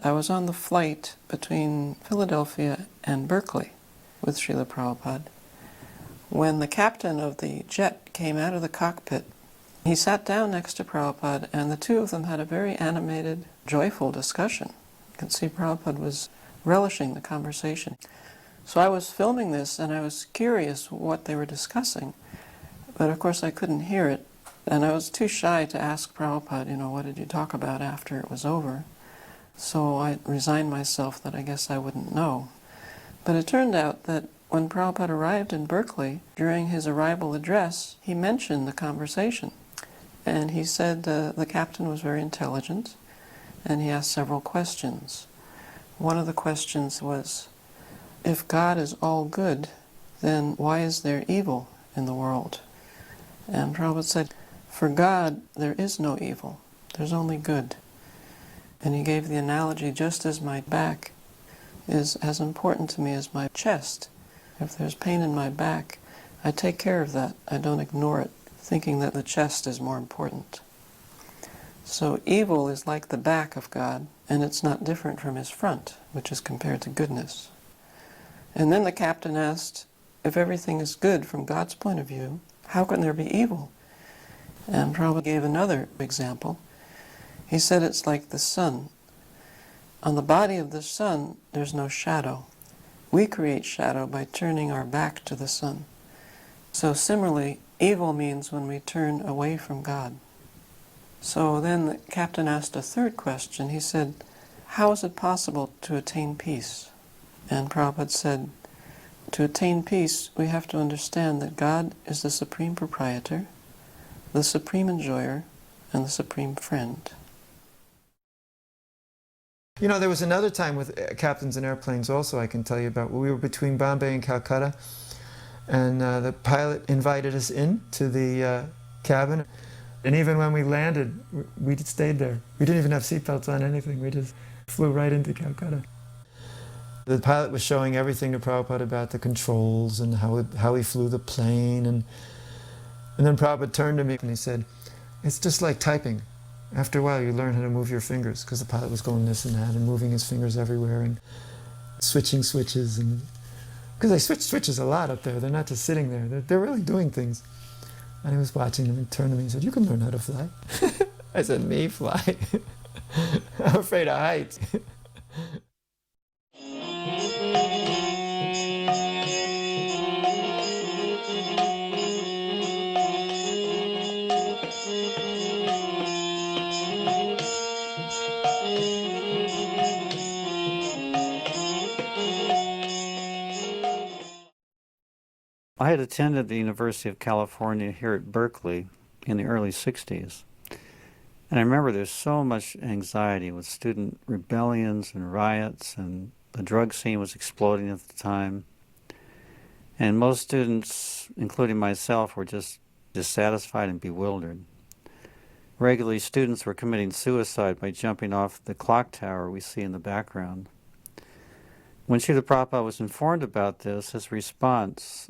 I was on the flight between Philadelphia and Berkeley with Srila Prabhupada when the captain of the jet came out of the cockpit. He sat down next to Prabhupada, and the two of them had a very animated, joyful discussion. You can see Prabhupada was relishing the conversation. So I was filming this, and I was curious what they were discussing, but of course I couldn't hear it, and I was too shy to ask Prabhupada, what did you talk about after it was over? So I resigned myself that I guess I wouldn't know. But it turned out that when Prabhupada arrived in Berkeley, during his arrival address, he mentioned the conversation. And he said the captain was very intelligent, and he asked several questions. One of the questions was, if God is all good, then why is there evil in the world? And Prabhupada said, for God, there is no evil. There's only good. And he gave the analogy, just as my back is as important to me as my chest. If there's pain in my back, I take care of that. I don't ignore it, thinking that the chest is more important. So evil is like the back of God, and it's not different from his front, which is compared to goodness. And then the captain asked, if everything is good from God's point of view, how can there be evil? And Prabhupada gave another example. He said it's like the sun. On the body of the sun, there's no shadow. We create shadow by turning our back to the sun. So similarly, evil means when we turn away from God. So then the captain asked a third question. He said, how is it possible to attain peace? And Prabhupada said, to attain peace, we have to understand that God is the supreme proprietor, the supreme enjoyer, and the supreme friend. There was another time with captains in airplanes also I can tell you about. We were between Bombay and Calcutta, and the pilot invited us in to the cabin. And even when we landed, we stayed there. We didn't even have seatbelts on, anything. We just flew right into Calcutta. The pilot was showing everything to Prabhupada about the controls and how he flew the plane. And then Prabhupada turned to me and he said, it's just like typing. After a while you learn how to move your fingers, because the pilot was going this and that and moving his fingers everywhere and switching switches. And because they switch switches a lot up there. They're not just sitting there. They're really doing things. And he was watching them and turned to me and said, you can learn how to fly. I said, me fly? I'm afraid of heights. I had attended the University of California here at Berkeley in the early 60s. And I remember there's so much anxiety with student rebellions and riots, and the drug scene was exploding at the time. And most students, including myself, were just dissatisfied and bewildered. Regularly, students were committing suicide by jumping off the clock tower we see in the background. When Srila Prabhupada was informed about this, his response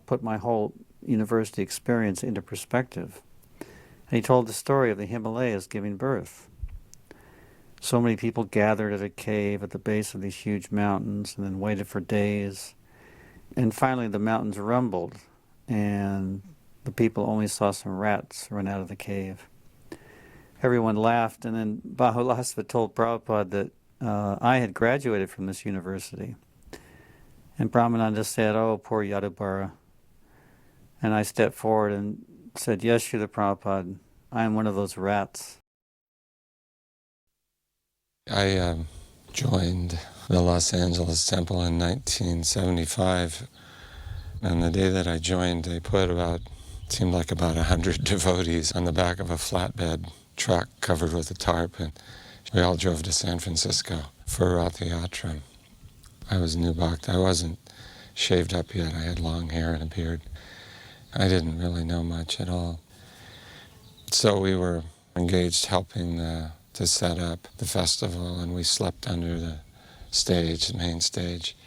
put my whole university experience into perspective. And he told the story of the Himalayas giving birth. So many people gathered at a cave at the base of these huge mountains and then waited for days. And finally the mountains rumbled, and the people only saw some rats run out of the cave. Everyone laughed, and then Bahulasva told Prabhupada that I had graduated from this university. And Brahmananda said, oh, poor Yadubara. And I stepped forward and said, yes, Srila Prabhupada, I am one of those rats. I joined the Los Angeles Temple in 1975. And the day that I joined, they put seemed like about 100 devotees on the back of a flatbed truck covered with a tarp. And we all drove to San Francisco for Rath Yatra. I was new bhakt. I wasn't shaved up yet. I had long hair and a beard. I didn't really know much at all. So we were engaged helping to set up the festival, and we slept under the stage, the main stage.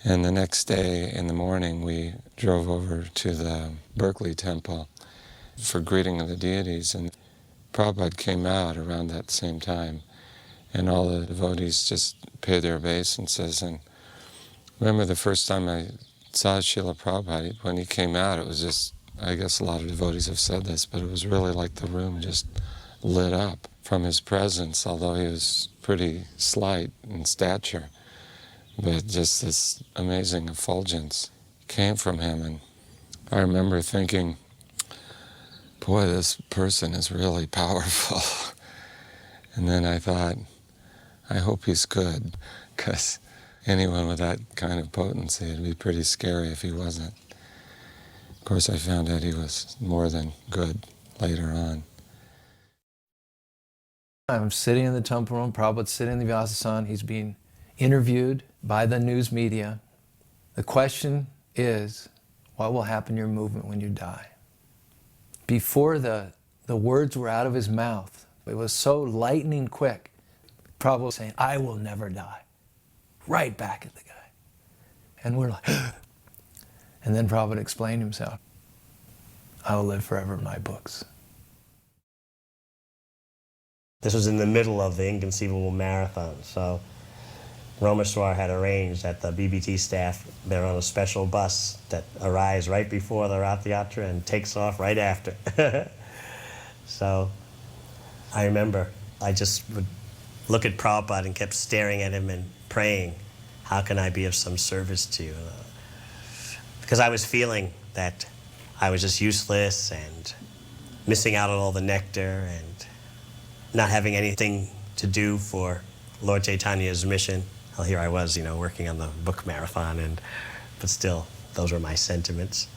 And the next day in the morning, we drove over to the Berkeley Temple for greeting of the deities. And Prabhupada came out around that same time. And all the devotees just pay their obeisance. And remember the first time I saw Srila Prabhupada, when he came out, it was just, I guess a lot of devotees have said this, but it was really like the room just lit up from his presence, although he was pretty slight in stature. But just this amazing effulgence came from him. And I remember thinking, boy, this person is really powerful. And then I thought, I hope he's good, because anyone with that kind of potency, it'd be pretty scary if he wasn't. Of course, I found out he was more than good later on. I'm sitting in the temple room, Prabhupada's sitting in the Vyasasan, he's being interviewed by the news media. The question is, what will happen to your movement when you die? Before the words were out of his mouth, it was so lightning quick. Prabhupada was saying, I will never die. Right back at the guy. And we're like, and then Prabhupada explained himself. I will live forever in my books. This was in the middle of the Inconceivable Marathon, so Romeshwar had arranged that the BBT staff, they're on a special bus that arrives right before the Rath Yatra and takes off right after. So I remember I just would look at Prabhupada and kept staring at him and praying, how can I be of some service to you? Because I was feeling that I was just useless and missing out on all the nectar and not having anything to do for Lord Chaitanya's mission. Well, here I was, working on the book marathon, but still, those were my sentiments.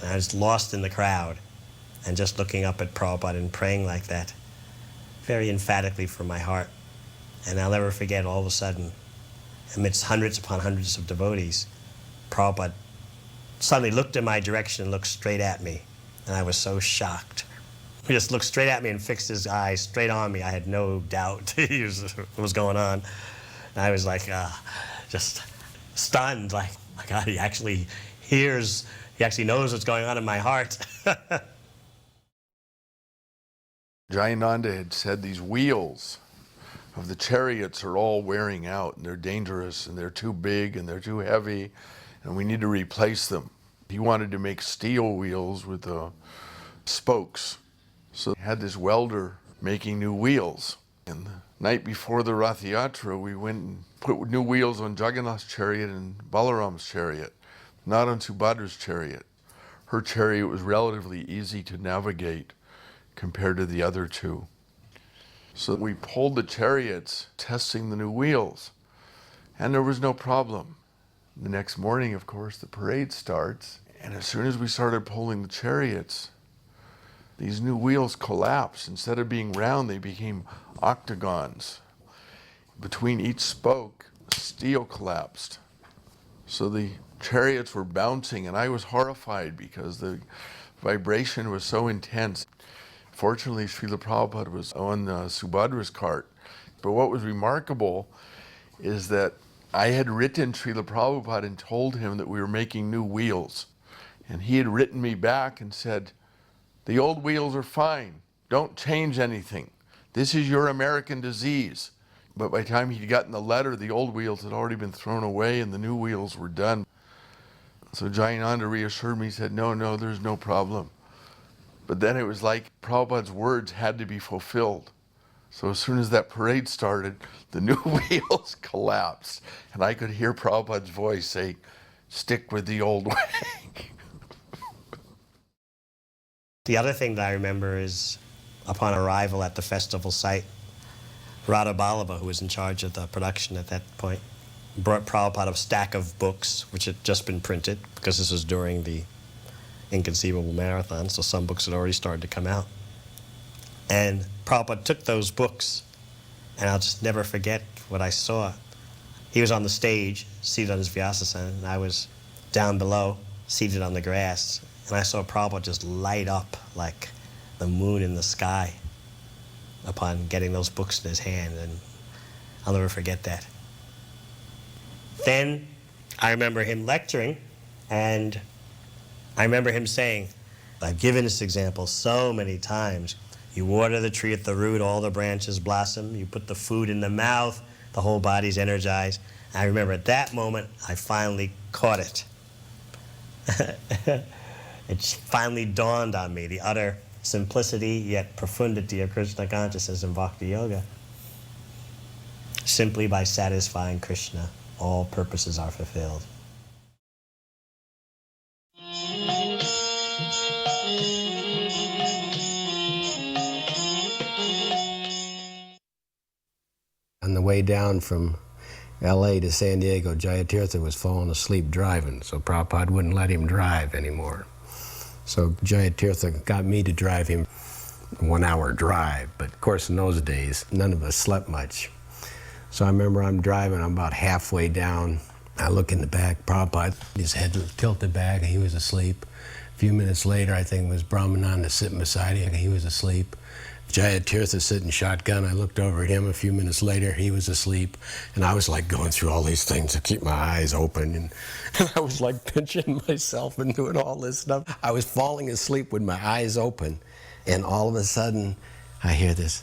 And I was lost in the crowd and just looking up at Prabhupada and praying like that, very emphatically from my heart. And I'll never forget, all of a sudden, amidst hundreds upon hundreds of devotees, Prabhupada suddenly looked in my direction and looked straight at me. And I was so shocked. He just looked straight at me and fixed his eyes straight on me. I had no doubt what was going on. And I was like, just stunned, like, my God, he actually hears, he actually knows what's going on in my heart. Jayananda had said these wheels of the chariots are all wearing out, and they're dangerous, and they're too big, and they're too heavy, and we need to replace them. He wanted to make steel wheels with spokes. So he had this welder making new wheels. And the night before the Rath Yatra, we went and put new wheels on Jagannath's chariot and Balaram's chariot, not on Subhadra's chariot. Her chariot was relatively easy to navigate compared to the other two. So we pulled the chariots, testing the new wheels, and there was no problem. The next morning, of course, the parade starts, and as soon as we started pulling the chariots, these new wheels collapsed. Instead of being round, they became octagons. Between each spoke, steel collapsed. So the chariots were bouncing, and I was horrified because the vibration was so intense. Fortunately, Srila Prabhupada was on Subhadra's cart. But what was remarkable is that I had written Srila Prabhupada and told him that we were making new wheels. And he had written me back and said, the old wheels are fine. Don't change anything. This is your American disease. But by the time he'd gotten the letter, the old wheels had already been thrown away and the new wheels were done. So Jayananda reassured me, he said, no, there's no problem. But then it was like Prabhupada's words had to be fulfilled. So as soon as that parade started, the new wheels collapsed. And I could hear Prabhupada's voice say, stick with the old way. The other thing that I remember is, upon arrival at the festival site, Radha Ballabha, who was in charge of the production at that point, brought Prabhupada a stack of books, which had just been printed, because this was during the Inconceivable Marathon, so some books had already started to come out. And Prabhupada took those books, and I'll just never forget what I saw. He was on the stage, seated on his Vyasasan, and I was down below, seated on the grass, and I saw Prabhupada just light up like the moon in the sky upon getting those books in his hand, and I'll never forget that. Then I remember him lecturing, and I remember him saying, I've given this example so many times, You water the tree at the root, all the branches blossom. You put the food in the mouth, the whole body's energized. I remember at that moment, I finally caught it. It finally dawned on me, the utter simplicity yet profundity of Krishna consciousness in Bhakti Yoga. Simply by satisfying Krishna, all purposes are fulfilled. On the way down from L.A. to San Diego, Jayatirtha was falling asleep driving, so Prabhupada wouldn't let him drive anymore. So Jayatirtha got me to drive him a 1-hour drive, but of course in those days, none of us slept much. So I remember I'm driving, I'm about halfway down, I look in the back, Prabhupada, his head tilted back, he was asleep. A few minutes later, I think it was Brahmananda sitting beside him, he was asleep. Jayatirtha sitting shotgun, I looked over at him a few minutes later, he was asleep, and I was like going through all these things to keep my eyes open, and I was like pinching myself and doing all this stuff. I was falling asleep with my eyes open, and all of a sudden, I hear this,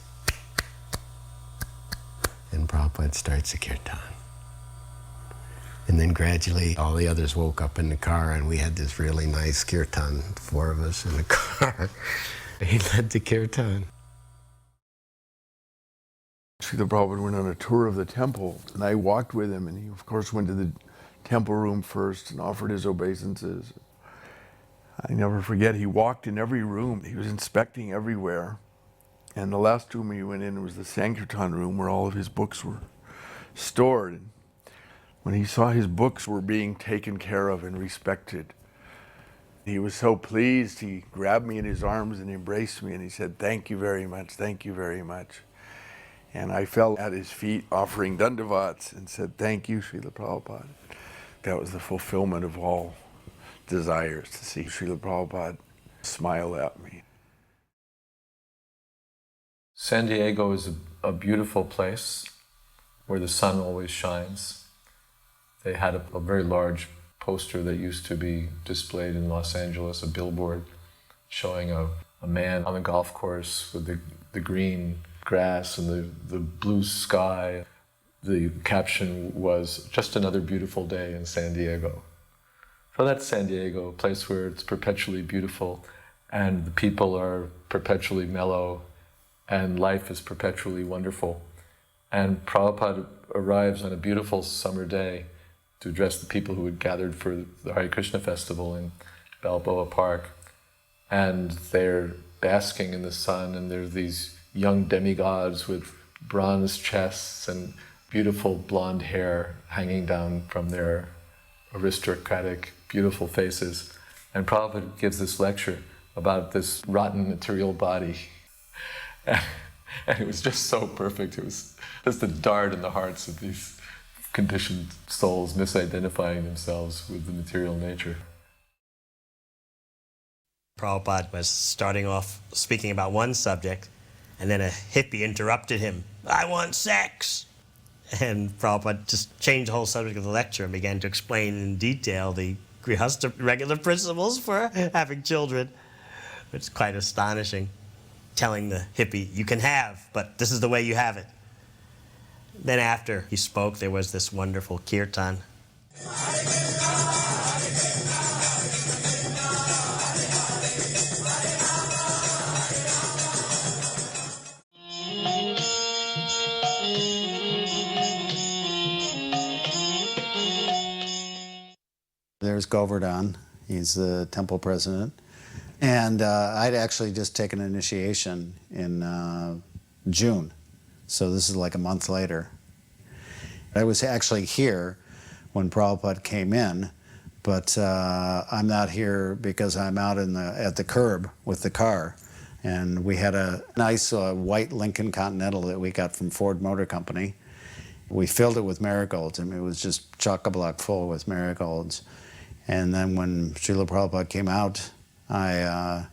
and Prabhupada starts the kirtan. And then gradually, all the others woke up in the car, and we had this really nice kirtan, 4 of us in the car. He led the kirtan. Srila Prabhupada went on a tour of the temple, and I walked with him, and he, of course, went to the temple room first and offered his obeisances. I never forget, he walked in every room. He was inspecting everywhere. And the last room he went in was the Sankirtan room where all of his books were stored. And when he saw his books were being taken care of and respected, he was so pleased. He grabbed me in his arms and embraced me, and he said, "Thank you very much, thank you very much." And I fell at his feet offering dandavats and said, "Thank you, Srila Prabhupada." That was the fulfillment of all desires, to see Srila Prabhupada smile at me. San Diego is a beautiful place where the sun always shines. They had a very large poster that used to be displayed in Los Angeles, a billboard showing a man on a golf course with the green grass and the blue sky. The caption was, "Just another beautiful day in San Diego." So that's San Diego, a place where it's perpetually beautiful and the people are perpetually mellow and life is perpetually wonderful. And Prabhupada arrives on a beautiful summer day to address the people who had gathered for the Hare Krishna festival in Balboa Park. And they're basking in the sun, and there's these young demigods with bronze chests and beautiful blonde hair hanging down from their aristocratic, beautiful faces. And Prabhupada gives this lecture about this rotten material body. And it was just so perfect. It was just a dart in the hearts of these conditioned souls misidentifying themselves with the material nature. Prabhupada was starting off speaking about one subject, and then a hippie interrupted him. "I want sex!" And Prabhupada just changed the whole subject of the lecture and began to explain in detail the Grihastha regular principles for having children. It's quite astonishing. Telling the hippie, "You can have, but this is the way you have it." Then after he spoke, there was this wonderful kirtan. There's Govardhan. He's the temple president. And I'd actually just taken initiation in June. So this is like a month later. I was actually here when Prabhupada came in, but I'm not here because I'm out at the curb with the car. And we had a nice white Lincoln Continental that we got from Ford Motor Company. We filled it with marigolds. I mean, it was just chock-a-block full with marigolds. And then when Srila Prabhupada came out, I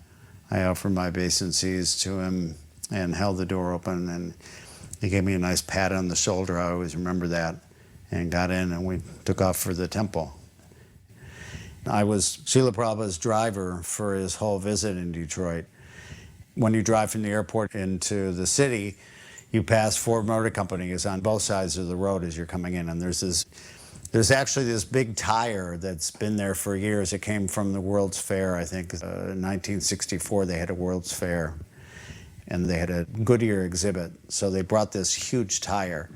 offered my obeisances to him and held the door open, and he gave me a nice pat on the shoulder. I always remember that, and got in, and we took off for the temple. I was Srila Prabhupada's driver for his whole visit in Detroit, When you drive from the airport into the city, you pass Ford Motor Company is on both sides of the road as you're coming in, and there's actually this big tire that's been there for years. It came from the World's Fair, I think. In 1964, they had a World's Fair, and they had a Goodyear exhibit, so they brought this huge tire.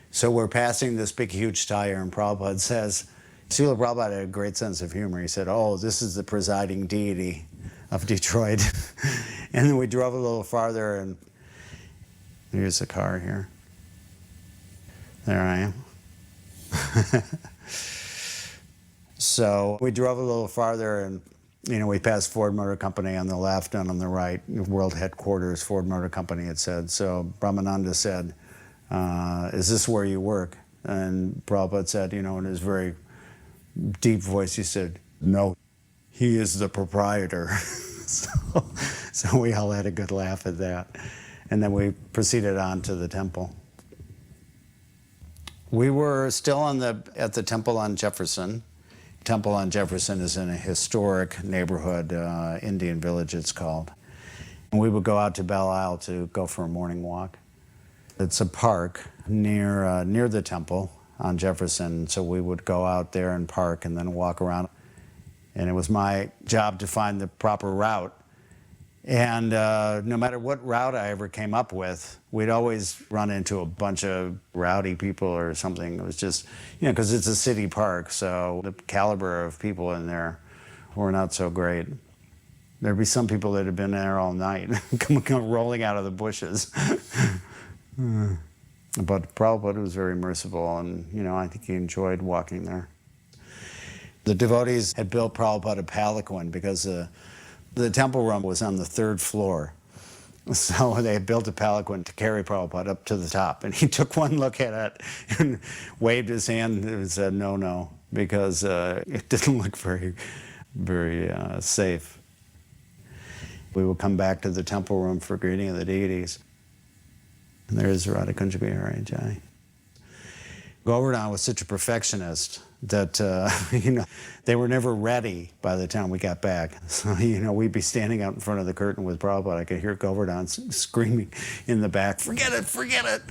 So we're passing this big, huge tire, and Prabhupada says, Srila Prabhupada had a great sense of humor. He said, oh, this is the presiding deity of Detroit. And then we drove a little farther, and here's the car here. There I am. So we drove a little farther, and we passed Ford Motor Company on the left, and on the right, world headquarters, Ford Motor Company, it said. So Brahmananda said, is this where you work? And Prabhupada said, in his very deep voice, he said, no, he is the proprietor. So we all had a good laugh at that. And then we proceeded on to the temple. We were still at the temple on Jefferson. Temple on Jefferson is in a historic neighborhood, Indian Village it's called. And we would go out to Belle Isle to go for a morning walk. It's a park near the temple on Jefferson, so we would go out there and park and then walk around. And it was my job to find the proper route. And no matter what route I ever came up with, we'd always run into a bunch of rowdy people or something. It was just, because it's a city park, so the caliber of people in there were not so great. There'd be some people that had been there all night, come rolling out of the bushes. But Prabhupada was very merciful, and I think he enjoyed walking there. The devotees had built Prabhupada a palanquin because the temple room was on the 3rd floor. So they had built a palanquin to carry Prabhupada up to the top. And he took one look at it and waved his hand and said, no, because it didn't look very, very safe. We would come back to the temple room for greeting of the deities. And there's Radha Kunja Bihari Jai. Govardhan was such a perfectionist that, they were never ready by the time we got back. So, we'd be standing out in front of the curtain with Prabhupada. I could hear Govardhan screaming in the back, forget it.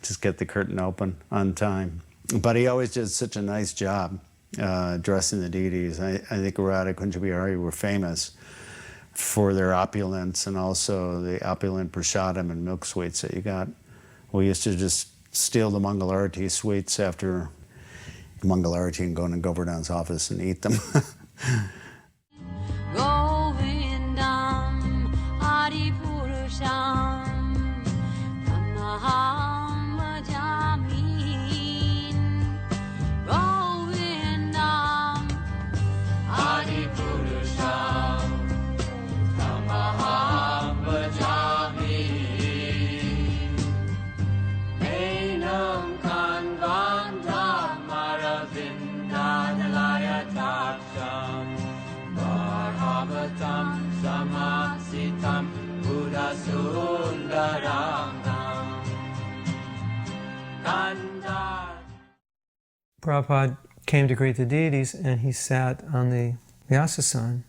Just get the curtain open on time. But he always did such a nice job dressing the deities. I think Radha Kunja Bihari were famous for their opulence and also the opulent prasadam and milk sweets that you got. We used to just steal the Mangalarati sweets after Mangalarati and go into Govardhan's office and eat them. Prabhupada came to greet the deities, and he sat on the Vyasasana,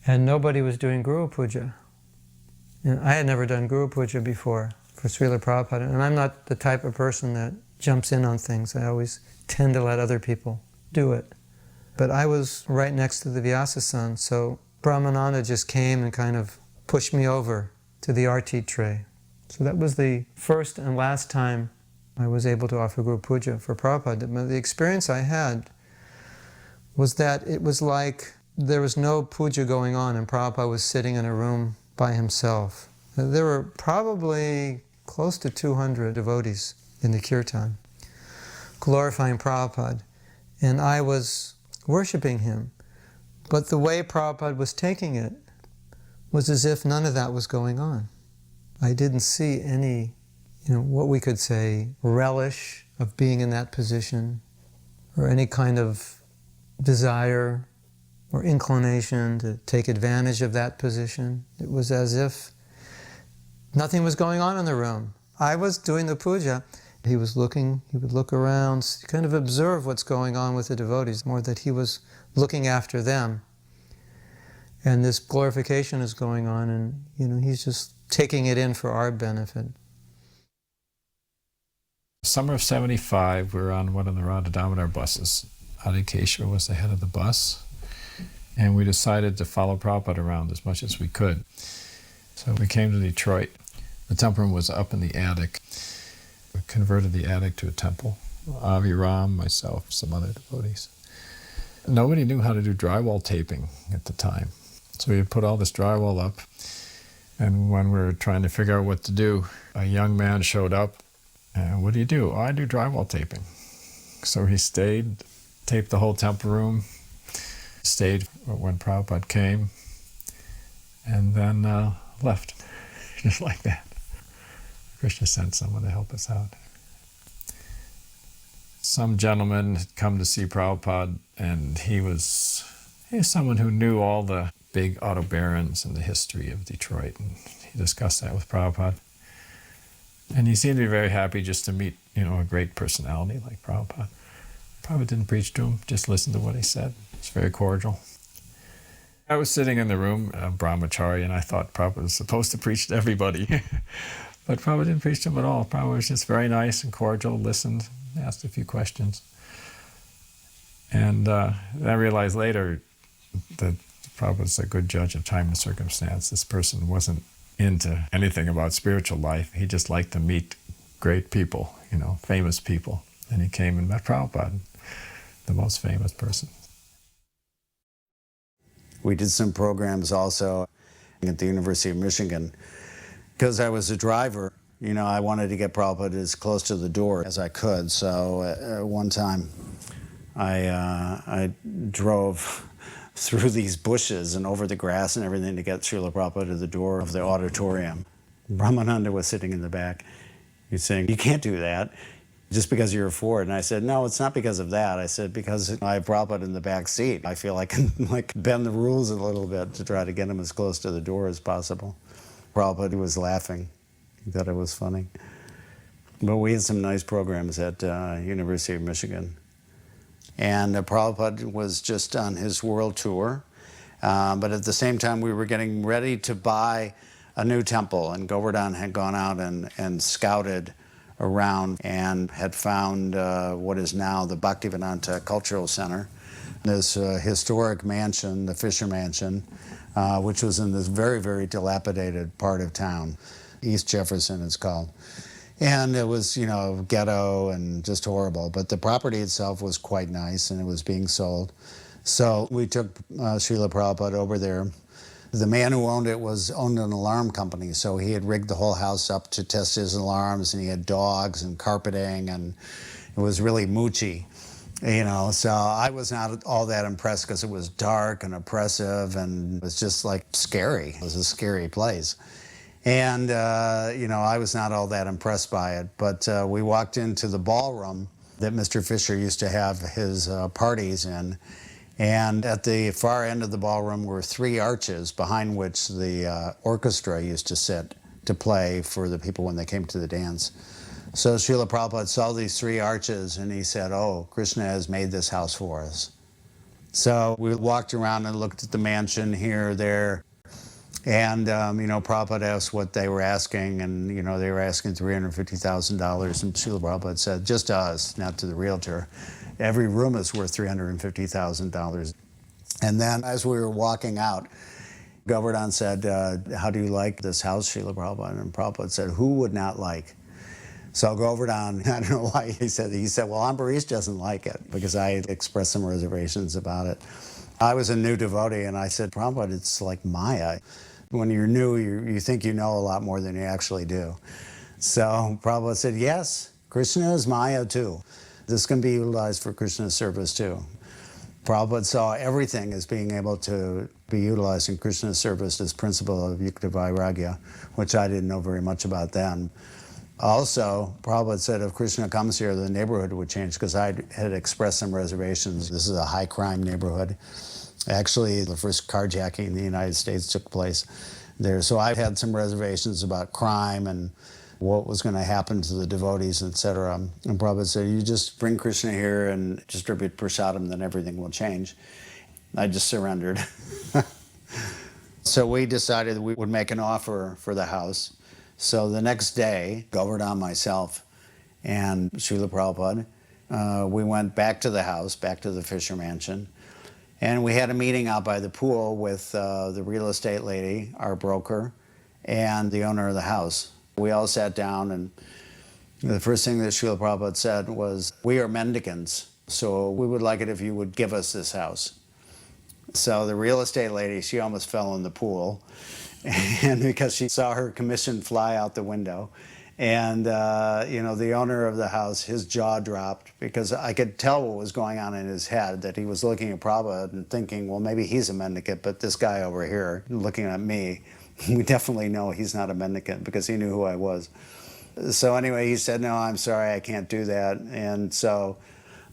and nobody was doing Guru Puja. And I had never done Guru Puja before for Srila Prabhupada, and I'm not the type of person that jumps in on things. I always tend to let other people do it. But I was right next to the Vyasasana, so Brahmananda just came and kind of pushed me over to the arti tray. So that was the first and last time I was able to offer Guru Puja for Prabhupada. But the experience I had was that it was like there was no puja going on and Prabhupada was sitting in a room by himself. There were probably close to 200 devotees in the kirtan, glorifying Prabhupada. And I was worshiping him. But the way Prabhupada was taking it was as if none of that was going on. I didn't see any, what we could say, relish of being in that position, or any kind of desire or inclination to take advantage of that position. It was as if nothing was going on in the room. I was doing the puja. He was looking, he would look around, kind of observe what's going on with the devotees, more that he was looking after them. And this glorification is going on, and he's just taking it in for our benefit. Summer of '75, we were on one of the Radha Damodar buses. Adi Keshava was the head of the bus, and we decided to follow Prabhupada around as much as we could. So we came to Detroit. The temple room was up in the attic. We converted the attic to a temple. Avi Ram, myself, some other devotees. Nobody knew how to do drywall taping at the time. So we had put all this drywall up, and when we were trying to figure out what to do, a young man showed up. And what do you do? Oh, I do drywall taping. So he stayed, taped the whole temple room, stayed when Prabhupada came, and then left, just like that. Krishna sent someone to help us out. Some gentleman had come to see Prabhupada, and he was someone who knew all the big auto barons and the history of Detroit, and he discussed that with Prabhupada. And he seemed to be very happy just to meet, a great personality like Prabhupada. Prabhupada didn't preach to him, just listened to what he said. It's very cordial. I was sitting in the room, brahmachari, and I thought Prabhupada was supposed to preach to everybody. But Prabhupada didn't preach to him at all. Prabhupada was just very nice and cordial, listened, asked a few questions. And I realized later that Prabhupada was a good judge of time and circumstance. This person wasn't into anything about spiritual life. He just liked to meet great people, famous people. And he came and met Prabhupada, the most famous person. We did some programs also at the University of Michigan. Because I was a driver, I wanted to get Prabhupada as close to the door as I could. So one time I drove through these bushes and over the grass and everything to get Srila Prabhupada to the door of the auditorium. Brahmananda was sitting in the back. He's saying, "You can't do that just because you're a Ford." And I said, "No, it's not because of that." I said, "Because I have Prabhupada in the back seat. I feel I can bend the rules a little bit to try to get him as close to the door as possible." Prabhupada was laughing. He thought it was funny. But we had some nice programs at University of Michigan. And Prabhupada was just on his world tour. But at the same time, we were getting ready to buy a new temple. And Govardhan had gone out and scouted around and had found what is now the Bhaktivedanta Cultural Center. This historic mansion, the Fisher Mansion, which was in this very, very dilapidated part of town. East Jefferson, it's called. And it was, ghetto and just horrible. But the property itself was quite nice, and it was being sold. So we took Srila Prabhupada over there. The man who owned it owned an alarm company, so he had rigged the whole house up to test his alarms, and he had dogs and carpeting, and it was really moochy. So I was not all that impressed because it was dark and oppressive, and it was just scary. It was a scary place. And, I was not all that impressed by it. But we walked into the ballroom that Mr. Fisher used to have his parties in. And at the far end of the ballroom were 3 arches behind which the orchestra used to sit to play for the people when they came to the dance. So Srila Prabhupada saw these 3 arches, and he said, "Oh, Krishna has made this house for us." So we walked around and looked at the mansion here, there. And, Prabhupada asked what they were asking, and, they were asking $350,000. And Srila Prabhupada said, "Just to us, not to the realtor. Every room is worth $350,000. And then as we were walking out, Govardhan said, "How do you like this house, Srila Prabhupada?" And Prabhupada said, "Who would not like?" So Govardhan, I don't know why he said, "Well, Ambarish doesn't like it," because I had expressed some reservations about it. I was a new devotee, and I said, "Prabhupada, it's like Maya. When you're new, you think you know a lot more than you actually do." So Prabhupada said, "Yes, Krishna is Maya too. This can be utilized for Krishna's service too." Prabhupada saw everything as being able to be utilized in Krishna's service as principle of Yukta Vairagya, which I didn't know very much about then. Also, Prabhupada said if Krishna comes here, the neighborhood would change, because I had expressed some reservations. This is a high crime neighborhood. Actually, the first carjacking in the United States took place there. So I had some reservations about crime and what was going to happen to the devotees, etc. And Prabhupada said, "You just bring Krishna here and distribute prasadam, then everything will change." I just surrendered. So we decided we would make an offer for the house. So the next day, Govardhan, myself, and Srila Prabhupada, we went back to the house, back to the Fisher Mansion, and we had a meeting out by the pool with the real estate lady, our broker, and the owner of the house. We all sat down, and the first thing that Srila Prabhupada said was, "We are mendicants, so we would like it if you would give us this house." So the real estate lady, she almost fell in the pool, and because she saw her commission fly out the window. And, the owner of the house, his jaw dropped, because I could tell what was going on in his head, that he was looking at Prabhupada and thinking, well, maybe he's a mendicant, but this guy over here looking at me, we definitely know he's not a mendicant, because he knew who I was. So anyway, he said, "No, I'm sorry, I can't do that." And so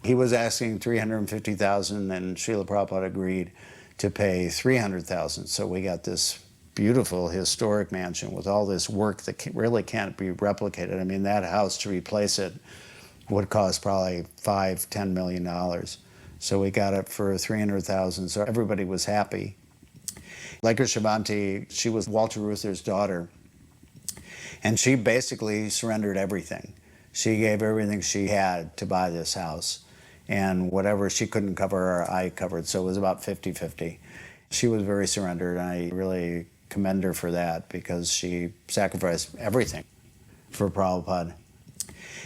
he was asking $350,000, and Srila Prabhupada agreed to pay $300,000. So we got this beautiful historic mansion with all this work that really can't be replicated. I mean, that house, to replace it, would cost probably $5–10 million. So we got it for $300,000, so everybody was happy. Lekha Shivanti, she was Walter Reuther's daughter, and she basically surrendered everything. She gave everything she had to buy this house, and whatever she couldn't cover, I covered, so it was about 50-50. She was very surrendered, and I really commend her for that, because she sacrificed everything for Prabhupada.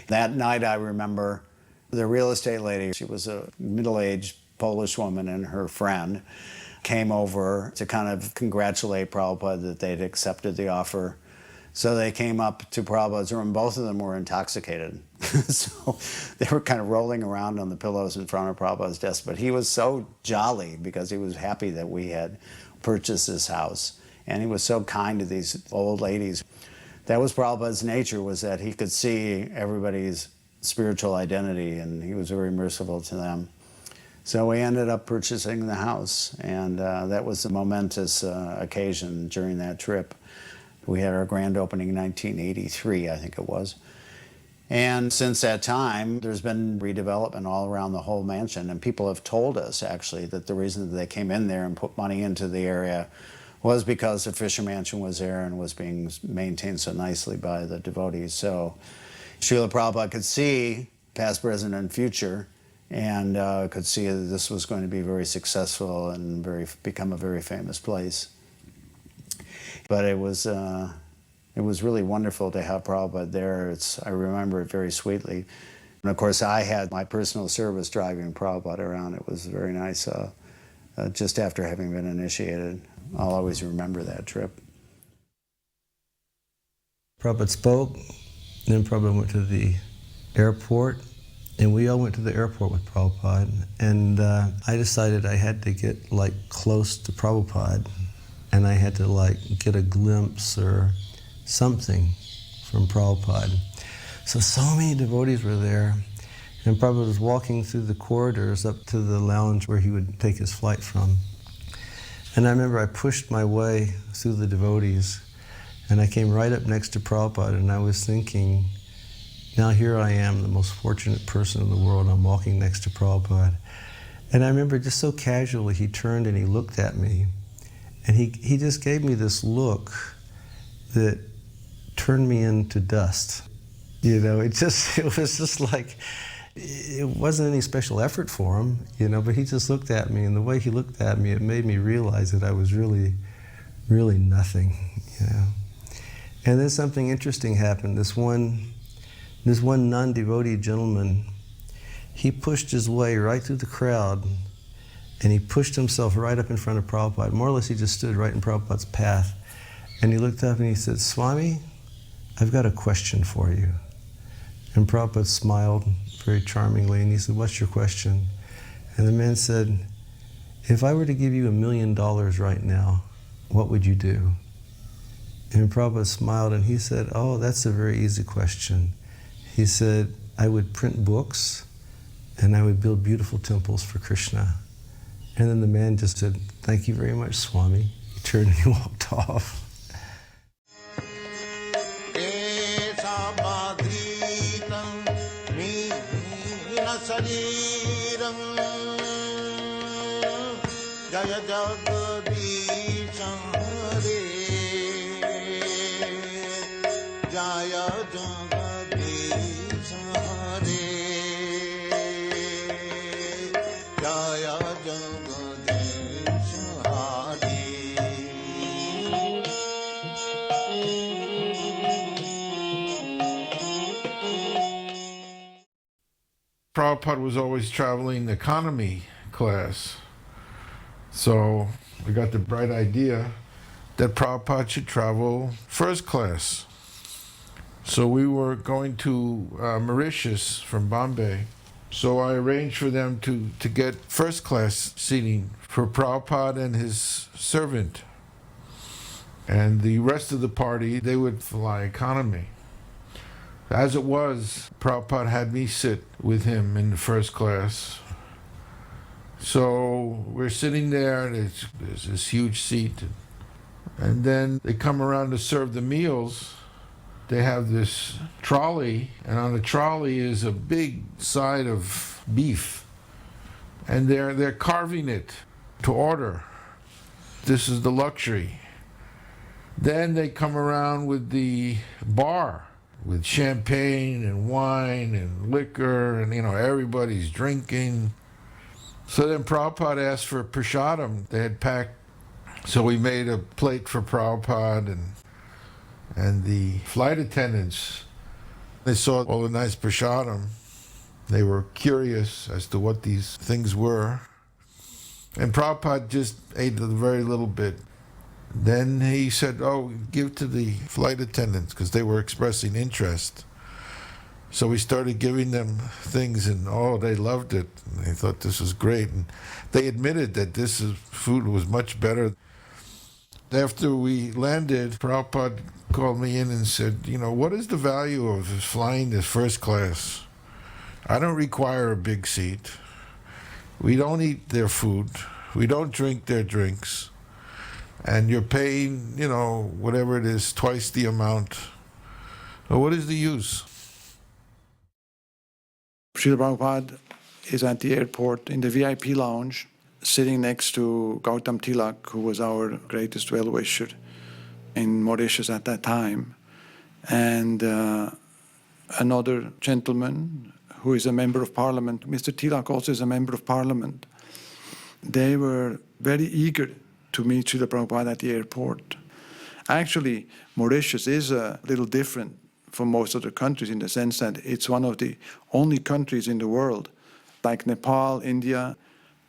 That night, I remember the real estate lady, she was a middle-aged Polish woman, and her friend came over to kind of congratulate Prabhupada that they'd accepted the offer. So they came up to Prabhupada's room. Both of them were intoxicated. So they were kind of rolling around on the pillows in front of Prabhupada's desk. But he was so jolly, because he was happy that we had purchased this house. And he was so kind to these old ladies. That was Prabhupada's nature, was that he could see everybody's spiritual identity, and he was very merciful to them. So we ended up purchasing the house, and that was a momentous occasion during that trip. We had our grand opening in 1983, I think it was. And since that time, there's been redevelopment all around the whole mansion, and people have told us, actually, that the reason that they came in there and put money into the area was because the Fisher Mansion was there and was being maintained so nicely by the devotees. So Srila Prabhupada could see past, present, and future, and could see that this was going to be very successful and become a very famous place. But it was really wonderful to have Prabhupada there. I remember it very sweetly. And of course, I had my personal service driving Prabhupada around. It was very nice, just after having been initiated. I'll always remember that trip. Prabhupada spoke, then Prabhupada went to the airport, and we all went to the airport with Prabhupada. And I decided I had to get close to Prabhupada, and I had to get a glimpse or something from Prabhupada. So many devotees were there, and Prabhupada was walking through the corridors up to the lounge where he would take his flight from. And I remember I pushed my way through the devotees, and I came right up next to Prabhupada, and I was thinking, now here I am, the most fortunate person in the world. I'm walking next to Prabhupada. And I remember just so casually he turned and he looked at me, and he just gave me this look that turned me into dust. It was just like, it wasn't any special effort for him, but he just looked at me, and the way he looked at me, it made me realize that I was really, really nothing, And then something interesting happened. This one non-devotee gentleman, he pushed his way right through the crowd, and he pushed himself right up in front of Prabhupada. More or less, he just stood right in Prabhupada's path. And he looked up and he said, "Swami, I've got a question for you." And Prabhupada smiled very charmingly, and he said, "What's your question?" And the man said, "If I were to give you $1 million right now, what would you do?" And Prabhupada smiled, and he said, "Oh, that's a very easy question." He said, "I would print books, and I would build beautiful temples for Krishna." And then the man just said, "Thank you very much, Swami." He turned and he walked off. Jaya Jagadish Prabhupada was always traveling economy class. So we got the bright idea that Prabhupada should travel first class. So we were going to Mauritius from Bombay. So I arranged for them to get first class seating for Prabhupada and his servant. And the rest of the party, they would fly economy. As it was, Prabhupada had me sit with him in the first class. So we're sitting there, and there's this huge seat. And then they come around to serve the meals. They have this trolley, and on the trolley is a big side of beef. And they're carving it to order. This is the luxury. Then they come around with the bar, with champagne and wine and liquor, and everybody's drinking. So then Prabhupada asked for prasadam. They had packed, so we made a plate for Prabhupada, and the flight attendants, they saw all the nice prasadam. They were curious as to what these things were. And Prabhupada just ate a very little bit. Then he said, oh, give to the flight attendants, because they were expressing interest. So we started giving them things, and they loved it. And they thought this was great. And they admitted that food was much better. After we landed, Prabhupada called me in and said, what is the value of flying this first class? I don't require a big seat. We don't eat their food. We don't drink their drinks. And you're paying, whatever it is, twice the amount. So what is the use? Srila Prabhupada is at the airport in the VIP lounge, sitting next to Gautam Tilak, who was our greatest well-wisher in Mauritius at that time, and another gentleman who is a member of parliament. Mr. Tilak also is a member of parliament. They were very eager to meet Srila Prabhupada at the airport. Actually, Mauritius is a little different from most other countries in the sense that it's one of the only countries in the world, like Nepal, India,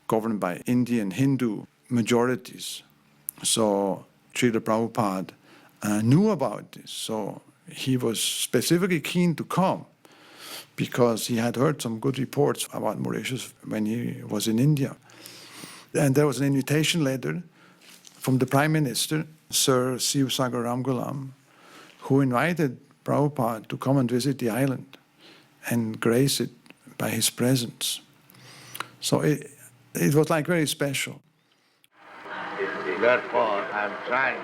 governed by Indian Hindu majorities. So Srila Prabhupada knew about this. So he was specifically keen to come because he had heard some good reports about Mauritius when he was in India. And there was an invitation letter from the Prime Minister, Sir Siv Sagar Ramgulam, who invited Prabhupada to come and visit the island and grace it by his presence. So it was like very special. Therefore, I am trying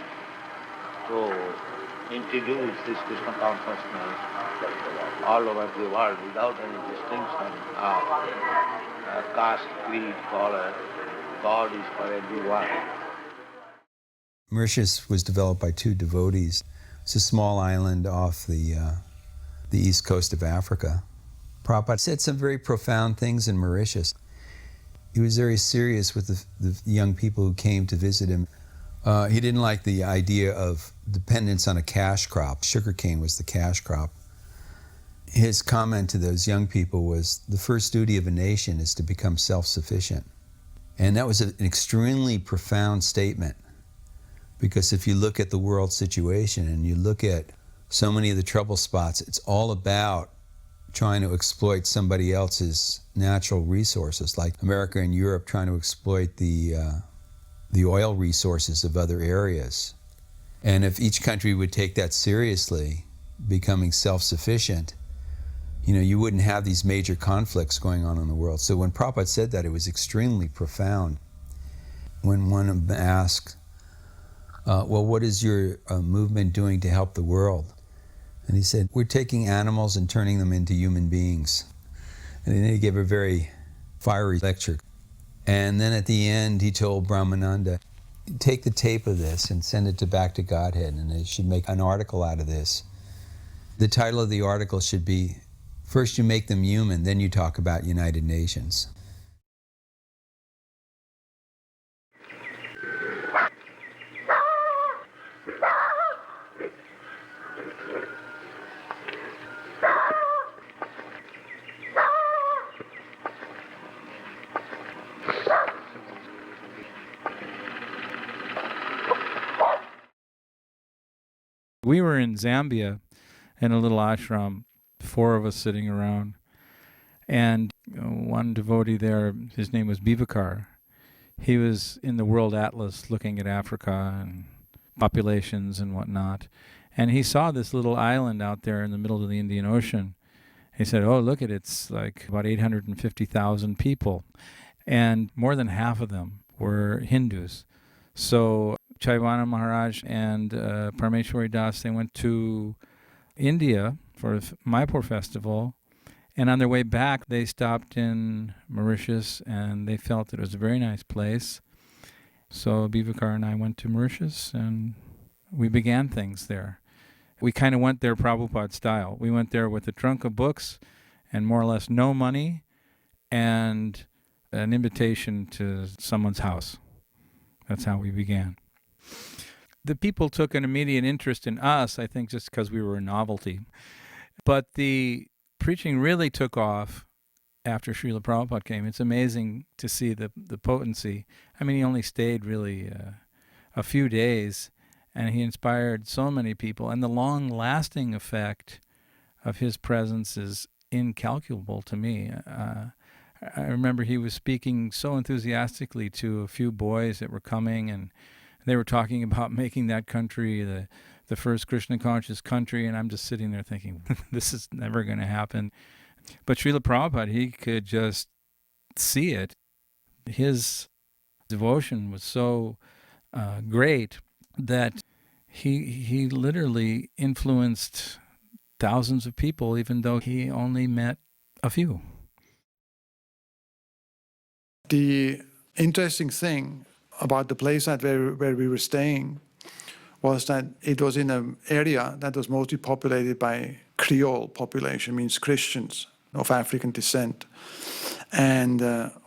to introduce this Krishna consciousness all over the world without any distinction of caste, creed, color. God is for everyone. Mauritius was developed by two devotees. It's a small island off the east coast of Africa. Prabhupada said some very profound things in Mauritius. He was very serious with the young people who came to visit him. He didn't like the idea of dependence on a cash crop. Sugarcane was the cash crop. His comment to those young people was, the first duty of a nation is to become self-sufficient. And that was an extremely profound statement. Because if you look at the world situation and you look at so many of the trouble spots, it's all about trying to exploit somebody else's natural resources, like America and Europe trying to exploit the oil resources of other areas. And if each country would take that seriously, becoming self-sufficient, you wouldn't have these major conflicts going on in the world. So when Prabhupada said that, it was extremely profound. When one of them asked, well, what is your movement doing to help the world? And he said, we're taking animals and turning them into human beings. And then he gave a very fiery lecture. And then at the end, he told Brahmananda, take the tape of this and send it back to Godhead, and they should make an article out of this. The title of the article should be, First You Make Them Human, then you talk about United Nations. We were in Zambia in a little ashram, 4 of us sitting around, and one devotee there, his name was Bivakar. He was in the World Atlas looking at Africa and populations and whatnot, and he saw this little island out there in the middle of the Indian Ocean. He said, oh, look at it, it's like about 850,000 people, and more than half of them were Hindus. So Chaivana Maharaj and Parameshwari Das, they went to India for Mayapur festival, and on their way back they stopped in Mauritius, and they felt it was a very nice place. So Bivakar and I went to Mauritius, and we began things there. We kind of went there Prabhupada style. We went there with a trunk of books and more or less no money and an invitation to someone's house. That's how we began. The people took an immediate interest in us, I think just because we were a novelty. But the preaching really took off after Srila Prabhupada came. It's amazing to see the potency. I mean, he only stayed really a few days, and he inspired so many people. And the long-lasting effect of his presence is incalculable to me. I remember he was speaking so enthusiastically to a few boys that were coming, and they were talking about making that country the first Krishna-conscious country, and I'm just sitting there thinking, this is never going to happen. But Srila Prabhupada, he could just see it. His devotion was so great that he literally influenced thousands of people, even though he only met a few. The interesting thing about the place where we were staying was that it was in an area that was mostly populated by Creole population, means Christians of African descent. And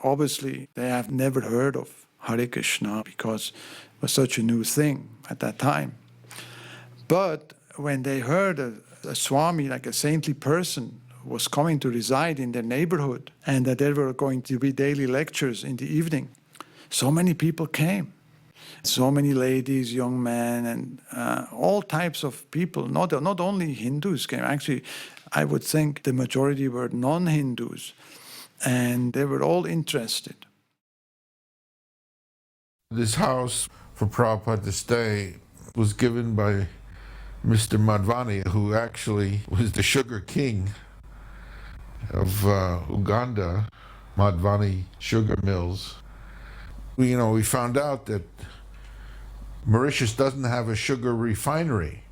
obviously they have never heard of Hare Krishna because it was such a new thing at that time. But when they heard a Swami, like a saintly person, was coming to reside in their neighborhood, and that there were going to be daily lectures in the evening, so many people came. So many ladies, young men, and all types of people. Not only Hindus came. Actually, I would think the majority were non-Hindus, and they were all interested. This house for Prabhupada to stay was given by Mr. Madhvani, who actually was the sugar king of Uganda, Madhvani Sugar Mills. We found out that Mauritius doesn't have a sugar refinery,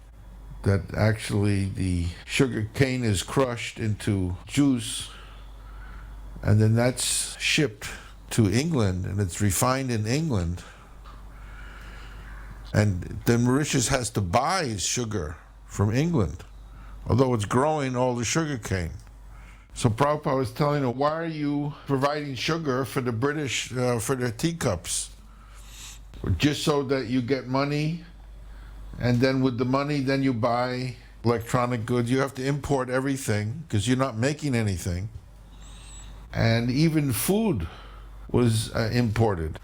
that actually the sugar cane is crushed into juice, and then that's shipped to England, and it's refined in England. And then Mauritius has to buy sugar from England, although it's growing all the sugar cane. So Prabhupada was telling him, why are you providing sugar for the British, for their teacups? Just so that you get money, and then with the money, then you buy electronic goods. You have to import everything because you're not making anything. And even food was imported.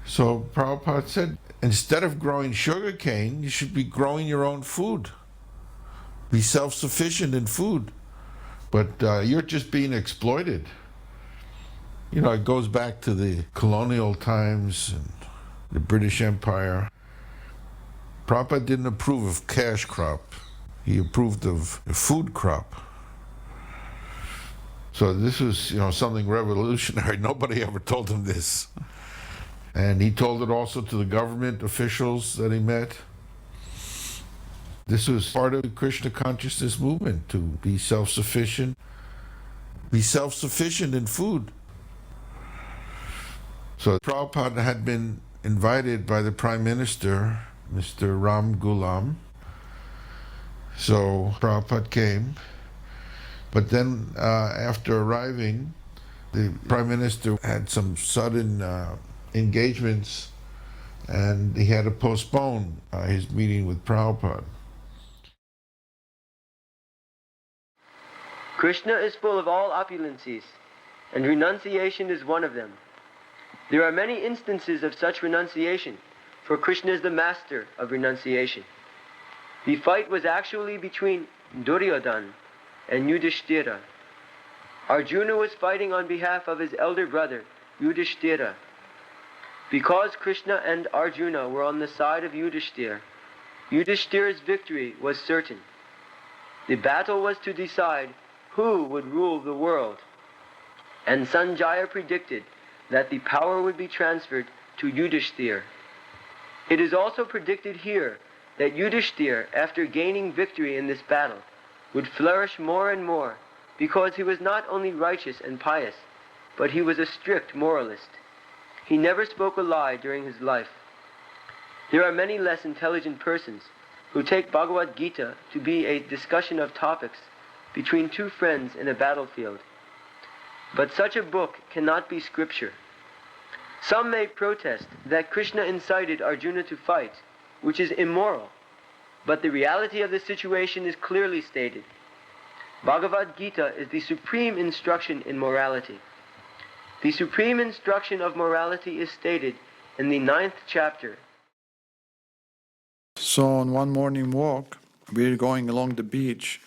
So Prabhupada said, instead of growing sugar cane, you should be growing your own food. Be self-sufficient in food. But you're just being exploited. It goes back to the colonial times and the British Empire. Prabhupada didn't approve of cash crop. He approved of a food crop. So this was, something revolutionary. Nobody ever told him this. And he told it also to the government officials that he met. This was part of the Krishna consciousness movement, to be self-sufficient. Be self-sufficient in food. So Prabhupada had been invited by the Prime Minister, Mr. Ram Ghulam. So Prabhupada came. But then after arriving, the Prime Minister had some sudden engagements and he had to postpone his meeting with Prabhupada. Krishna is full of all opulencies, and renunciation is one of them. There are many instances of such renunciation, for Krishna is the master of renunciation. The fight was actually between Duryodhana and Yudhishthira. Arjuna was fighting on behalf of his elder brother, Yudhishthira. Because Krishna and Arjuna were on the side of Yudhishthira, Yudhishthira's victory was certain. The battle was to decide who would rule the world, and Sanjaya predicted that the power would be transferred to Yudhishthira. It is also predicted here that Yudhishthira, after gaining victory in this battle, would flourish more and more, because he was not only righteous and pious, but he was a strict moralist. He never spoke a lie during his life. There are many less intelligent persons who take Bhagavad Gita to be a discussion of topics between two friends in a battlefield. But such a book cannot be scripture. Some may protest that Krishna incited Arjuna to fight, which is immoral, but the reality of the situation is clearly stated. Bhagavad Gita is the supreme instruction in morality. The supreme instruction of morality is stated in the 9th chapter. So on one morning walk, we were going along the beach.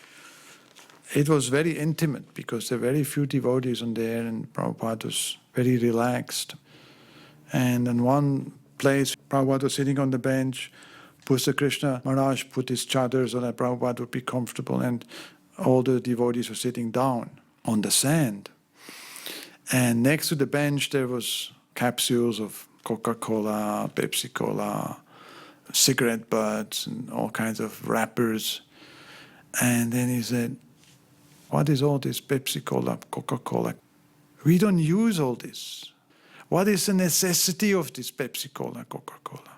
It was very intimate because there were very few devotees on there and Prabhupada was very relaxed. And in one place, Prabhupada was sitting on the bench. Pusa Krishna Maharaj put his chadar so that Prabhupada would be comfortable, and all the devotees were sitting down on the sand. And next to the bench there was capsules of Coca-Cola, Pepsi-Cola, cigarette butts, and all kinds of wrappers. And then he said, "What is all this Pepsi-Cola, Coca-Cola? We don't use all this. What is the necessity of this Pepsi-Cola, Coca-Cola?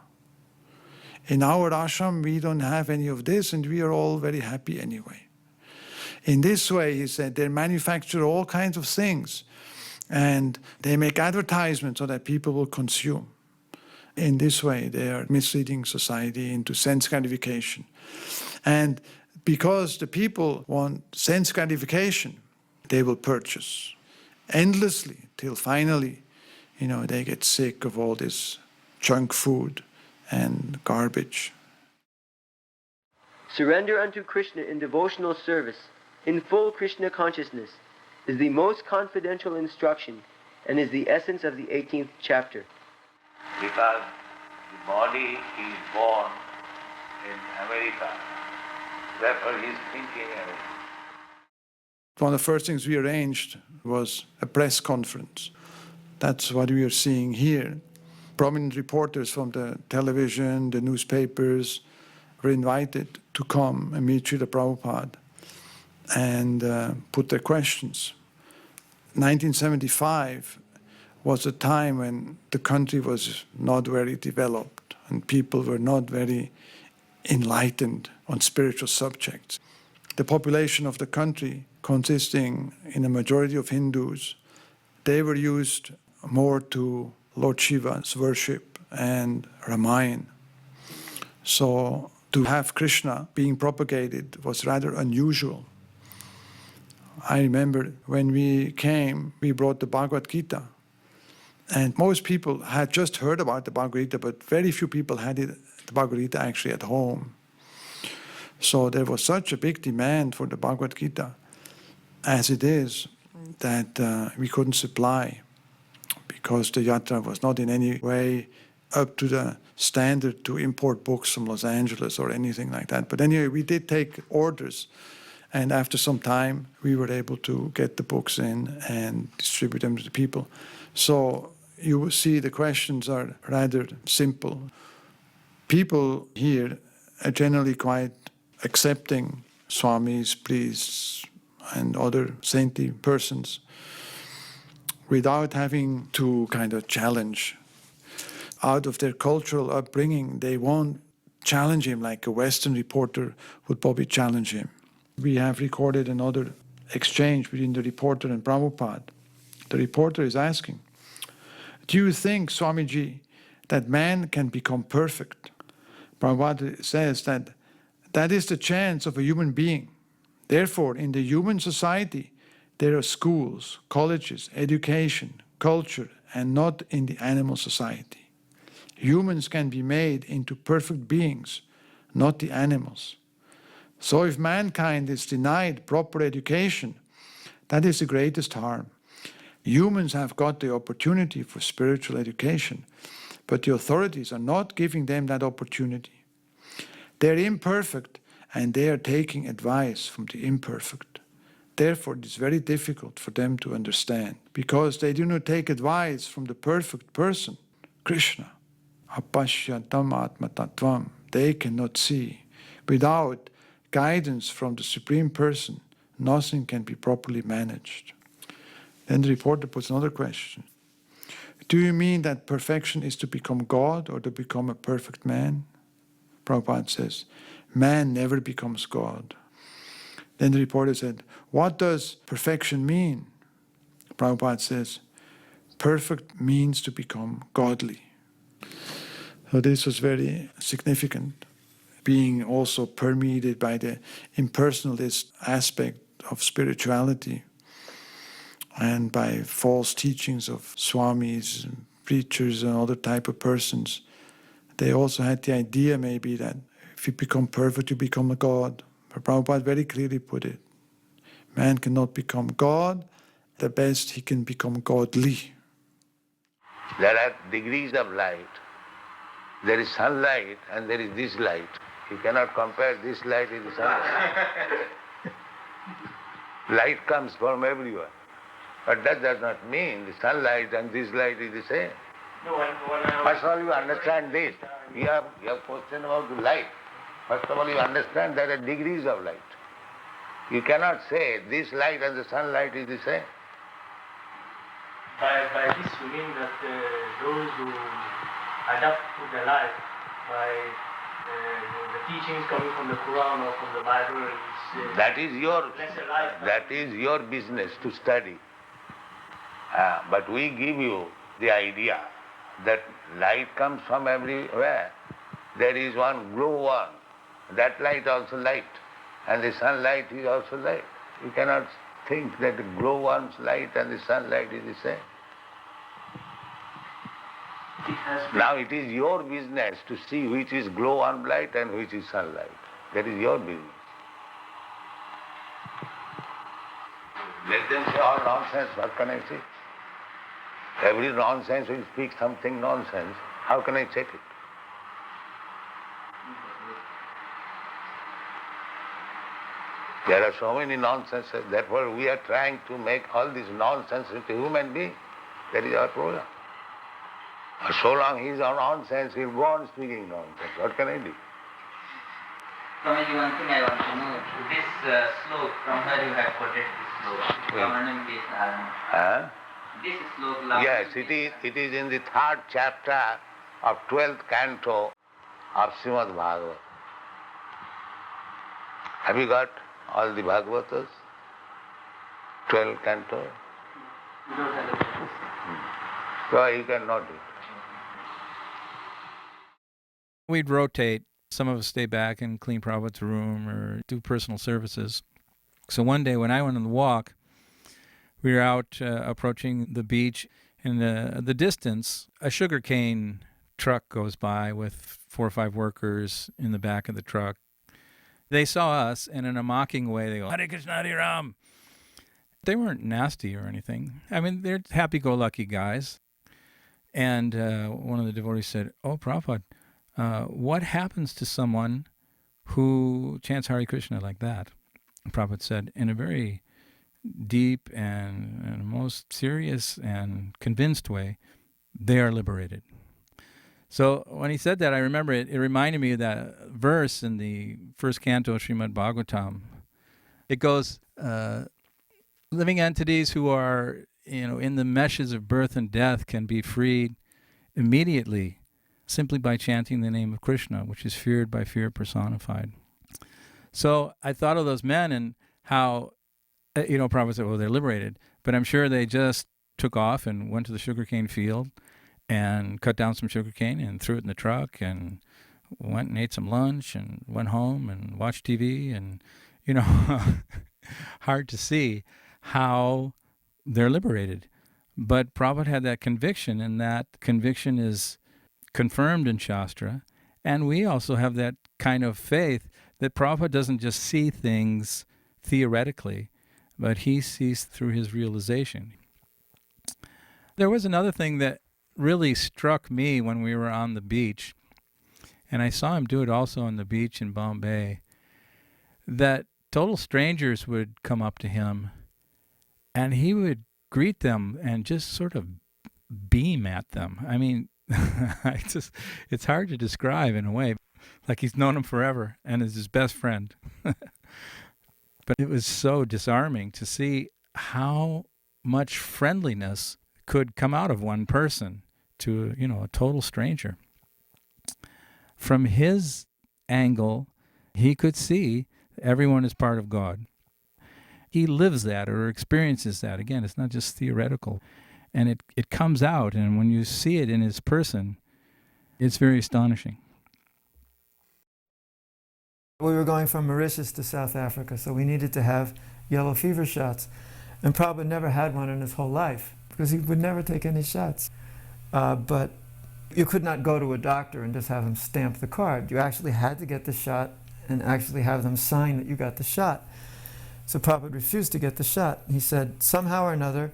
In our ashram, we don't have any of this, and we are all very happy anyway." In this way, he said, they manufacture all kinds of things, and they make advertisements so that people will consume. In this way, they are misleading society into sense gratification. And because the people want sense gratification, they will purchase endlessly till finally, they get sick of all this junk food and garbage. Surrender unto Krishna in devotional service, in full Krishna consciousness, is the most confidential instruction and is the essence of the 18th chapter. Because the body is born in America, therefore he is thinking America. One of the first things we arranged was a press conference. That's what we are seeing here. Prominent reporters from the television, the newspapers, were invited to come and meet Srila Prabhupada and put their questions. 1975 was a time when the country was not very developed and people were not very enlightened on spiritual subjects. The population of the country, consisting in a majority of Hindus, they were used more to Lord Shiva's worship and Ramayana. So to have Krishna being propagated was rather unusual. I remember when we came, we brought the Bhagavad Gita. And most people had just heard about the Bhagavad Gita, but very few people had the Bhagavad Gita actually at home. So there was such a big demand for the Bhagavad Gita as it is that we couldn't supply, because the yatra was not in any way up to the standard to import books from Los Angeles or anything like that. But anyway, we did take orders, and after some time, we were able to get the books in and distribute them to the people. So you will see the questions are rather simple. People here are generally quite accepting swamis, priests, and other saintly persons without having to kind of challenge. Out of their cultural upbringing, they won't challenge him like a Western reporter would probably challenge him. We have recorded another exchange between the reporter and Prabhupada. The reporter is asking, do you think, Swamiji, that man can become perfect? Prabhupada says that that is the chance of a human being. Therefore, in the human society, there are schools, colleges, education, culture, and not in the animal society. Humans can be made into perfect beings, not the animals. So if mankind is denied proper education, that is the greatest harm. Humans have got the opportunity for spiritual education, but the authorities are not giving them that opportunity. They're imperfect, and they are taking advice from the imperfect. Therefore, it is very difficult for them to understand, because they do not take advice from the perfect person, Krishna. Apashyatam atma tattvam. They cannot see. Without guidance from the Supreme Person, nothing can be properly managed. Then the reporter puts another question. Do you mean that perfection is to become God or to become a perfect man? Prabhupada says, man never becomes God. Then the reporter said, what does perfection mean? Prabhupada says, perfect means to become godly. So this was very significant, being also permeated by the impersonalist aspect of spirituality and by false teachings of swamis, preachers, and other type of persons. They also had the idea maybe that if you become perfect, you become a god. But Prabhupada very clearly put it. Man cannot become God. The best he can become godly. There are degrees of light. There is sunlight and there is this light. You cannot compare this light with the sunlight. Light comes from everywhere. But that does not mean the sunlight and this light is the same. First of all, you understand this. You have question about the light. First of all, you understand there are degrees of light. You cannot say this light and the sunlight is the same. By this you mean that those who adapt to the life by the teachings coming from the Quran or from the Bible is that is lesser light. That is your business to study. But we give you the idea that light comes from everywhere. There is one glow one. That light also light. And the sunlight is also light. You cannot think that the glow one's light and the sunlight is the same. Now it is your business to see which is glow one light and which is sunlight. That is your business. Let them say all nonsense, what can I say? Every nonsense will speak something nonsense. How can I check it? There are so many nonsenses, therefore we are trying to make all this nonsense into human being. That is our program. So long he is on nonsense, he will go on speaking nonsense. What can I do? Swamiji, one thing I want to know, this slope, from where you have quoted this slope, this slope. Yes, it is in the 3rd chapter of 12th canto of Srimad Bhagavatam. Have you got all the Bhagavatas? 12 canto? So you can note it. We'd rotate. Some of us stay back and clean Prabhupada's room or do personal services. So one day when I went on the walk, we were out approaching the beach. In the distance, a sugarcane truck goes by with 4 or 5 workers in the back of the truck. They saw us, and in a mocking way, they go, Hare Krishna, Hare Ram. They weren't nasty or anything. I mean, they're happy-go-lucky guys. And one of the devotees said, oh, Prabhupada, what happens to someone who chants Hare Krishna like that? And Prabhupada said, in a very deep and most serious and convinced way, they are liberated. So when he said that, I remember it reminded me of that verse in the 1st canto of Srimad Bhagavatam. It goes, living entities who are in the meshes of birth and death can be freed immediately simply by chanting the name of Krishna, which is feared by fear personified. So I thought of those men and how, Prabhupada said, well, they're liberated. But I'm sure they just took off and went to the sugarcane field and cut down some sugarcane and threw it in the truck and went and ate some lunch and went home and watched TV and, hard to see how they're liberated. But Prabhupada had that conviction, and that conviction is confirmed in Shastra. And we also have that kind of faith that Prabhupada doesn't just see things theoretically, but he sees through his realization. There was another thing that really struck me when we were on the beach, and I saw him do it also on the beach in Bombay, that total strangers would come up to him and he would greet them and just sort of beam at them. I mean, it's hard to describe in a way, like he's known him forever and is his best friend. But it was so disarming to see how much friendliness could come out of one person to, a total stranger. From his angle, he could see everyone is part of God. He lives that or experiences that. Again, it's not just theoretical. And it comes out, and when you see it in his person, it's very astonishing. We were going from Mauritius to South Africa, so we needed to have yellow fever shots. And Prabhupada never had one in his whole life, because he would never take any shots. But you could not go to a doctor and just have them stamp the card. You actually had to get the shot and actually have them sign that you got the shot. So Prabhupada refused to get the shot. He said, somehow or another,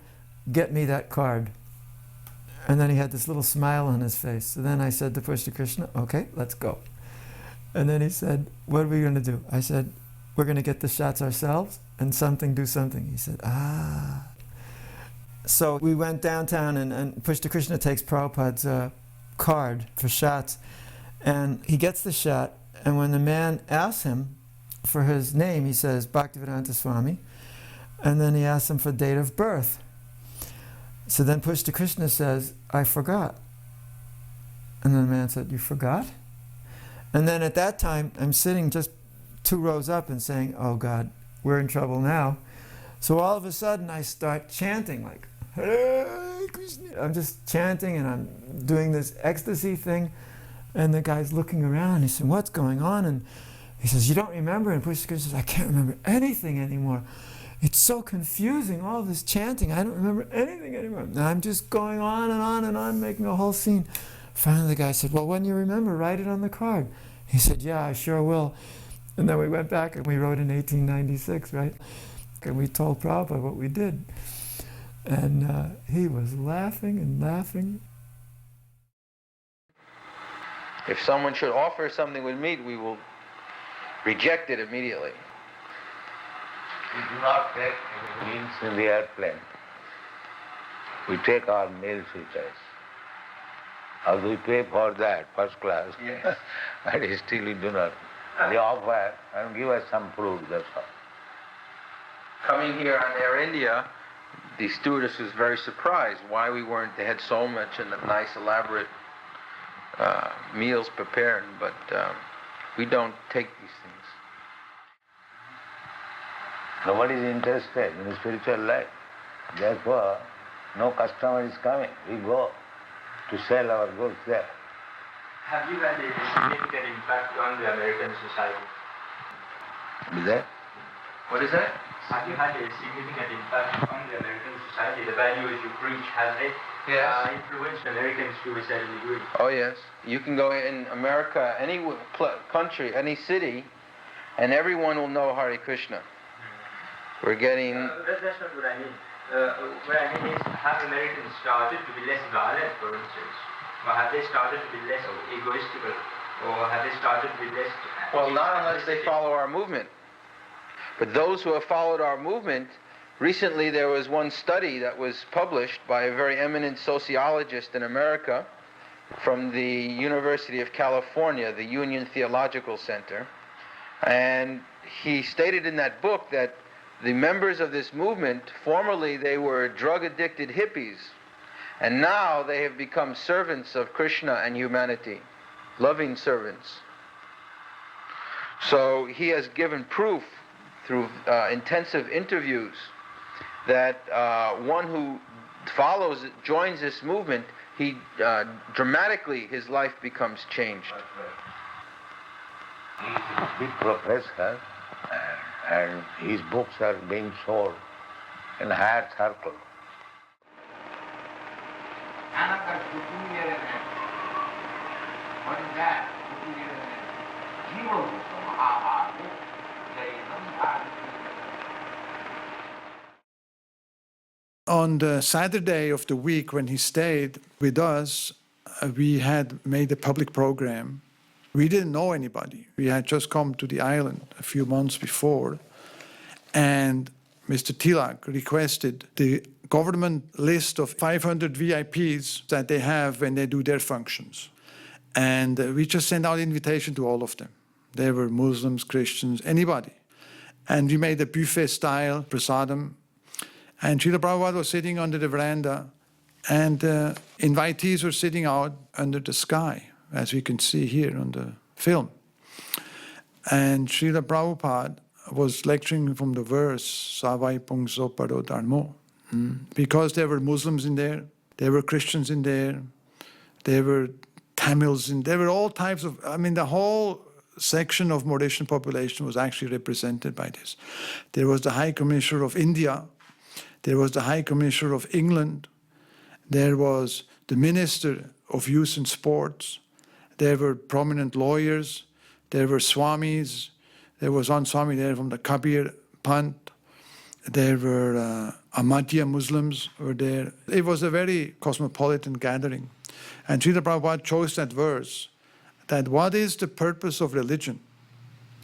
get me that card. And then he had this little smile on his face. So then I said to Pushta Krishna, okay, let's go. And then he said, what are we going to do? I said, we're going to get the shots ourselves and do something. He said, ah. So we went downtown, and Pushta Krishna takes Prabhupada's card for shots. And he gets the shot, and when the man asks him for his name, he says, Bhaktivedanta Swami. And then he asks him for date of birth. So then Pushta Krishna says, I forgot. And then the man said, you forgot? And then at that time, I'm sitting just 2 rows up and saying, oh God, we're in trouble now. So all of a sudden I start chanting like, Hare Krishna. I'm just chanting and I'm doing this ecstasy thing. And the guy's looking around. He said, what's going on? And he says, you don't remember? And Pushta Krishna says, I can't remember anything anymore. It's so confusing, all this chanting. I don't remember anything anymore. And I'm just going on and on and on, making a whole scene. Finally the guy said, well, when you remember, write it on the card. He said, yeah, I sure will. And then we went back and we wrote in 1896, right? And we told Prabhupada what we did. And he was laughing and laughing. If someone should offer something with meat, we will reject it immediately. We do not take any meals in the airplane. We take our meals with us. Although we pay for that, first class, yes. But still we do not. They offer and give us some fruit, that's all. Coming here on Air India, the stewardess was very surprised why we weren't, they had so much and nice elaborate meals prepared, but we don't take these things. Nobody is interested in the spiritual life. Therefore, no customer is coming. We go to sell our goods there. Have you had a significant impact on the American society? Is that? What is that? Have you had a significant impact on the American society? The values you preach, have they influenced Americans to a certain degree? Oh yes. You can go in America, any country, any city, and everyone will know Hare Krishna. We're getting... That's not what I mean. What I mean is, have Americans started to be less violent, for instance? Or have they started to be less egoistical? Or have they started to be less... Well, not unless they follow our movement. But those who have followed our movement, recently there was one study that was published by a very eminent sociologist in America from the University of California, the Union Theological Center. And he stated in that book that the members of this movement, formerly they were drug-addicted hippies, And now they have become servants of Krishna and humanity, loving servants. So he has given proof through intensive interviews that one who joins this movement, dramatically his life becomes changed. He is a big professor, and his books are being sold in higher circle. What is that? On the Saturday of the week when he stayed with us, we had made a public program. We didn't know anybody. We had just come to the island a few months before, and Mr. Tilak requested the government list of 500 VIPs that they have when they do their functions. And we just sent out invitation to all of them. They were Muslims, Christians, anybody. And we made a buffet-style prasadam. And Srila Prabhupada was sitting under the veranda, and invitees were sitting out under the sky, as we can see here on the film. And Srila Prabhupada was lecturing from the verse, Savai Pungso Paro Dharmo. Because there were Muslims in there, there were Christians in there, there were Tamils, and there were all types of, the whole section of Mauritian population was actually represented by this. There was the High Commissioner of India, there was the High Commissioner of England, there was the Minister of Youth and Sports, there were prominent lawyers, there were Swamis, there was one Swami there from the Kabir Panth, there were Ahmadiyya Muslims were there. It was a very cosmopolitan gathering. And Srila Prabhupada chose that verse, that what is the purpose of religion?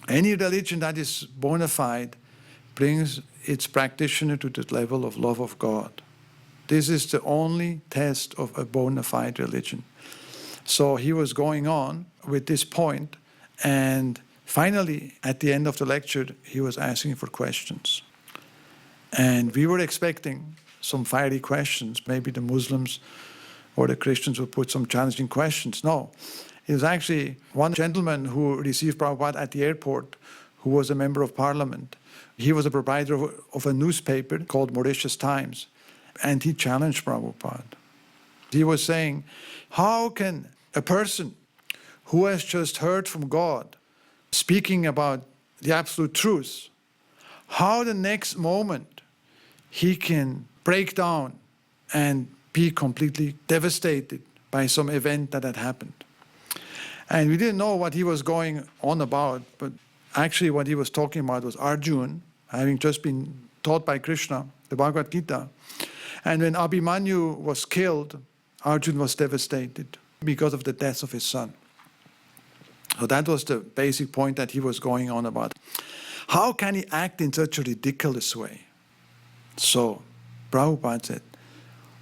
Any religion that is bona fide brings its practitioner to the level of love of God. This is the only test of a bona fide religion. So he was going on with this point, and finally, at the end of the lecture, he was asking for questions. And we were expecting some fiery questions. Maybe the Muslims or the Christians would put some challenging questions. No. It was actually one gentleman who received Prabhupada at the airport, who was a member of parliament. He was a proprietor of a newspaper called Mauritius Times, and he challenged Prabhupada. He was saying, how can a person who has just heard from God speaking about the absolute truth, how the next moment he can break down and be completely devastated by some event that had happened? And we didn't know what he was going on about, but actually what he was talking about was Arjuna, having just been taught by Krishna, the Bhagavad Gita. And when Abhimanyu was killed, Arjuna was devastated because of the death of his son. So that was the basic point that he was going on about. How can he act in such a ridiculous way? So Prabhupada said,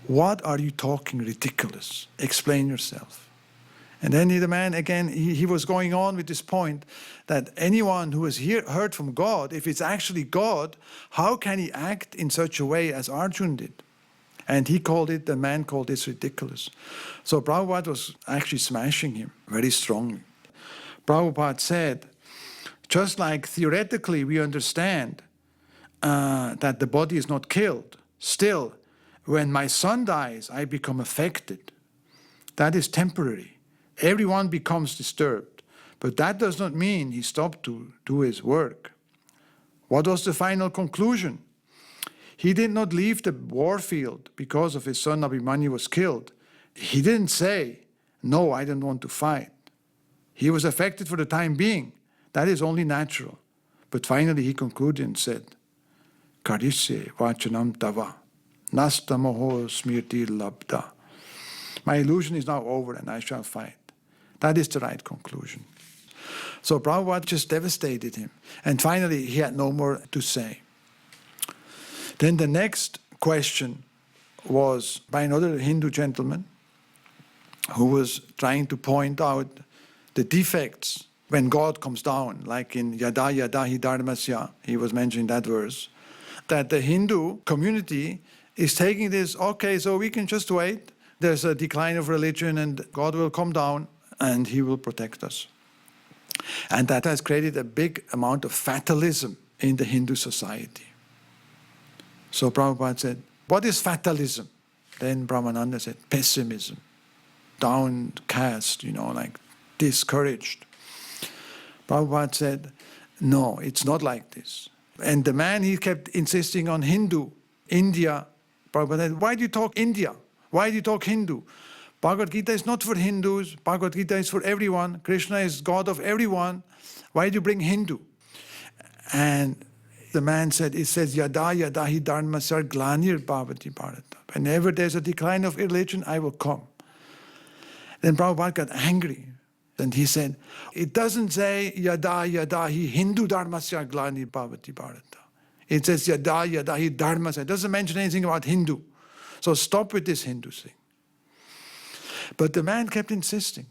what are you talking ridiculous? Explain yourself. And then the man, again, he was going on with this point that anyone who has heard from God, if it's actually God, how can he act in such a way as Arjuna did? And the man called this ridiculous. So Prabhupada was actually smashing him very strongly. Prabhupada said, just like theoretically we understand that the body is not killed, still, when my son dies, I become affected. That is temporary. Everyone becomes disturbed, but that does not mean he stopped to do his work. What was the final conclusion? He did not leave the war field because of his son Abhimanyu was killed. He didn't say, no, I don't want to fight. He was affected for the time being. That is only natural. But finally he concluded and said, Karisye vachanam tava, nasta moho smirti labda. My illusion is now over and I shall fight. That is the right conclusion. So Prabhupada just devastated him. And finally, he had no more to say. Then the next question was by another Hindu gentleman who was trying to point out the defects when God comes down, like in Yada Yada Hi Dharmasya, he was mentioning that verse, that the Hindu community is taking this, okay, so we can just wait. there's a decline of religion and God will come down and he will protect us. And that has created a big amount of fatalism in the Hindu society. So Prabhupada said, what is fatalism? Then Brahmananda said, pessimism, downcast, like discouraged. Prabhupada said, no, it's not like this. And the man, he kept insisting on Hindu, India. Prabhupada said, why do you talk India? Why do you talk Hindu? Bhagavad Gita is not for Hindus. Bhagavad Gita is for everyone. Krishna is God of everyone. Why do you bring Hindu? And the man said, it says, yada yada hi dharmasya glanir bhavati bharata. Whenever there's a decline of religion, I will come. Then Prabhupada got angry. And he said, it doesn't say yada yada hi Hindu dharmasya glanir bhavati bharata. It says yada yada hi dharmasya. It doesn't mention anything about Hindu. So stop with this Hindu thing. But the man kept insisting.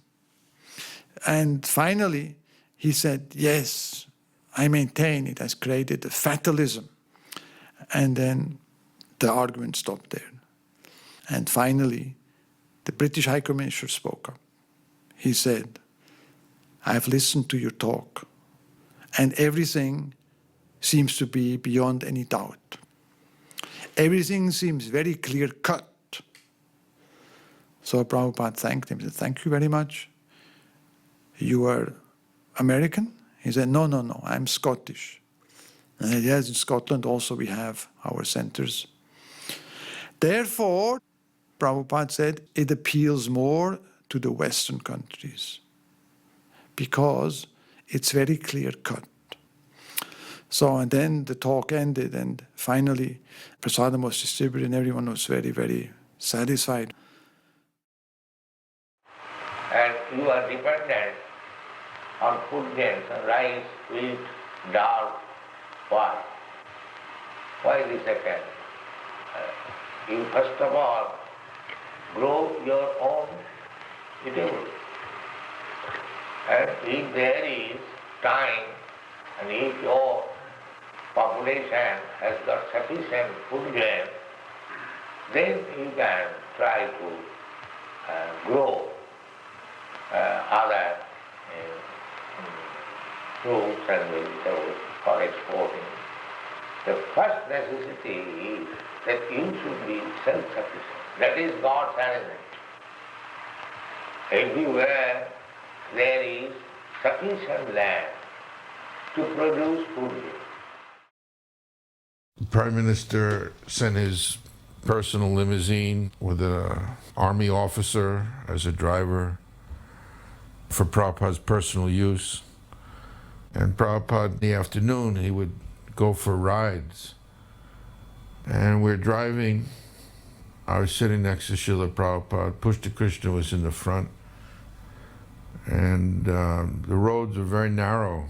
And finally, he said, yes, I maintain it has created a fatalism. And then the argument stopped there. And finally, the British High Commissioner spoke up. He said, I have listened to your talk, and everything seems to be beyond any doubt. Everything seems very clear-cut. So Prabhupada thanked him. He said, thank you very much. You are American? He said, no, I'm Scottish. And he said, yes, in Scotland also we have our centers. Therefore, Prabhupada said, it appeals more to the Western countries because it's very clear-cut. So, and then the talk ended, and finally, prasadam was distributed, and everyone was very, very satisfied. And you are dependent on food grains, rice, wheat, dal. Why? Why the second? You first of all grow your own eatables. And if there is time, and if your population has got sufficient food grain, then you can try to grow other fruits and vegetables for exporting. The first necessity is that you should be self-sufficient. That is God's arrangement. Everywhere there is sufficient land to produce food. The Prime Minister sent his personal limousine with an army officer as a driver for Prabhupada's personal use. And Prabhupada, in the afternoon, he would go for rides. And we're driving. I was sitting next to Srila Prabhupada. Pushta Krishna was in the front. And the roads were very narrow.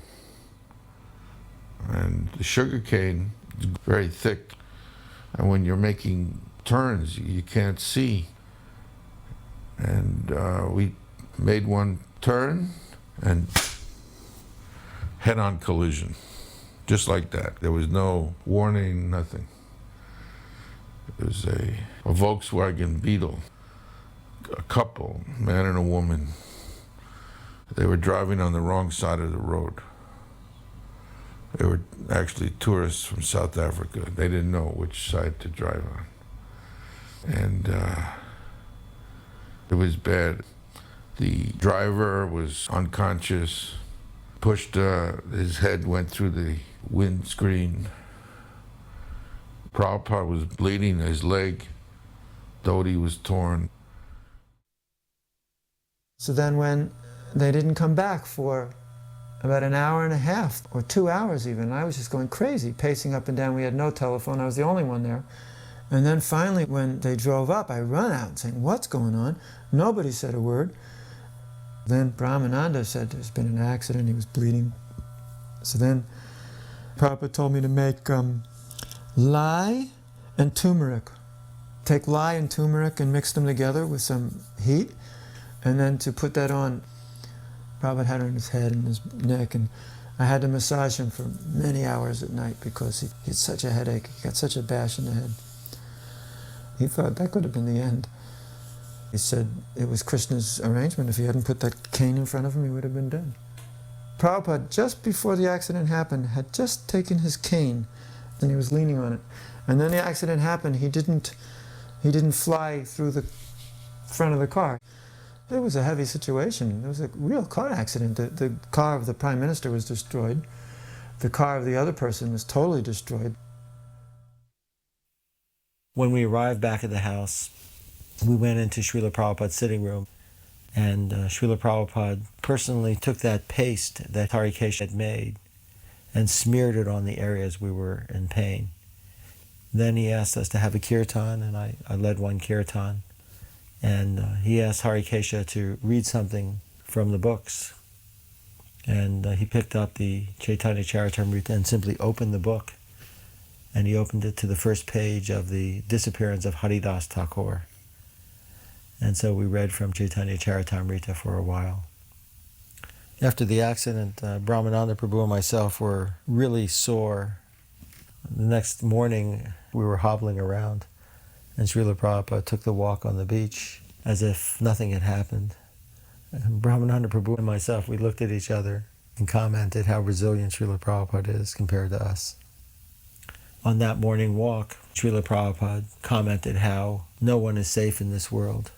And the sugar cane is very thick. And when you're making turns, you can't see. And we made one turn and head-on collision, just like that. There was no warning, nothing. It was a Volkswagen Beetle, a couple, a man and a woman. They were driving on the wrong side of the road. They were actually tourists from South Africa. They didn't know which side to drive on. And it was bad. The driver was unconscious, pushed, his head went through the windscreen. Prabhupada was bleeding, his leg, dhoti was torn. So then when they didn't come back for about an hour and a half, or 2 hours even, I was just going crazy, pacing up and down. We had no telephone, I was the only one there. And then finally when they drove up, I run out saying, what's going on? Nobody said a word. Then Brahmananda said there's been an accident, he was bleeding. So then Prabhupada told me to make lye and turmeric. Take lye and turmeric and mix them together with some heat, and then to put that on. Prabhupada had it on his head and his neck, and I had to massage him for many hours at night because he had such a headache, he got such a bash in the head. He thought that could have been the end. He said it was Krishna's arrangement. If he hadn't put that cane in front of him, he would have been dead. Prabhupada, just before the accident happened, had just taken his cane and he was leaning on it. And then the accident happened. He didn't fly through the front of the car. It was a heavy situation. It was a real car accident. The car of the Prime Minister was destroyed. The car of the other person was totally destroyed. When we arrived back at the house, we went into Srila Prabhupada's sitting room, and Srila Prabhupada personally took that paste that Harikesha had made and smeared it on the areas we were in pain. Then he asked us to have a kirtan, and I led one kirtan. And he asked Harikesha to read something from the books. And he picked up the Chaitanya Charitamrita and simply opened the book. And he opened it to the first page of the disappearance of Haridas Thakur. And so we read from Chaitanya Charitamrita for a while. After the accident, Brahmananda Prabhu and myself were really sore. The next morning, we were hobbling around, and Srila Prabhupada took the walk on the beach as if nothing had happened. And Brahmananda Prabhu and myself, we looked at each other and commented how resilient Srila Prabhupada is compared to us. On that morning walk, Srila Prabhupada commented how no one is safe in this world.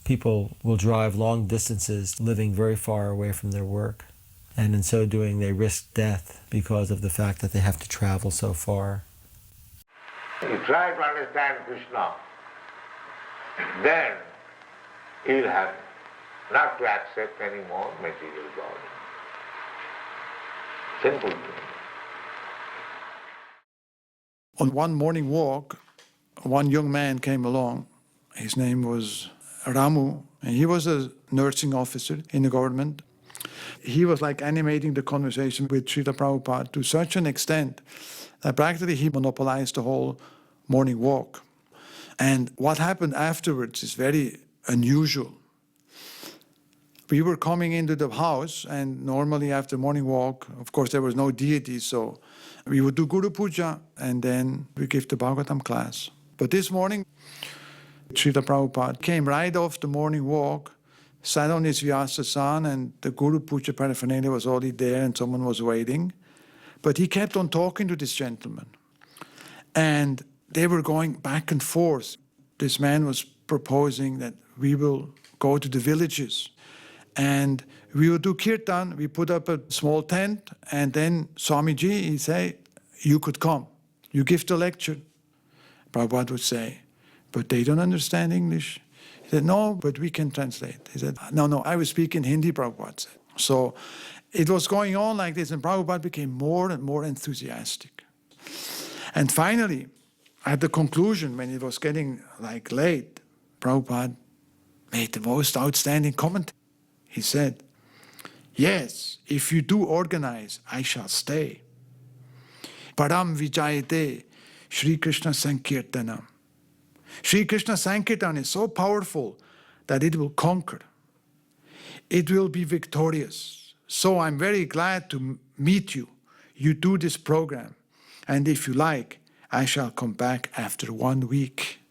People will drive long distances living very far away from their work, and in so doing they risk death because of the fact that they have to travel so far. You try to understand Krishna, then you'll have not to accept any more material body. Simple thing. On one morning walk, one young man came along. His name was Ramu, and he was a nursing officer in the government. He was like animating the conversation with Srila Prabhupada to such an extent that practically he monopolized the whole morning walk. And what happened afterwards is very unusual. We were coming into the house, and normally after morning walk, of course there was no deity, so we would do Guru Puja, and then we give the Bhagavatam class. But this morning, Srila Prabhupada came right off the morning walk, sat on his Vyasasan, and the Guru Puja paraphernalia was already there and someone was waiting. But he kept on talking to this gentleman. And they were going back and forth. This man was proposing that we will go to the villages and we will do kirtan. We put up a small tent, and then Swamiji, he say, you could come. You give the lecture. Prabhupada would say, but they don't understand English. He said, no, but we can translate. He said, no, I will speak in Hindi, Prabhupada said. So it was going on like this, and Prabhupada became more and more enthusiastic. And finally, at the conclusion, when it was getting like late, Prabhupada made the most outstanding comment. He said, yes, if you do organize, I shall stay. Param Vijayate Shri Krishna Sankirtanam. Shri Krishna Sankirtan is so powerful that it will conquer. It will be victorious. So I'm very glad to meet you. You do this program. And if you like, I shall come back after 1 week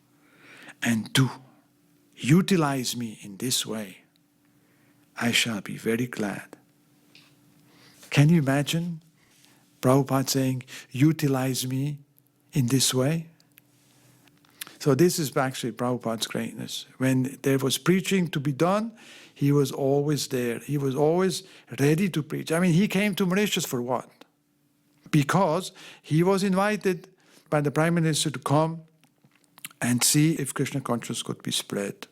and do. Utilize me in this way. I shall be very glad. Can you imagine Prabhupada saying, utilize me in this way? So this is actually Prabhupada's greatness. When there was preaching to be done, he was always there. He was always ready to preach. I mean, he came to Mauritius for what? Because he was invited by the Prime Minister to come and see if Krishna consciousness could be spread.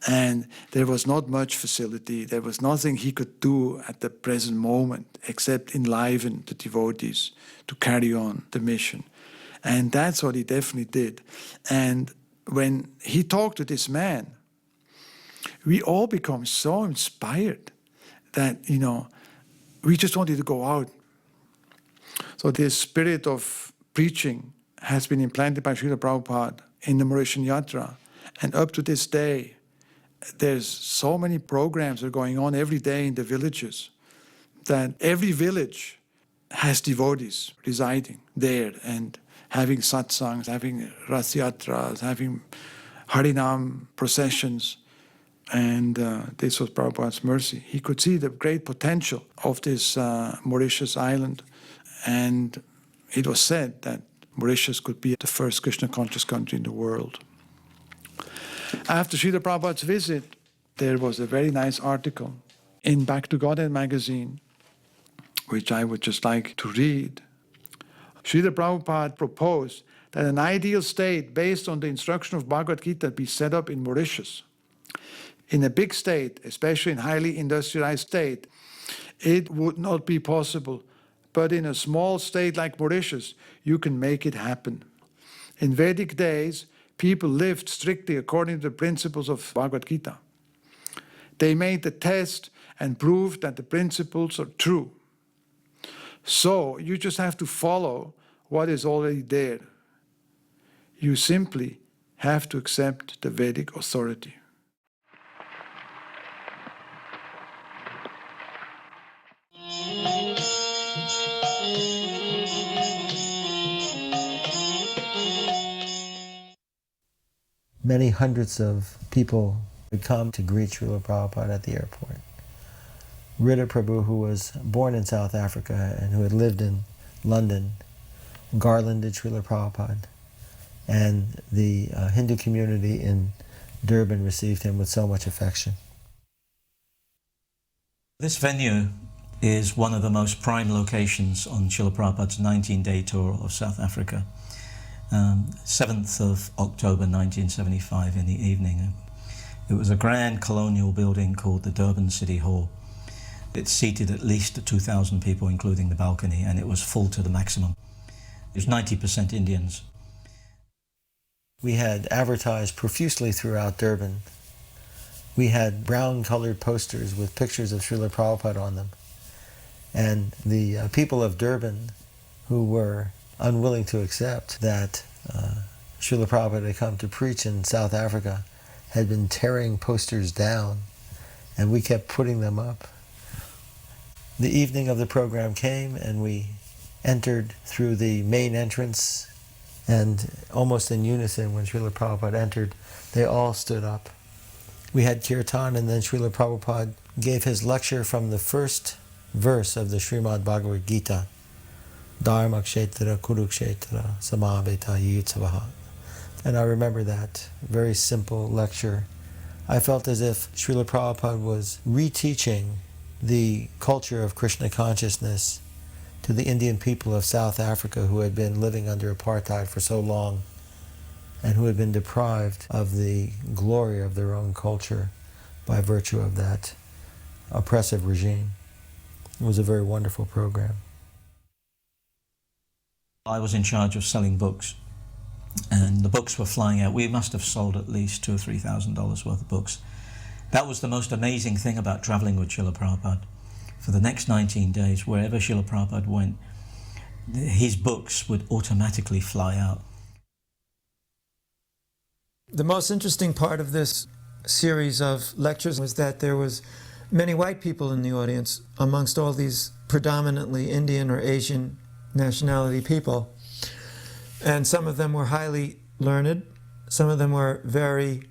And there was not much facility. There was nothing he could do at the present moment except enliven the devotees to carry on the mission. And that's what he definitely did. And when he talked to this man, we all become so inspired that, we just wanted to go out. So this spirit of preaching has been implanted by Srila Prabhupada in the Mauritian Yatra. And up to this day, there's so many programs that are going on every day in the villages that every village has devotees residing there and having satsangs, having rath yatras, having Harinam processions, and this was Prabhupada's mercy. He could see the great potential of this Mauritius island, and it was said that Mauritius could be the first Krishna-conscious country in the world. After Srila Prabhupada's visit, there was a very nice article in Back to Godhead magazine, which I would just like to read. Srila Prabhupada proposed that an ideal state based on the instruction of Bhagavad Gita be set up in Mauritius. In a big state, especially in highly industrialized state, it would not be possible. But in a small state like Mauritius, you can make it happen. In Vedic days, people lived strictly according to the principles of Bhagavad Gita. They made the test and proved that the principles are true. So you just have to follow what is already there. You simply have to accept the Vedic authority. Many hundreds of people would come to greet Srila Prabhupada at the airport. Rita Prabhu, who was born in South Africa and who had lived in London, garlanded Srila Prabhupada, and the Hindu community in Durban received him with so much affection. This venue is one of the most prime locations on Srila Prabhupada's 19-day tour of South Africa. 7th of October 1975 in the evening. It was a grand colonial building called the Durban City Hall. It seated at least 2,000 people, including the balcony, and it was full to the maximum. It was 90% Indians. We had advertised profusely throughout Durban. We had brown-colored posters with pictures of Srila Prabhupada on them. And the people of Durban, who were unwilling to accept that Srila Prabhupada had come to preach in South Africa, had been tearing posters down, and we kept putting them up. The evening of the program came, and we entered through the main entrance, and almost in unison, when Srila Prabhupada entered, they all stood up. We had kirtan, and then Srila Prabhupada gave his lecture from the first verse of the Srimad Bhagavad Gita, Dharma Kshetra Kurukshetra Samaveta Yutsavaha. And I remember that very simple lecture. I felt as if Srila Prabhupada was reteaching the culture of Krishna consciousness to the Indian people of South Africa who had been living under apartheid for so long and who had been deprived of the glory of their own culture by virtue of that oppressive regime. It was a very wonderful program. I was in charge of selling books, and the books were flying out. We must have sold at least $2,000 or $3,000 worth of books. That was the most amazing thing about traveling with Srila Prabhupada. For the next 19 days, wherever Srila Prabhupada went, his books would automatically fly out. The most interesting part of this series of lectures was that there was many white people in the audience amongst all these predominantly Indian or Asian nationality people. And some of them were highly learned, some of them were very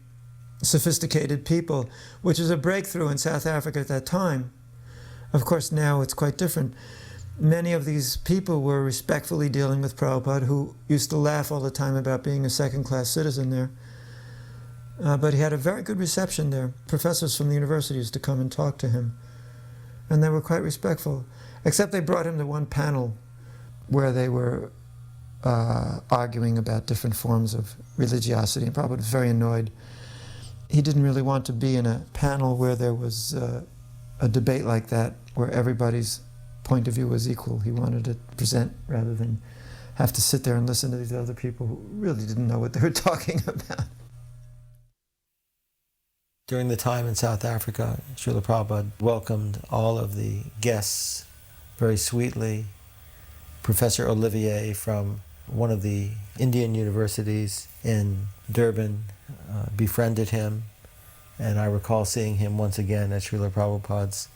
sophisticated people, which is a breakthrough in South Africa at that time. Of course, now it's quite different. Many of these people were respectfully dealing with Prabhupada, who used to laugh all the time about being a second-class citizen there. But he had a very good reception there. Professors from the university used to come and talk to him. And they were quite respectful, except they brought him to one panel where they were arguing about different forms of religiosity, and Prabhupada was very annoyed. He didn't really want to be in a panel where there was a debate like that, where everybody's point of view was equal. He wanted to present rather than have to sit there and listen to these other people who really didn't know what they were talking about. During the time in South Africa, Srila Prabhupada welcomed all of the guests very sweetly. Professor Olivier from one of the Indian universities in Durban befriended him, and I recall seeing him once again at Srila Prabhupada's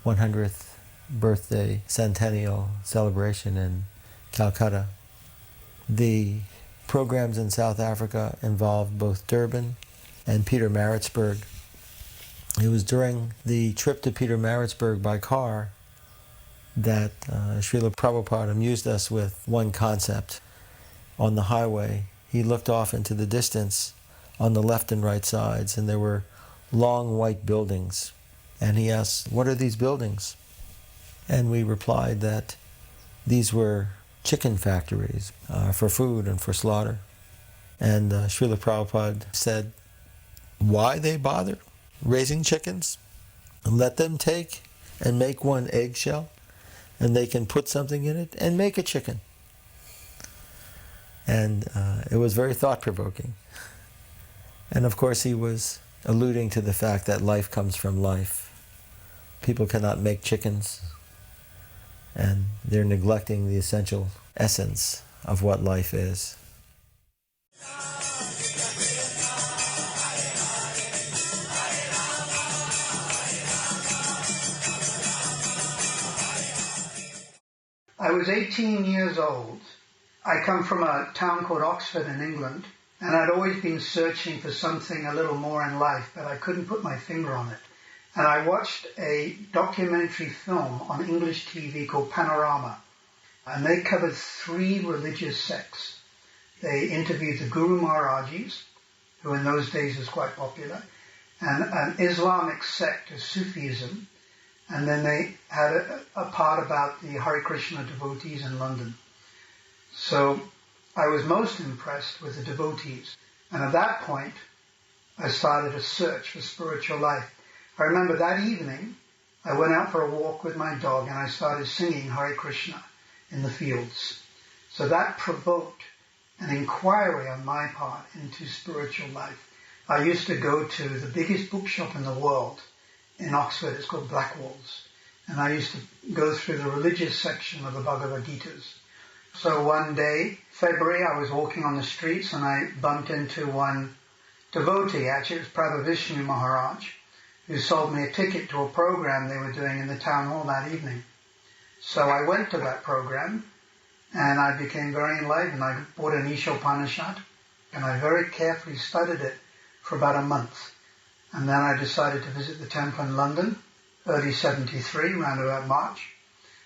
100th birthday centennial celebration in Calcutta. The programs in South Africa involved both Durban and Pietermaritzburg. It was during the trip to Pietermaritzburg by car that Srila Prabhupada amused us with one concept. On the highway, he looked off into the distance on the left and right sides, and there were long white buildings. And he asked, "What are these buildings?" And we replied that these were chicken factories for food and for slaughter. And Srila Prabhupada said, "Why they bother raising chickens? Let them take and make one eggshell, and they can put something in it and make a chicken." And it was very thought-provoking. And of course he was alluding to the fact that life comes from life. People cannot make chickens, and they're neglecting the essential essence of what life is. I was 18 years old. I come from a town called Oxford in England, and I'd always been searching for something a little more in life, but I couldn't put my finger on it. And I watched a documentary film on English TV called Panorama, and they covered 3 religious sects. They interviewed the Guru Maharajis, who in those days was quite popular, and an Islamic sect of Sufism, and then they had a part about the Hare Krishna devotees in London. So I was most impressed with the devotees. And at that point, I started a search for spiritual life. I remember that evening, I went out for a walk with my dog and I started singing Hare Krishna in the fields. So that provoked an inquiry on my part into spiritual life. I used to go to the biggest bookshop in the world in Oxford. It's called Blackwell's. And I used to go through the religious section of the Bhagavad Gitas. So one day, February, I was walking on the streets and I bumped into one devotee. Actually, it was Prabhu Vishnu Maharaj, who sold me a ticket to a program they were doing in the town hall that evening. So I went to that program and I became very enlightened. I bought an Ishopanishad and I very carefully studied it for about a month. And then I decided to visit the temple in London, early 73, around about March.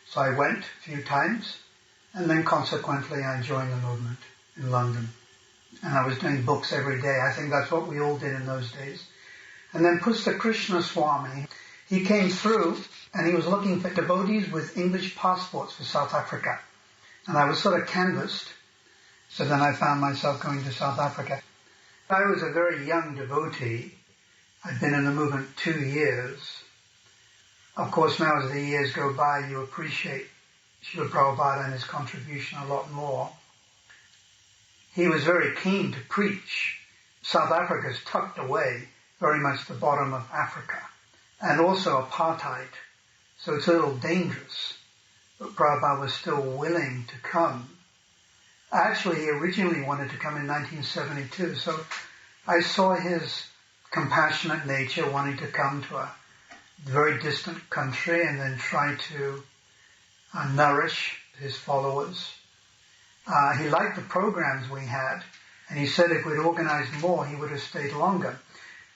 So I went a few times. And then consequently I joined the movement in London. And I was doing books every day. I think that's what we all did in those days. And then Pusta Krishna Swami, he came through and he was looking for devotees with English passports for South Africa. And I was sort of canvassed. So then I found myself going to South Africa. I was a very young devotee. I'd been in the movement 2 years. Of course, now as the years go by, you appreciate Srila Prabhupada and his contribution a lot more. He was very keen to preach. South Africa is tucked away, very much the bottom of Africa, and also apartheid, so it's a little dangerous. But Prabhupada was still willing to come. Actually, he originally wanted to come in 1972, so I saw his compassionate nature wanting to come to a very distant country and then try to nourish his followers. He liked the programs we had, and he said if we'd organized more, he would have stayed longer.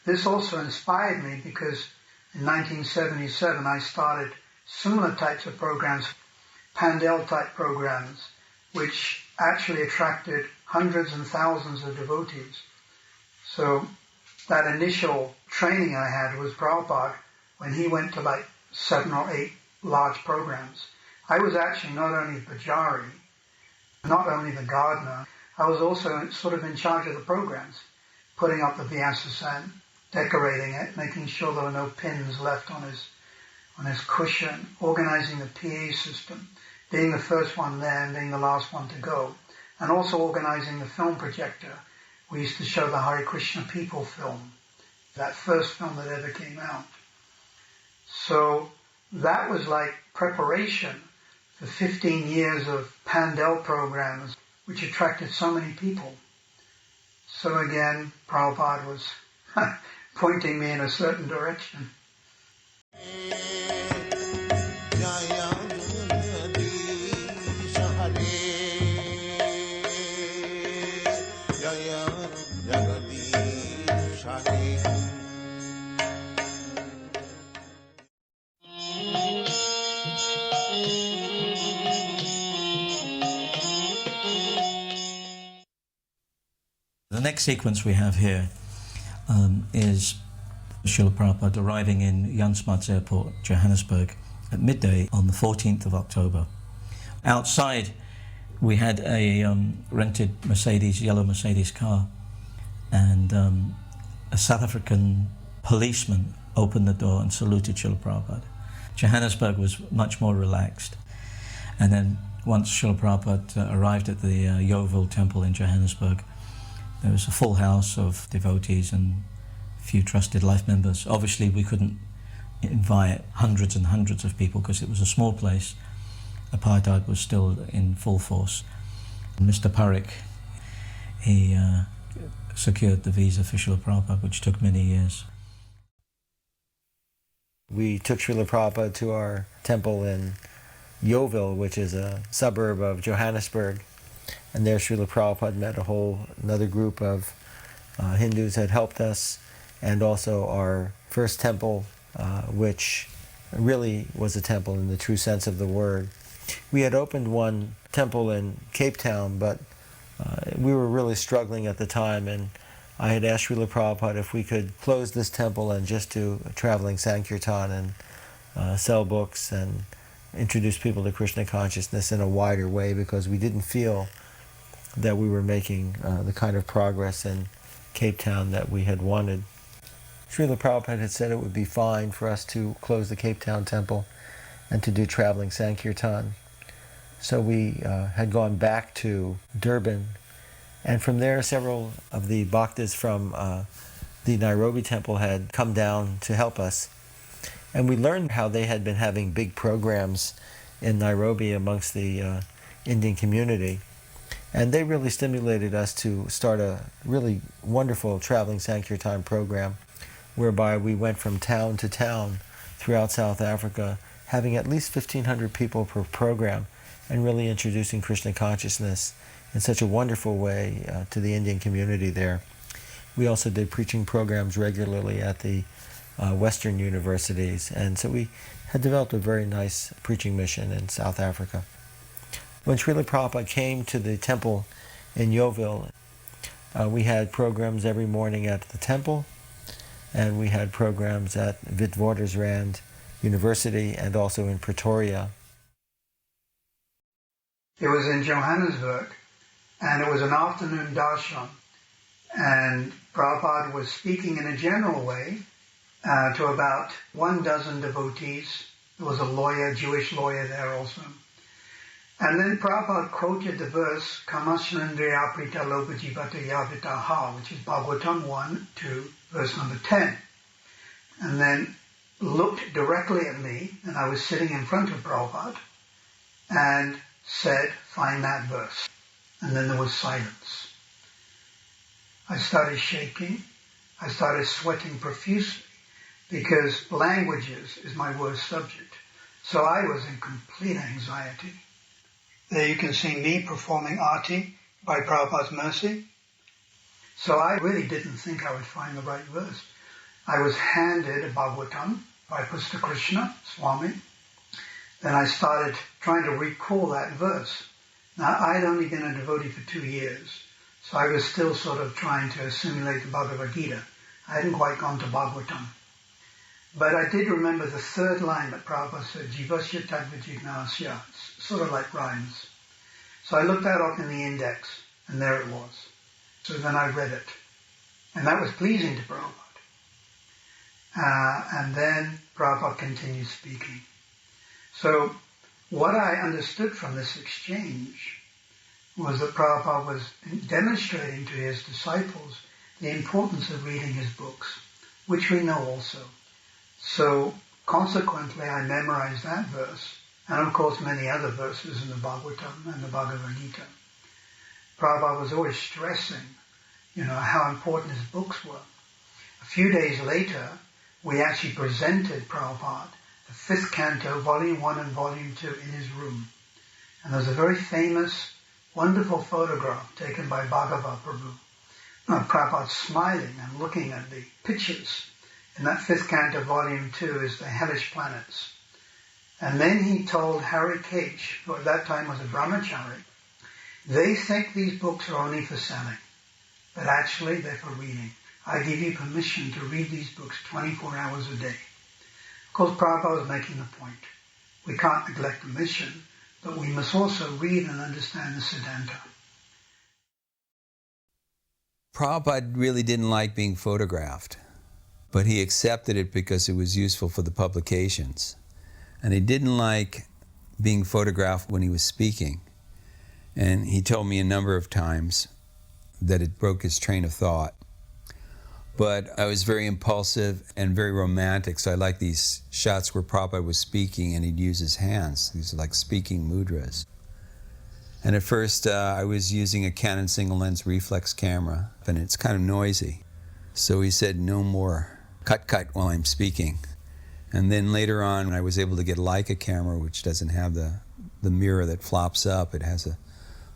This also inspired me because in 1977 I started similar types of programs, Pandel-type programs, which actually attracted hundreds and thousands of devotees. So that initial training I had was Prabhupada when he went to like 7 or 8 large programs. I was actually not only Pujari, not only the gardener, I was also sort of in charge of the programs, putting up the Vyasasan, decorating it, making sure there were no pins left on his cushion, organizing the PA system, being the first one there and being the last one to go, and also organizing the film projector. We used to show the Hare Krishna People film, that first film that ever came out. So that was like preparation for 15 years of Pandel programs, which attracted so many people. So again, Prabhupada was pointing me in a certain direction. The next sequence we have here is Srila Prabhupada arriving in Jan Smuts Airport, Johannesburg, at midday on the 14th of October. Outside, we had a rented yellow Mercedes car, and a South African policeman opened the door and saluted Srila Prabhupada. Johannesburg was much more relaxed. And then once Srila Prabhupada arrived at the Yeovil temple in Johannesburg, there was a full house of devotees and a few trusted life members. Obviously we couldn't invite hundreds and hundreds of people because it was a small place. Apartheid was still in full force. Mr. Parekh, he secured the visa for Srila Prabhupada, which took many years. We took Srila Prabhupada to our temple in Yeovil, which is a suburb of Johannesburg, and there Srila Prabhupada met another group of Hindus had helped us, and also our first temple, which really was a temple in the true sense of the word. We had opened one temple in Cape Town, but we were really struggling at the time, and I had asked Srila Prabhupada if we could close this temple and just do traveling Sankirtan and sell books and introduce people to Krishna consciousness in a wider way, because we didn't feel that we were making the kind of progress in Cape Town that we had wanted. Srila Prabhupada had said it would be fine for us to close the Cape Town temple and to do traveling Sankirtan. So we had gone back to Durban, and from there several of the bhaktas from the Nairobi temple had come down to help us. And we learned how they had been having big programs in Nairobi amongst the Indian community. And they really stimulated us to start a really wonderful traveling Sankirtan program, whereby we went from town to town throughout South Africa, having at least 1,500 people per program, and really introducing Krishna consciousness in such a wonderful way to the Indian community there. We also did preaching programs regularly at the Western universities, and so we had developed a very nice preaching mission in South Africa. When Srila Prabhupada came to the temple in Yeovil, we had programs every morning at the temple, and we had programs at Witwatersrand University and also in Pretoria. It was in Johannesburg, and it was an afternoon darshan, and Prabhupada was speaking in a general way to about 12 devotees. There was a lawyer, Jewish lawyer there also. And then Prabhupada quoted the verse, Kamasrindriya Prita Lopajivata Yavitaha, which is Bhagavatam 1, 2, verse number 10. And then looked directly at me, and I was sitting in front of Prabhupada, and said, find that verse. And then there was silence. I started shaking. I started sweating profusely, because languages is my worst subject. So I was in complete anxiety. There you can see me performing Arti by Prabhupada's mercy. So I really didn't think I would find the right verse. I was handed a Bhagavatam by Pusta Krishna Swami. Then I started trying to recall that verse. Now, I'd only been a devotee for 2 years, so I was still sort of trying to assimilate the Bhagavad Gita. I hadn't quite gone to Bhagavatam. But I did remember the third line that Prabhupada said, Jivasya Tadvijnasya, sort of like rhymes. So I looked that up in the index, and there it was. So then I read it. And that was pleasing to Prabhupada. And then Prabhupada continued speaking. So what I understood from this exchange was that Prabhupada was demonstrating to his disciples the importance of reading his books, which we know also. So consequently, I memorized that verse, and of course many other verses in the Bhagavatam and the Bhagavad Gita. Prabhupada was always stressing, how important his books were. A few days later, we actually presented Prabhupada the 5th canto, volume 1 and volume 2 in his room. And there's a very famous, wonderful photograph taken by Bhagava Prabhu. Prabhupada smiling and looking at the pictures. In that 5th canto, volume 2, is the hellish planets. And then he told Hari Kech, who at that time was a brahmachari, they think these books are only for selling. but actually they're for reading. I give you permission to read these books 24 hours a day. Of course, Prabhupada was making the point. We can't neglect the mission, but we must also read and understand the Siddhanta. Prabhupada really didn't like being photographed, but he accepted it because it was useful for the publications. And he didn't like being photographed when he was speaking. And he told me a number of times that it broke his train of thought. But I was very impulsive and very romantic, so I liked these shots where Prabhupada was speaking and he'd use his hands. These are like speaking mudras. And at first I was using a Canon single lens reflex camera, and it's kind of noisy. So he said, no more cut while I'm speaking. And then later on I was able to get a Leica camera, which doesn't have the mirror that flops up. It has a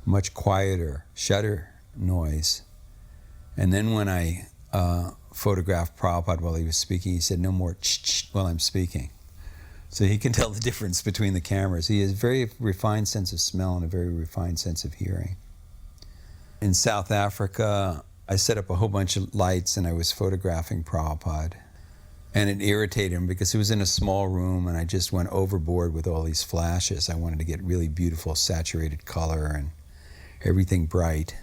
much quieter shutter noise. And then when I photographed Prabhupada while he was speaking, he said, no more ch-ch while I'm speaking. So he can tell the difference between the cameras. He has a very refined sense of smell and a very refined sense of hearing. In South Africa, I set up a whole bunch of lights and I was photographing Prabhupada. And it irritated him because he was in a small room and I just went overboard with all these flashes. I wanted to get really beautiful saturated color and everything bright.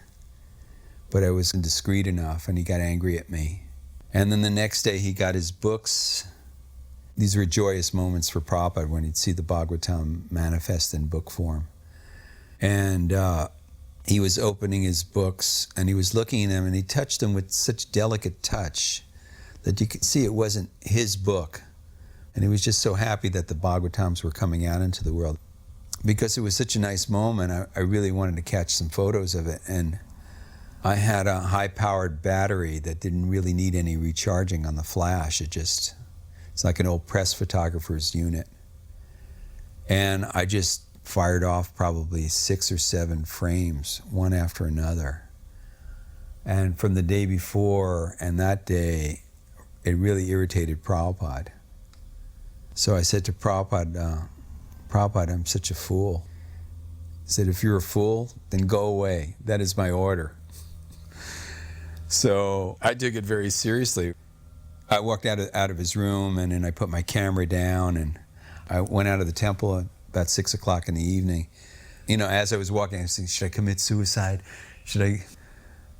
But I wasn't discreet enough and he got angry at me. And then the next day he got his books. These were joyous moments for Prabhupada when he'd see the Bhagavatam manifest in book form. And he was opening his books and he was looking at them and he touched them with such delicate touch that you could see it wasn't his book. And he was just so happy that the Bhagavatams were coming out into the world. Because it was such a nice moment, I really wanted to catch some photos of it. And I had a high-powered battery that didn't really need any recharging on the flash. It's like an old press photographer's unit. And I just fired off probably 6 or 7 frames, one after another. And from the day before and that day, it really irritated Prabhupada. So I said to Prabhupada, Prabhupada, I'm such a fool. He said, if you're a fool, then go away. That is my order. So I took it very seriously. I walked out of his room and then I put my camera down and I went out of the temple at about 6 o'clock in the evening. You know, as I was walking, I was thinking, should I commit suicide? Should I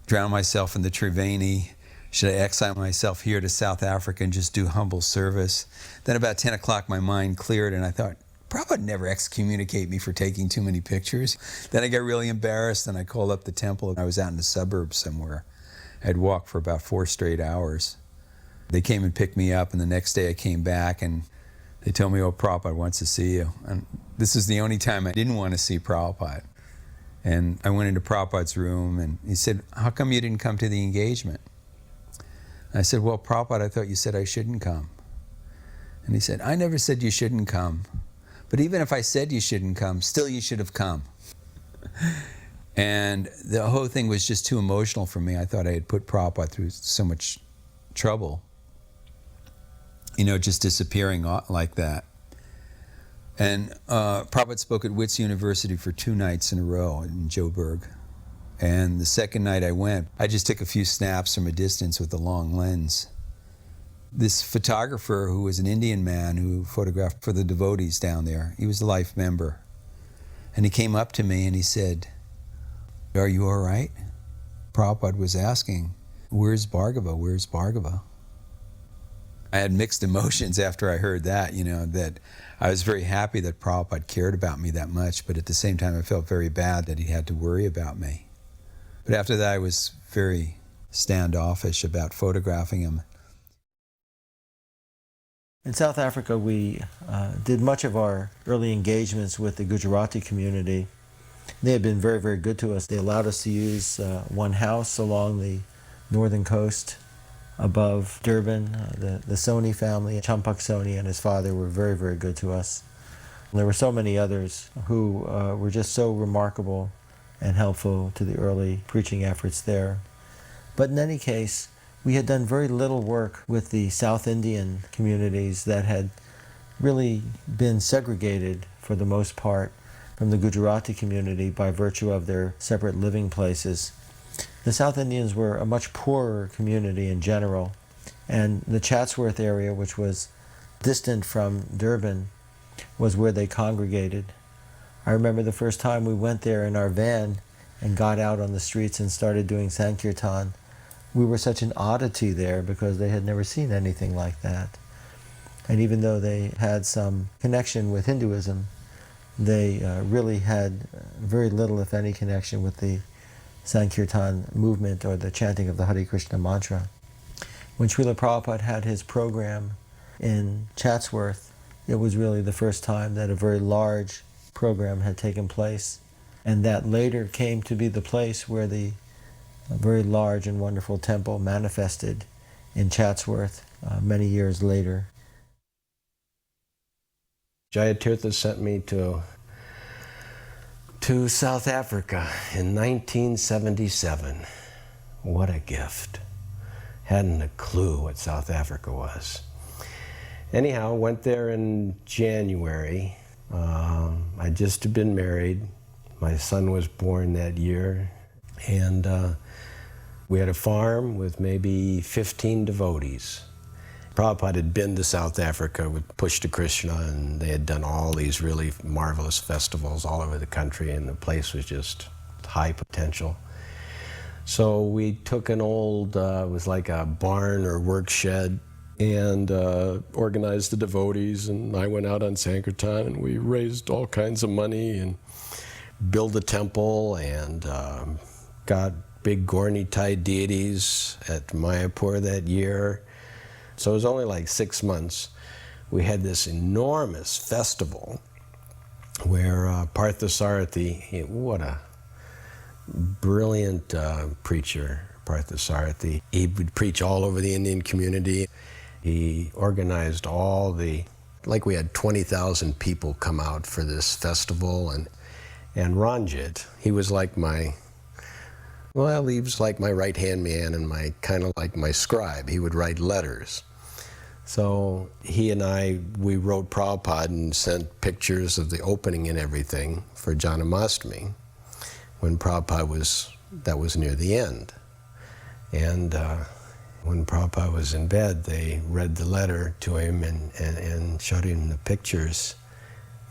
drown myself in the Triveni? Should I exile myself here to South Africa and just do humble service? Then about 10 o'clock my mind cleared and I thought, Prabhupada never excommunicate me for taking too many pictures. Then I got really embarrassed and I called up the temple. I was out in the suburbs somewhere. I'd walked for about 4 straight hours. They came and picked me up, and the next day I came back, and they told me, oh, Prabhupada wants to see you. And this is the only time I didn't want to see Prabhupada. And I went into Prabhupada's room, and he said, how come you didn't come to the engagement? And I said, well, Prabhupada, I thought you said I shouldn't come. And he said, I never said you shouldn't come. But even if I said you shouldn't come, still you should have come. And the whole thing was just too emotional for me. I thought I had put Prabhupada through so much trouble, you know, just disappearing like that. And Prabhupada spoke at Wits University for 2 nights in a row in Joburg. And the second night I went, I just took a few snaps from a distance with a long lens. This photographer, who was an Indian man who photographed for the devotees down there, he was a life member. And he came up to me and he said, are you all right? Prabhupada was asking, where's Bhargava? Where's Bhargava? I had mixed emotions after I heard that, you know, that I was very happy that Prabhupada cared about me that much, but at the same time I felt very bad that he had to worry about me. But after that I was very standoffish about photographing him. In South Africa, we did much of our early engagements with the Gujarati community. They had been very, very good to us. They allowed us to use one house along the northern coast above Durban. The Sony family, Champak Sony and his father, were very, very good to us. And there were so many others who were just so remarkable and helpful to the early preaching efforts there. But in any case, we had done very little work with the South Indian communities that had really been segregated for the most part from the Gujarati community by virtue of their separate living places. The South Indians were a much poorer community in general, and the Chatsworth area, which was distant from Durban, was where they congregated. I remember the first time we went there in our van and got out on the streets and started doing Sankirtan. We were such an oddity there because they had never seen anything like that. And even though they had some connection with Hinduism, they really had very little, if any, connection with the Sankirtan movement or the chanting of the Hare Krishna mantra. When Srila Prabhupada had his program in Chatsworth, it was really the first time that a very large program had taken place, and that later came to be the place where the very large and wonderful temple manifested in Chatsworth many years later. Jayatirtha sent me to South Africa in 1977. What a gift. Hadn't a clue what South Africa was. Anyhow, went there in January. I'd just been married. My son was born that year. And we had a farm with maybe 15 devotees. Prabhupada had been to South Africa with Push to Krishna, and they had done all these really marvelous festivals all over the country, and the place was just high potential. So we took an old, it was like a barn or work shed, and organized the devotees, and I went out on Sankirtan, and we raised all kinds of money and built a temple, and got big Gaur-Nitai deities at Mayapur that year. So it was only like 6 months. We had this enormous festival where Parthasarathi, what a brilliant preacher, Parthasarathi. He would preach all over the Indian community. He organized all the, like we had 20,000 people come out for this festival, and Ranjit, he was like my, well, he was like my right-hand man and my kind of like my scribe. He would write letters. So he and I, we wrote Prabhupada and sent pictures of the opening and everything for Janamastami when Prabhupada was, that was near the end. And when Prabhupada was in bed, they read the letter to him and showed him the pictures.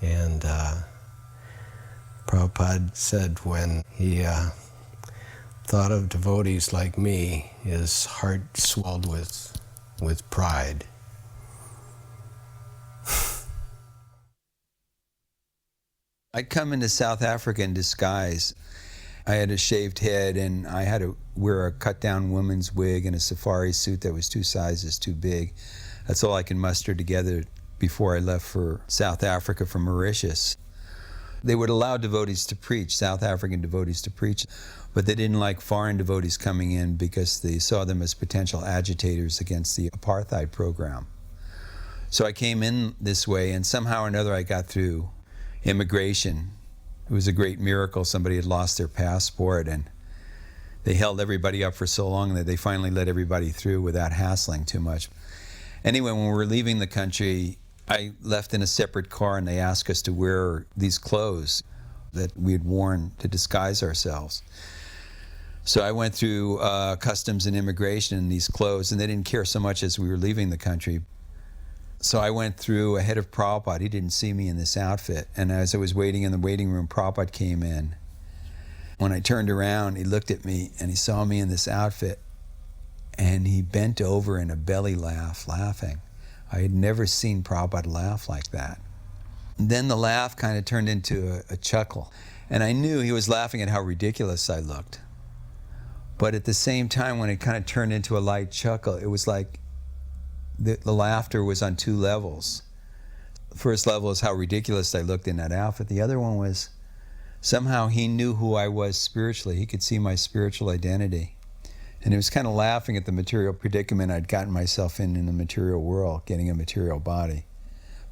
And Prabhupada said when he thought of devotees like me, his heart swelled with pride. I'd come into South Africa in disguise. I had a shaved head, and I had to wear a cut-down woman's wig and a safari suit that was 2 sizes too big. That's all I can muster together before I left for South Africa from Mauritius. They would allow devotees to preach, South African devotees to preach, but they didn't like foreign devotees coming in because they saw them as potential agitators against the apartheid program. So I came in this way, and somehow or another I got through immigration. It was a great miracle. Somebody had lost their passport, and they held everybody up for so long that they finally let everybody through without hassling too much. Anyway, when we were leaving the country, I left in a separate car, and they asked us to wear these clothes that we had worn to disguise ourselves. So I went through customs and immigration in these clothes, and they didn't care so much as we were leaving the country. So I went through ahead of Prabhupada. He didn't see me in this outfit. And as I was waiting in the waiting room, Prabhupada came in. When I turned around, he looked at me, and he saw me in this outfit, and he bent over in a belly laugh, laughing. I had never seen Prabhupada laugh like that. And then the laugh kind of turned into a chuckle. And I knew he was laughing at how ridiculous I looked. But at the same time, when it kind of turned into a light chuckle, it was like the laughter was on 2 levels. The first level is how ridiculous I looked in that outfit. The other one was somehow he knew who I was spiritually. He could see my spiritual identity. And he was kind of laughing at the material predicament I'd gotten myself in the material world, getting a material body.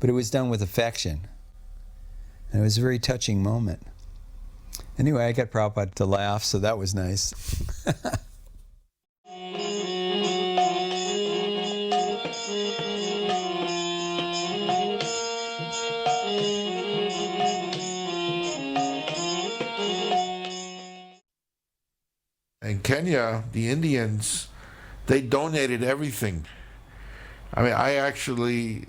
But it was done with affection. And it was a very touching moment. Anyway, I got Prabhupada to laugh, so that was nice. in Kenya, the Indians, they donated everything. I mean, I actually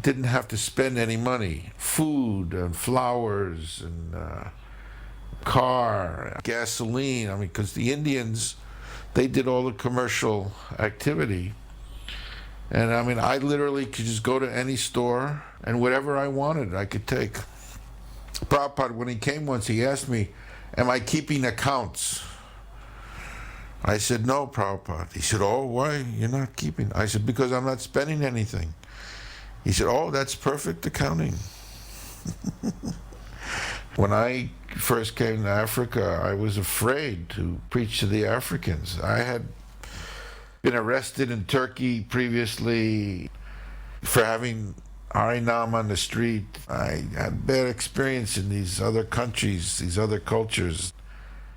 didn't have to spend any money. Food and flowers and car, gasoline. I mean, because the Indians, they did all the commercial activity. And I mean, I literally could just go to any store and whatever I wanted, I could take. Prabhupada, when he came once, he asked me, am I keeping accounts? I said, no, Prabhupada. He said, oh, why? You're not keeping? I said, because I'm not spending anything. He said, oh, that's perfect accounting. When I first came to Africa, I was afraid to preach to the Africans. I had been arrested in Turkey previously for having Harinam on the street. I had bad experience in these other countries, these other cultures.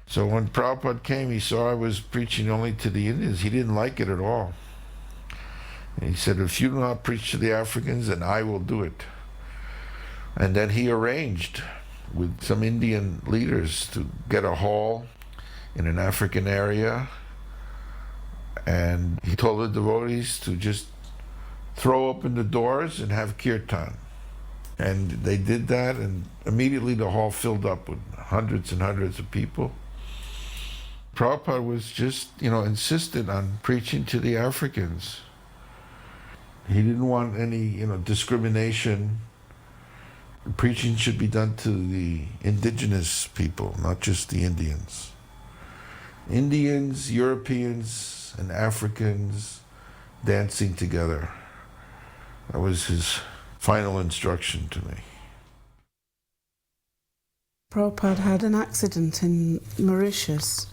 So when Prabhupada came, he saw I was preaching only to the Indians. He didn't like it at all. And he said, if you do not preach to the Africans, then I will do it. And then he arranged with some Indian leaders to get a hall in an African area. And he told the devotees to just throw open the doors and have kirtan. And they did that, and immediately the hall filled up with hundreds and hundreds of people. Prabhupada was just, insistent on preaching to the Africans. He didn't want any, discrimination. Preaching should be done to the indigenous people, not just the Indians. Indians, Europeans, and Africans dancing together. That was his final instruction to me. Prabhupada had an accident in Mauritius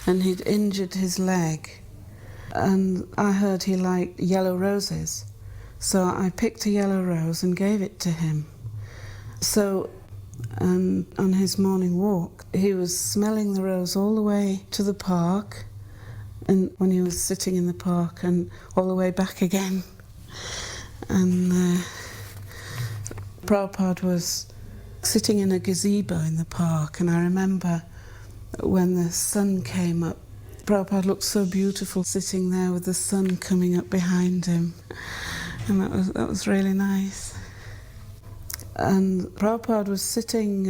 and he'd injured his leg, and I heard he liked yellow roses, so I picked a yellow rose and gave it to him. So on his morning walk, he was smelling the rose all the way to the park, and when he was sitting in the park, and all the way back again. And Prabhupada was sitting in a gazebo in the park, and I remember when the sun came up, Prabhupada looked so beautiful sitting there with the sun coming up behind him, and that was really nice. And Prabhupada was sitting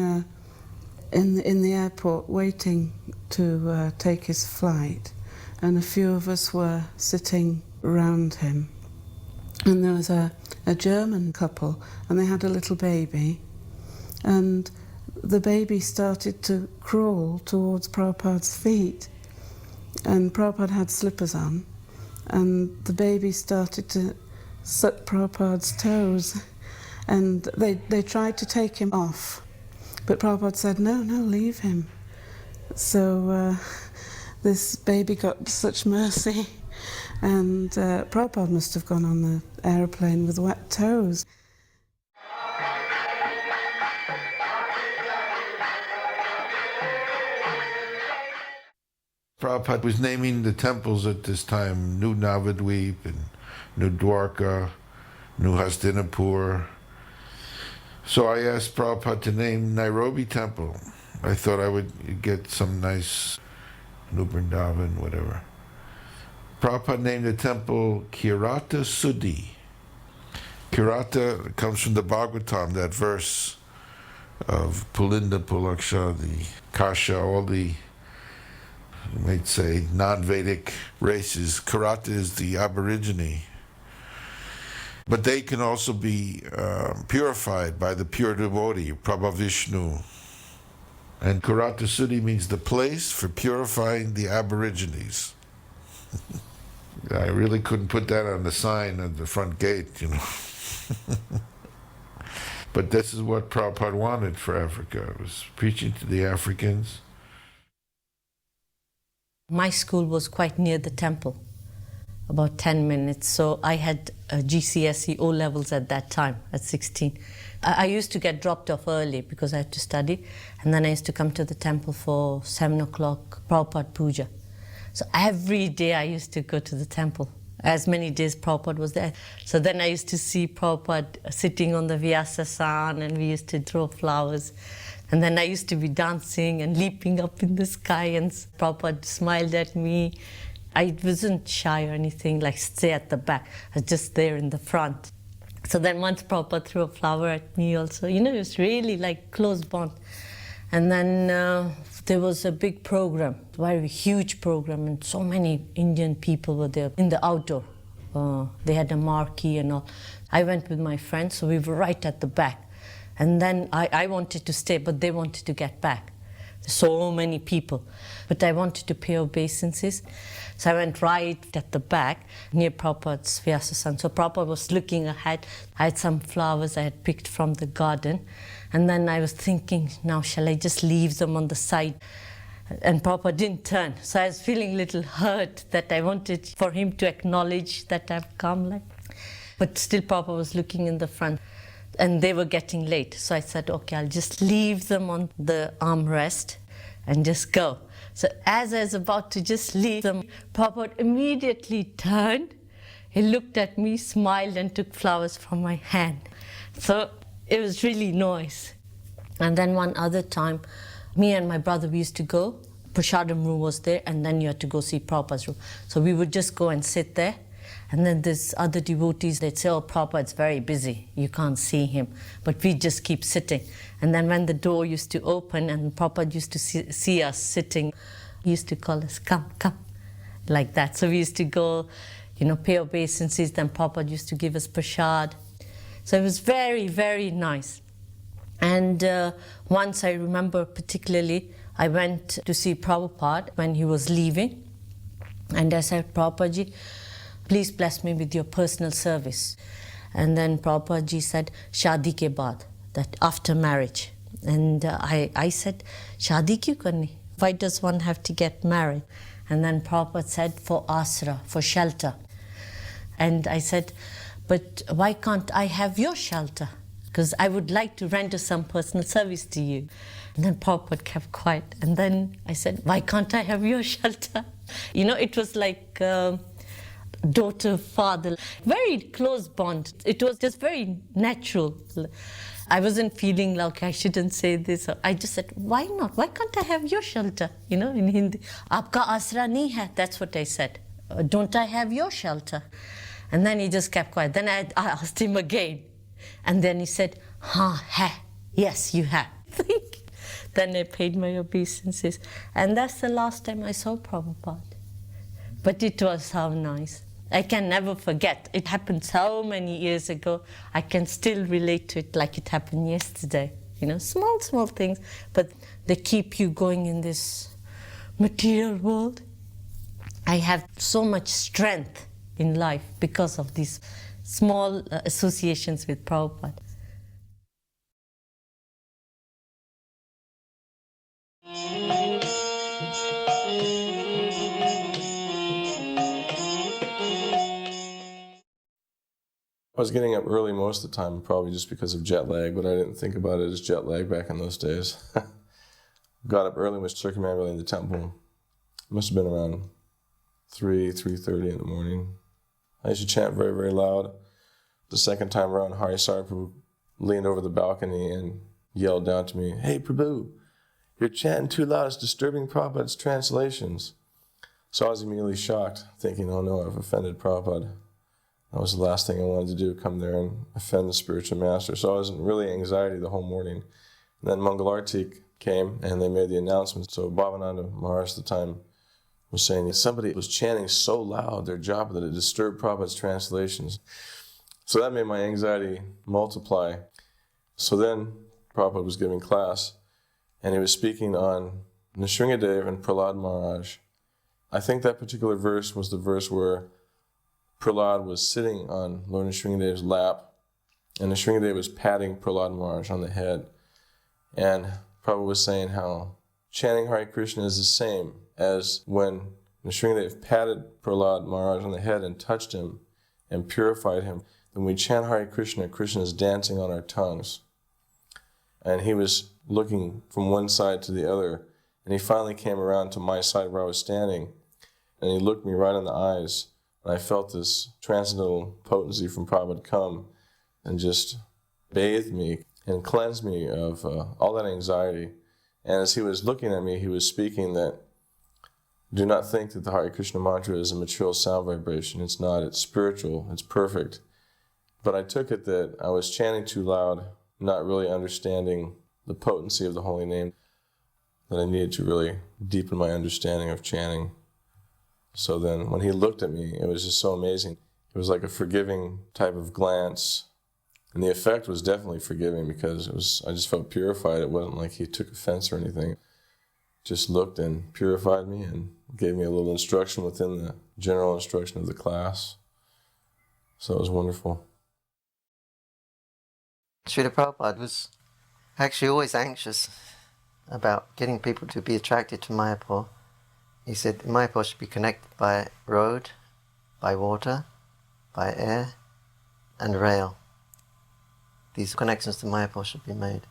in the airport waiting to take his flight, and a few of us were sitting around him. And there was a German couple, and they had a little baby, and the baby started to crawl towards Prabhupada's feet, and Prabhupada had slippers on, and the baby started to suck Prabhupada's toes, and they tried to take him off, but Prabhupada said, no, leave him. So this baby got such mercy, and Prabhupada must have gone on the aeroplane with wet toes. Prabhupada was naming the temples at this time, New Navadvip and New Dwarka, New Hastinapur. So I asked Prabhupada to name Nairobi Temple. I thought I would get some nice New Vrindavan, whatever. Prabhupada named the temple Kirata Suddhi. Kirata comes from the Bhagavatam, that verse of Pulinda, Pulaksha, the Kasha, all the, you might say, non-Vedic races. Kirata is the Aborigine. But they can also be purified by the pure devotee, Prabhavishnu. And Kirata Suddhi means the place for purifying the Aborigines. I really couldn't put that on the sign at the front gate, But this is what Prabhupada wanted for Africa. It was preaching to the Africans. My school was quite near the temple, about 10 minutes. So I had GCSE O-levels at that time, at 16. I used to get dropped off early because I had to study. And then I used to come to the temple for 7 o'clock Prabhupada Puja. So every day I used to go to the temple, as many days Prabhupada was there. So then I used to see Prabhupada sitting on the Vyasa-san, and we used to throw flowers. And then I used to be dancing and leaping up in the sky, and Prabhupada smiled at me. I wasn't shy or anything, like stay at the back. I was just there in the front. So then once Prabhupada threw a flower at me also. You know, it was really like close bond. And then there was a big program, very huge program, and so many Indian people were there in the outdoor. They had a marquee and all. I went with my friends, so we were right at the back. And then I wanted to stay, but they wanted to get back. So many people. But I wanted to pay obeisances. So I went right at the back, near Prabhupada's Vyasasana. So Prabhupada was looking ahead. I had some flowers I had picked from the garden. And then I was thinking, now shall I just leave them on the side? And Prabhupada didn't turn. So I was feeling a little hurt that I wanted for him to acknowledge that I've come. But still Prabhupada was looking in the front. And they were getting late. So I said, okay, I'll just leave them on the armrest and just go. So as I was about to just leave them, Prabhupada immediately turned. He looked at me, smiled, and took flowers from my hand. So it was really nice. And then one other time, me and my brother, we used to go. Prasadam room was there, and then you had to go see Prabhupada's room. So we would just go and sit there. And then there's other devotees, they'd say, oh, Prabhupada's very busy, you can't see him. But we just keep sitting. And then when the door used to open and Prabhupada used to see us sitting, he used to call us, come, come, like that. So we used to go, pay obeisances, then Prabhupada used to give us prasad. So it was very, very nice. And once I remember particularly, I went to see Prabhupada when he was leaving. And I said, Prabhupada, please bless me with your personal service. And then Prabhupada said, Shadi ke baad, that after marriage. And I said, Shadi kyun karni? Why does one have to get married? And then Prabhupada said, for asra, for shelter. And I said, but why can't I have your shelter? Because I would like to render some personal service to you. And then Prabhupada kept quiet. And then I said, why can't I have your shelter? It was like daughter, father, very close bond. It was just very natural. I wasn't feeling like I shouldn't say this. I just said, why not? Why can't I have your shelter? In Hindi, Aapka asra nahi hai. That's what I said. Don't I have your shelter? And then he just kept quiet. Then I asked him again. And then he said, hai. Yes, you have. Then I paid my obeisances. And that's the last time I saw Prabhupada. But it was so nice. I can never forget. It happened so many years ago. I can still relate to it like it happened yesterday. Small, small things, but they keep you going in this material world. I have so much strength in life because of these small associations with Prabhupada. I was getting up early most of the time, probably just because of jet lag, but I didn't think about it as jet lag back in those days. Got up early, was circumambulating the temple. It must have been around 3:30 in the morning. I used to chant very, very loud. The second time around, Hari Saripur leaned over the balcony and yelled down to me, "Hey Prabhu, you're chanting too loud, it's disturbing Prabhupada's translations." So I was immediately shocked, thinking, oh no, I've offended Prabhupada. That was the last thing I wanted to do, come there and offend the spiritual master. So I was in really anxiety the whole morning. And then Mangalarti came and they made the announcement. So Bhavananda Maharaj at the time was saying somebody was chanting so loud their job that it disturbed Prabhupada's translations. So that made my anxiety multiply. So then Prabhupada was giving class and he was speaking on Nrsingadev and Prahlad Maharaj. I think that particular verse was the verse where Prahlad was sitting on Lord Nrsingadev's lap, and Nrsingadev was patting Prahlad Maharaj on the head. And Prabhupada was saying how chanting Hare Krishna is the same as when Nrsingadev patted Prahlad Maharaj on the head and touched him and purified him. When we chant Hare Krishna, Krishna is dancing on our tongues. And he was looking from one side to the other, and he finally came around to my side where I was standing, and he looked me right in the eyes. And I felt this transcendental potency from Prabhupada come and just bathed me. and cleansed me of all that anxiety. And as he was looking at me, he was speaking that, do not think that the Hare Krishna mantra is a material sound vibration. It's not. It's spiritual. It's perfect. But I took it that I was chanting too loud, not really understanding the potency of the holy name, that I needed to really deepen my understanding of chanting. So then when he looked at me, it was just so amazing. It was like a forgiving type of glance. And the effect was definitely forgiving because I just felt purified. It wasn't like he took offense or anything. Just looked and purified me and gave me a little instruction within the general instruction of the class. So it was wonderful. Srila Prabhupada was actually always anxious about getting people to be attracted to Mayapur. He said Mayapur should be connected by road, by water, by air, and rail. These connections to Mayapur should be made.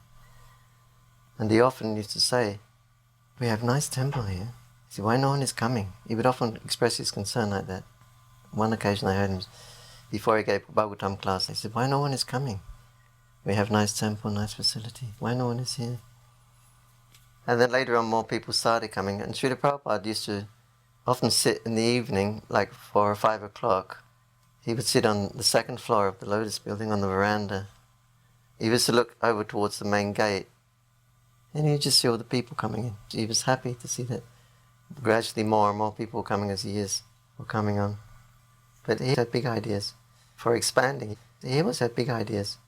And he often used to say, we have a nice temple here. He said, why no one is coming? He would often express his concern like that. One occasion I heard him, before he gave Bhagavatam class, he said, why no one is coming? We have a nice temple, nice facility. Why no one is here? And then later on more people started coming. And Srila Prabhupada used to often sit in the evening, like 4 or 5 o'clock. He would sit on the second floor of the Lotus building on the veranda. He used to look over towards the main gate. And you just see all the people coming in. He was happy to see that gradually more and more people were coming as years were coming on. But he had big ideas for expanding. He always had big ideas.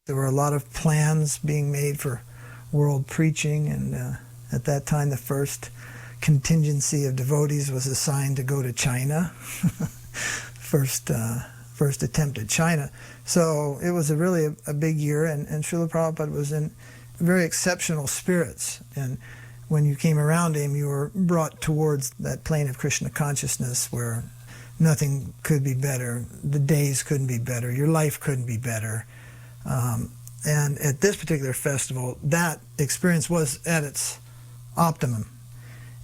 There were a lot of plans being made for world preaching, and at that time the first contingency of devotees was assigned to go to China. first attempt at China. So it was really a big year, and Srila Prabhupada was in very exceptional spirits. And when you came around him, you were brought towards that plane of Krishna consciousness where nothing could be better, the days couldn't be better, your life couldn't be better. And at this particular festival, that experience was at its optimum.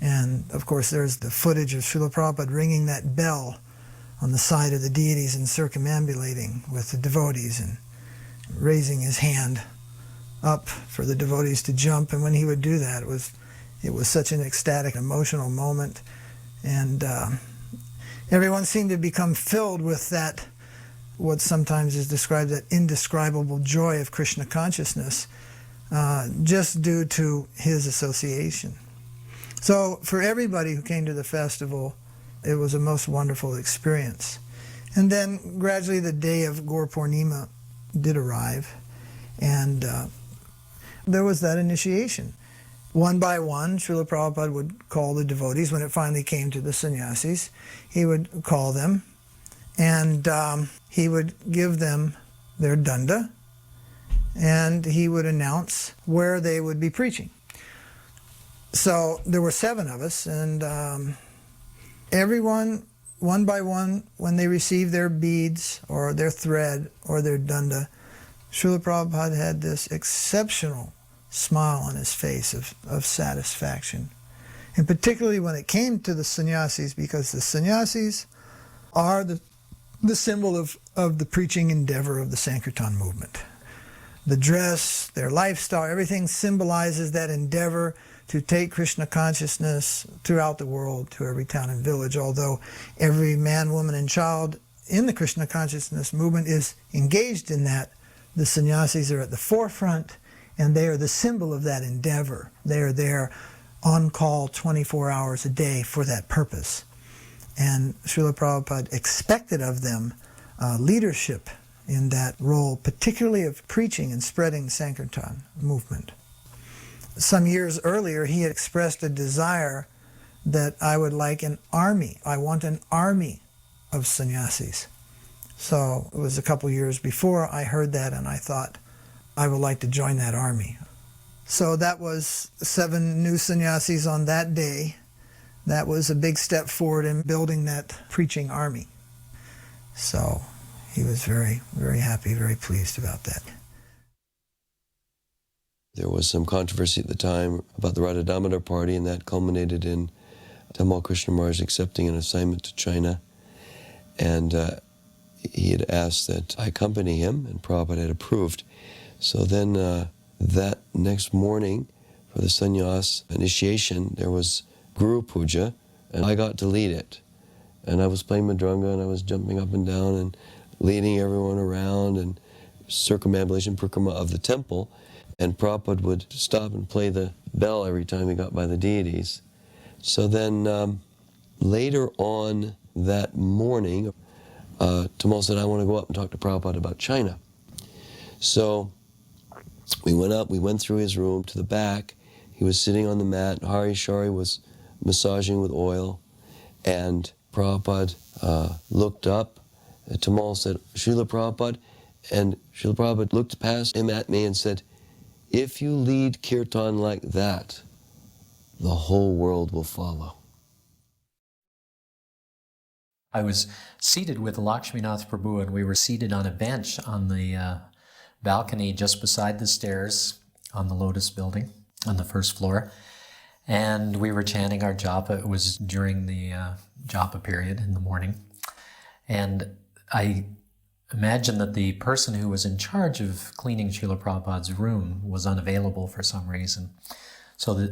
And of course there's the footage of Srila Prabhupada ringing that bell on the side of the deities and circumambulating with the devotees and raising his hand up for the devotees to jump. And when he would do that, it was such an ecstatic, emotional moment. And everyone seemed to become filled with that, what sometimes is described as indescribable joy of Krishna consciousness, just due to his association. So for everybody who came to the festival, it was a most wonderful experience. And then gradually the day of Gaur Purnima did arrive, and there was that initiation. One by one, Srila Prabhupada would call the devotees. When it finally came to the sannyasis, he would call them, and he would give them their danda, and he would announce where they would be preaching. So there were 7 of us, and everyone, one by one, when they received their beads or their thread or their danda, Srila Prabhupada had this exceptional smile on his face of satisfaction. And particularly when it came to the sannyasis, because the sannyasis are the symbol of the preaching endeavor of the Sankirtan movement. The dress, their lifestyle, everything symbolizes that endeavor to take Krishna consciousness throughout the world, to every town and village, although every man, woman, and child in the Krishna consciousness movement is engaged in that. The sannyasis are at the forefront, and they are the symbol of that endeavor. They are there on call 24 hours a day for that purpose. And Srila Prabhupada expected of them leadership in that role, particularly of preaching and spreading the Sankirtan movement. Some years earlier, he had expressed a desire that I would like an army. I want an army of sannyasis. So it was a couple years before I heard that, and I thought, I would like to join that army. So that was 7 new sannyasis on that day. That was a big step forward in building that preaching army. So he was very, very happy, very pleased about that. There was some controversy at the time about the Radha Damodar party, and that culminated in Tamal Krishna Maharaj accepting an assignment to China. And he had asked that I accompany him, and Prabhupada had approved. So then that next morning, for the sannyas initiation, there was Guru Puja, and I got to lead it. And I was playing Madranga, and I was jumping up and down and leading everyone around and circumambulation parikrama of the temple. And Prabhupada would stop and play the bell every time he got by the deities. So then later on that morning, Tamal said, I want to go up and talk to Prabhupada about China. So we went up, we went through his room to the back. He was sitting on the mat. Hari Shari was massaging with oil. And Prabhupada looked up. Tamal said, Srila Prabhupada. And Srila Prabhupada looked past him at me and said, if you lead kirtan like that, the whole world will follow. I was seated with Lakshminath Prabhu, and we were seated on a bench on the balcony just beside the stairs on the Lotus building on the first floor. And we were chanting our japa. It was during the japa period in the morning. And I imagine that the person who was in charge of cleaning Srila Prabhupada's room was unavailable for some reason. So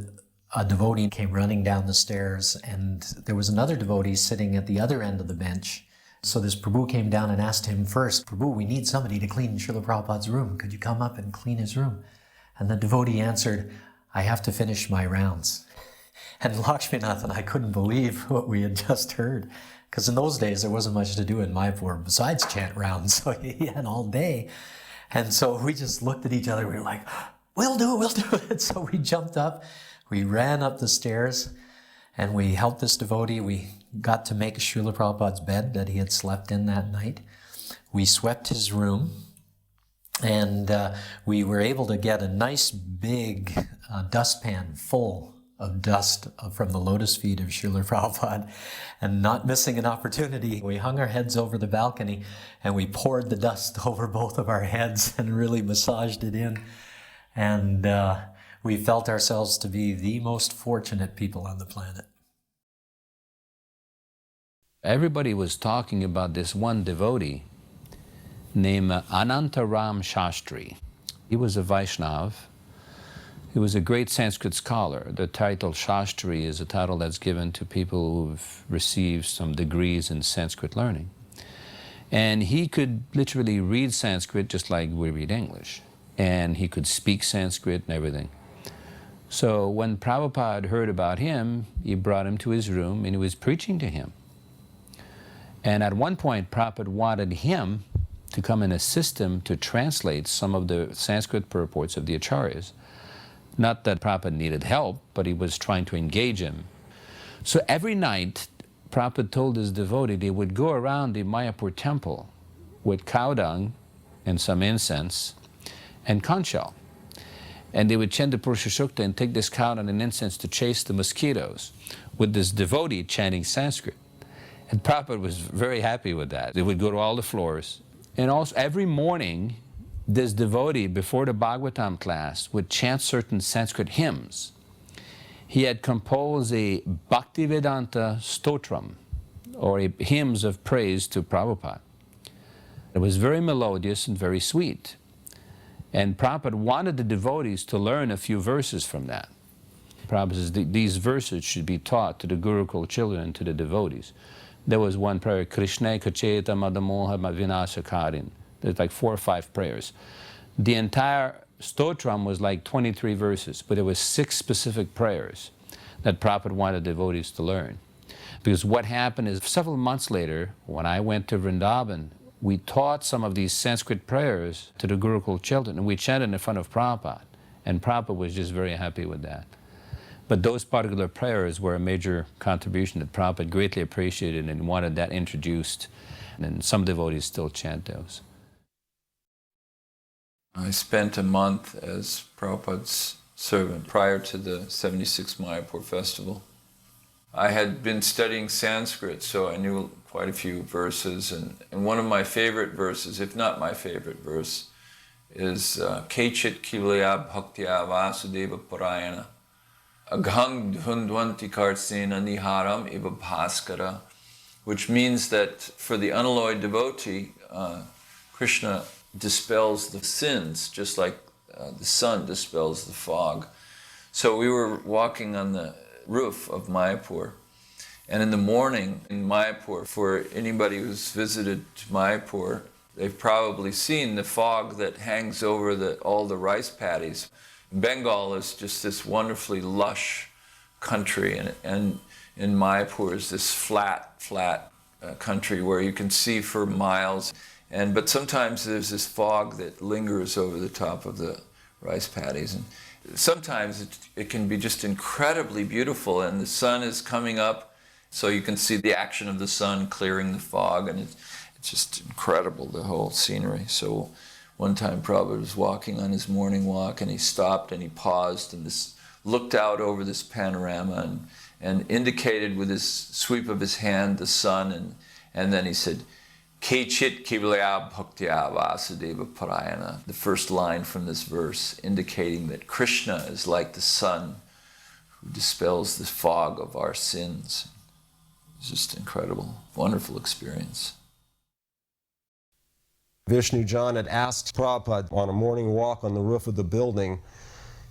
a devotee came running down the stairs, and there was another devotee sitting at the other end of the bench. So this Prabhu came down and asked him first, Prabhu, we need somebody to clean Srila Prabhupada's room. Could you come up and clean his room? And the devotee answered, I have to finish my rounds. And Lakshminath and I couldn't believe what we had just heard. Because in those days, there wasn't much to do in Mayapur besides chant rounds. So he had all day. And so we just looked at each other. We were like, we'll do it. So we jumped up. We ran up the stairs. And we helped this devotee. We got to make Srila Prabhupada's bed that he had slept in that night. We swept his room. And we were able to get a nice big dustpan full of dust from the lotus feet of Srila Prabhupada. And not missing an opportunity, we hung our heads over the balcony and we poured the dust over both of our heads and really massaged it in. And we felt ourselves to be the most fortunate people on the planet. Everybody was talking about this one devotee named Anantaram Shastri. He was a Vaishnav. He was a great Sanskrit scholar. The title Shastri is a title that's given to people who've received some degrees in Sanskrit learning. And he could literally read Sanskrit just like we read English. And he could speak Sanskrit and everything. So when Prabhupada heard about him, he brought him to his room and he was preaching to him. And at one point, Prabhupada wanted him to come and assist him to translate some of the Sanskrit purports of the acharyas. Not that Prabhupada needed help, but he was trying to engage him. So every night, Prabhupada told his devotee they would go around the Mayapur temple with cow dung and some incense and conch shell. And they would chant the Purusha Sukta and take this cow dung and incense to chase the mosquitoes with this devotee chanting Sanskrit. And Prabhupada was very happy with that. They would go to all the floors. And also every morning, this devotee, before the Bhagavatam class, would chant certain Sanskrit hymns. He had composed a Bhaktivedanta Stotram, or a hymns of praise to Prabhupada. It was very melodious and very sweet. And Prabhupada wanted the devotees to learn a few verses from that. Prabhupada says these verses should be taught to the Gurukul children and to the devotees. There was one prayer, Krishna Kacheta Madamoha Vinashakarin. There's like 4 or 5 prayers. The entire Stotram was like 23 verses, but there was 6 specific prayers that Prabhupada wanted devotees to learn. Because what happened is, several months later, when I went to Vrindavan, we taught some of these Sanskrit prayers to the Gurukul children, and we chanted in front of Prabhupada. And Prabhupada was just very happy with that. But those particular prayers were a major contribution that Prabhupada greatly appreciated and wanted that introduced. And some devotees still chant those. I spent a month as Prabhupada's servant prior to the 76 Mayapur festival. I had been studying Sanskrit, so I knew quite a few verses, and one of my favorite verses, if not my favorite verse, is Kechit Kilaya Bhaktya Vasudeva Parayana Aghang Dhundwanti Kartsena Niharam Iva Bhaskara, which means that for the unalloyed devotee, Krishna dispels the sins, just like the sun dispels the fog. So we were walking on the roof of Mayapur, and in the morning in Mayapur, for anybody who's visited Mayapur, they've probably seen the fog that hangs over all the rice paddies. Bengal is just this wonderfully lush country, and in Mayapur is this flat country where you can see for miles. But sometimes there's this fog that lingers over the top of the rice paddies. And sometimes it can be just incredibly beautiful, and the sun is coming up, so you can see the action of the sun clearing the fog, and it's just incredible, the whole scenery. So one time Prabhupada was walking on his morning walk, and he stopped and he paused and looked out over this panorama and indicated with his sweep of his hand the sun, and then he said, Kechit Kivalaya Bhaktya Vasudeva Parayana, the first line from this verse, indicating that Krishna is like the sun who dispels the fog of our sins. It's just incredible, wonderful experience. Vishnu John had asked Prabhupada on a morning walk on the roof of the building,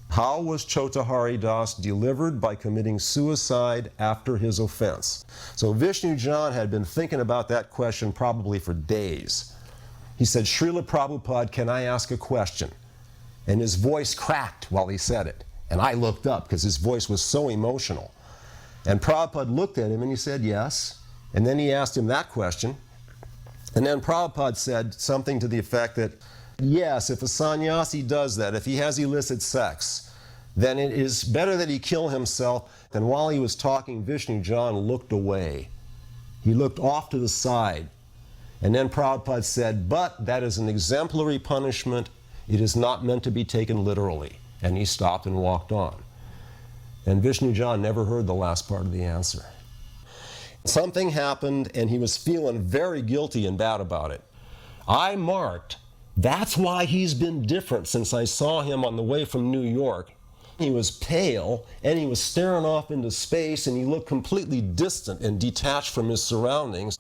how was Chota Hari Das delivered by committing suicide after his offense? So Vishnu John had been thinking about that question probably for days. He said, Srila Prabhupada, can I ask a question? And his voice cracked while he said it. And I looked up because his voice was so emotional. And Prabhupada looked at him and he said, yes. And then he asked him that question. And then Prabhupada said something to the effect that, yes, if a sannyasi does that, if he has illicit sex, then it is better that he kill himself. Then while he was talking, Vishnu John looked away. He looked off to the side. And then Prabhupada said, but that is an exemplary punishment. It is not meant to be taken literally. And he stopped and walked on. And Vishnu John never heard the last part of the answer. Something happened, and he was feeling very guilty and bad about it. I marked, that's why he's been different since I saw him on the way from New York. He was pale, and he was staring off into space, and he looked completely distant and detached from his surroundings.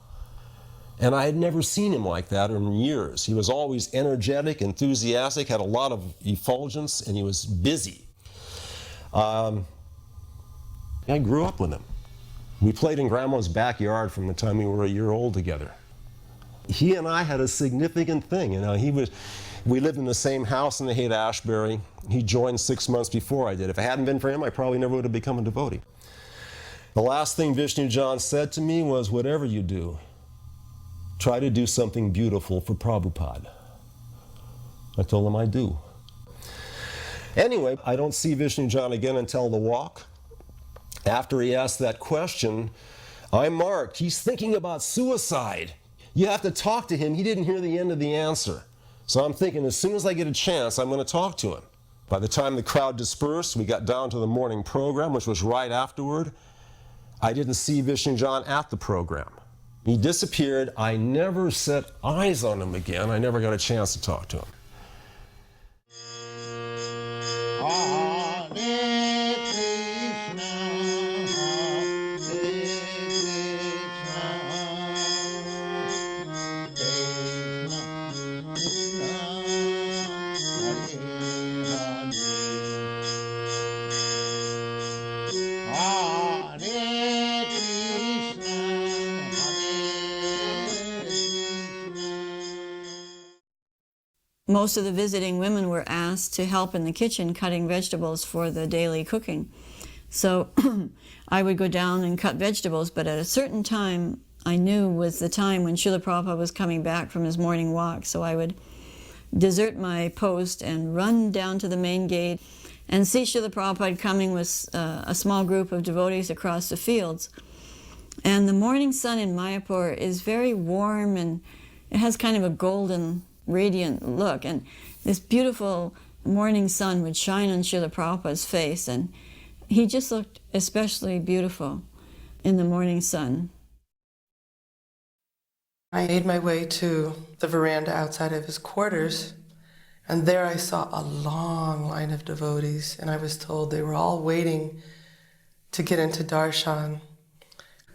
And I had never seen him like that in years. He was always energetic, enthusiastic, had a lot of effulgence, and he was busy. I grew up with him. We played in Grandma's backyard from the time we were a year old together. He and I had a significant thing. We lived in the same house in the Haight-Ashbury. He joined 6 months before I did. If it hadn't been for him, I probably never would have become a devotee. The last thing Vishnu John said to me was, whatever you do, try to do something beautiful for Prabhupada. I told him I do. Anyway, I don't see Vishnu John again until the walk. After he asked that question, I marked, he's thinking about suicide. You have to talk to him. He didn't hear the end of the answer. So I'm thinking, as soon as I get a chance, I'm going to talk to him. By the time the crowd dispersed, we got down to the morning program, which was right afterward. I didn't see Vishnu John at the program. He disappeared. I never set eyes on him again. I never got a chance to talk to him. Most of the visiting women were asked to help in the kitchen cutting vegetables for the daily cooking. So I would go down and cut vegetables, but at a certain time I knew was the time when Srila Prabhupada was coming back from his morning walk. So I would desert my post and run down to the main gate and see Srila Prabhupada coming with a small group of devotees across the fields. And the morning sun in Mayapur is very warm, and it has kind of a golden, radiant look. And this beautiful morning sun would shine on Srila Prabhupada's face, and he just looked especially beautiful in the morning sun. I made my way to the veranda outside of his quarters, and there I saw a long line of devotees, and I was told they were all waiting to get into darshan.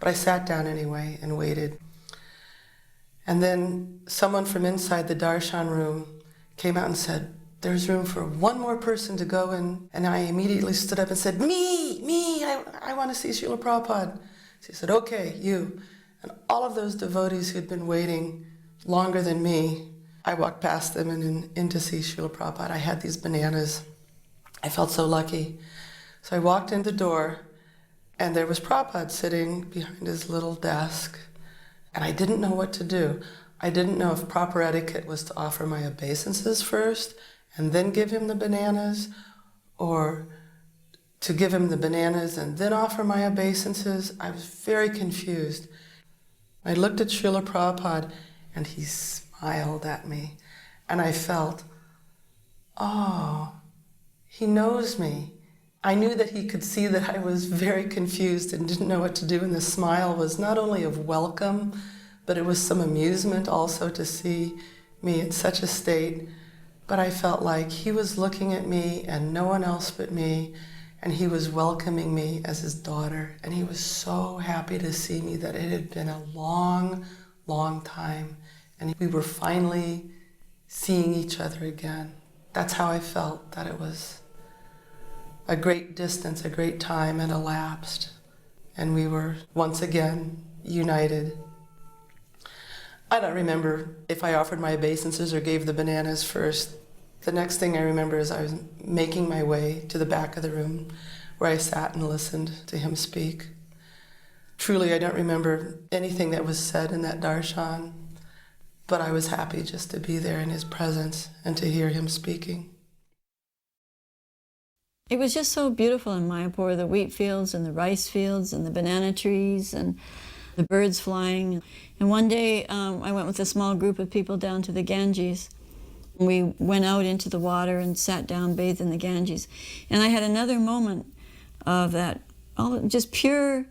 But I sat down anyway and waited. And then someone from inside the darshan room came out and said, "There's room for one more person to go in." And I immediately stood up and said, Me, I want to see Srila Prabhupada. So he said, "Okay, you." And all of those devotees who'd been waiting longer than me, I walked past them and in to see Srila Prabhupada. I had these bananas. I felt so lucky. So I walked in the door, and there was Prabhupada sitting behind his little desk, and I didn't know what to do. I didn't know if proper etiquette was to offer my obeisances first and then give him the bananas, or to give him the bananas and then offer my obeisances. I was very confused. I looked at Srila Prabhupada, and he smiled at me, and I felt, oh, he knows me. I knew that he could see that I was very confused and didn't know what to do, and the smile was not only of welcome, but it was some amusement also to see me in such a state. But I felt like he was looking at me and no one else but me, and he was welcoming me as his daughter, and he was so happy to see me that it had been a long, long time, and we were finally seeing each other again. That's how I felt, that it was a great distance, a great time had elapsed, and we were once again united. I don't remember if I offered my obeisances or gave the bananas first. The next thing I remember is I was making my way to the back of the room where I sat and listened to him speak. Truly, I don't remember anything that was said in that darshan, but I was happy just to be there in his presence and to hear him speaking. It was just so beautiful in Mayapur, the wheat fields and the rice fields and the banana trees and the birds flying. And one day I went with a small group of people down to the Ganges. We went out into the water and sat down, bathed in the Ganges. And I had another moment of that, just pure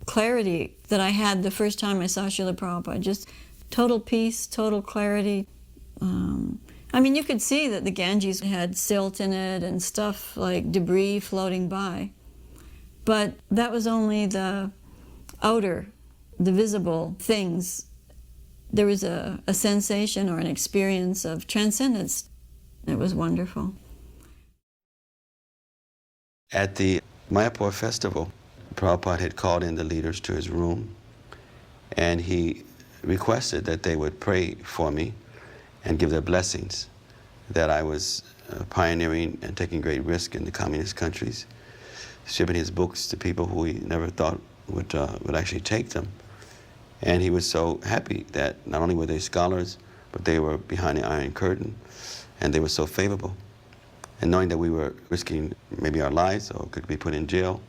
clarity that I had the first time I saw Srila Prabhupada. Just total peace, total clarity. I mean, you could see that the Ganges had silt in it and stuff like debris floating by. But that was only the outer, the visible things. There was a sensation or an experience of transcendence. It was wonderful. At the Mayapur festival, Prabhupada had called in the leaders to his room, and he requested that they would pray for me and give their blessings, that I was pioneering and taking great risk in the communist countries, shipping his books to people who he never thought would actually take them. And he was so happy that not only were they scholars, but they were behind the Iron Curtain, and they were so favorable. And knowing that we were risking maybe our lives or could be put in jail,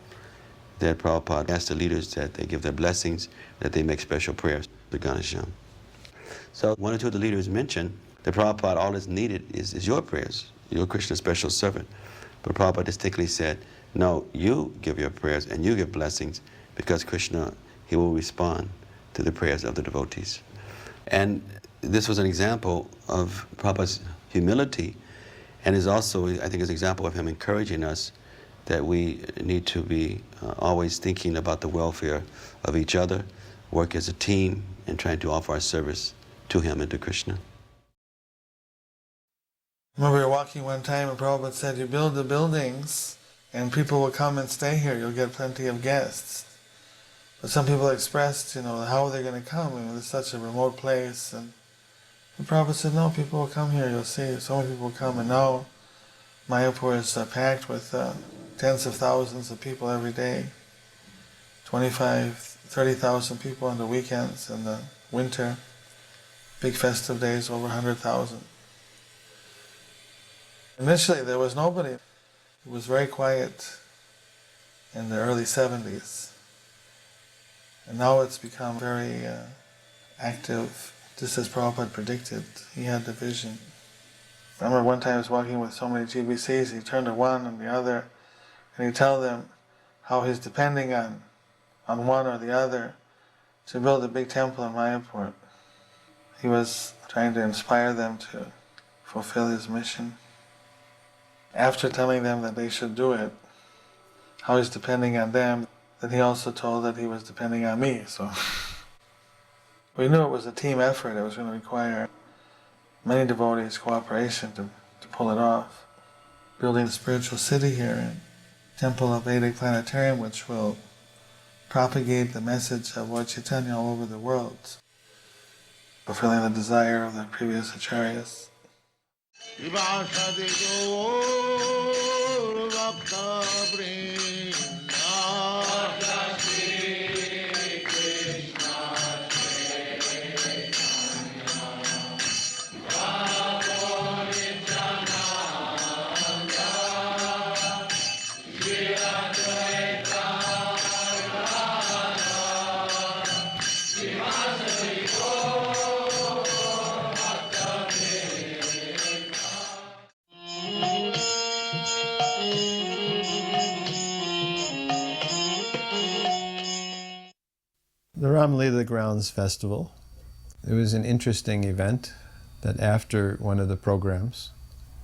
that Prabhupada asked the leaders that they give their blessings, that they make special prayers to Ganesham. So one or two of the leaders mentioned that Prabhupada, all that's needed is your prayers. You're Krishna's special servant. But Prabhupada distinctly said, no, you give your prayers and you give blessings, because Krishna, he will respond to the prayers of the devotees. And this was an example of Prabhupada's humility, and is also, I think, an example of him encouraging us that we need to be always thinking about the welfare of each other, work as a team, and trying to offer our service to him and to Krishna. I remember we were walking one time and Prabhupada said, you build the buildings and people will come and stay here, you'll get plenty of guests. But some people expressed, how are they going to come? It's such a remote place. And Prabhupada said, no, people will come here, you'll see. So many people will come, and now Mayapur is packed with tens of thousands of people every day. 30,000 people on the weekends, in the winter. Big festive days, over 100,000. Initially there was nobody. It was very quiet in the early 70s. And now it's become very active, just as Prabhupada predicted. He had the vision. I remember one time I was walking with so many GBCs, he turned to one and the other, and he'd tell them how he's depending on one or the other to build a big temple in Mayapur. He was trying to inspire them to fulfill his mission. After telling them that they should do it, how he's depending on them, then he also told that he was depending on me. So we knew it was a team effort. It was going to require many devotees' cooperation to pull it off. Building a spiritual city here and temple of Vedic planetarium, which will propagate the message of Lord Chaitanya all over the world, fulfilling the desire of the previous acharyas. The Ramalila Grounds Festival. It was an interesting event that after one of the programs,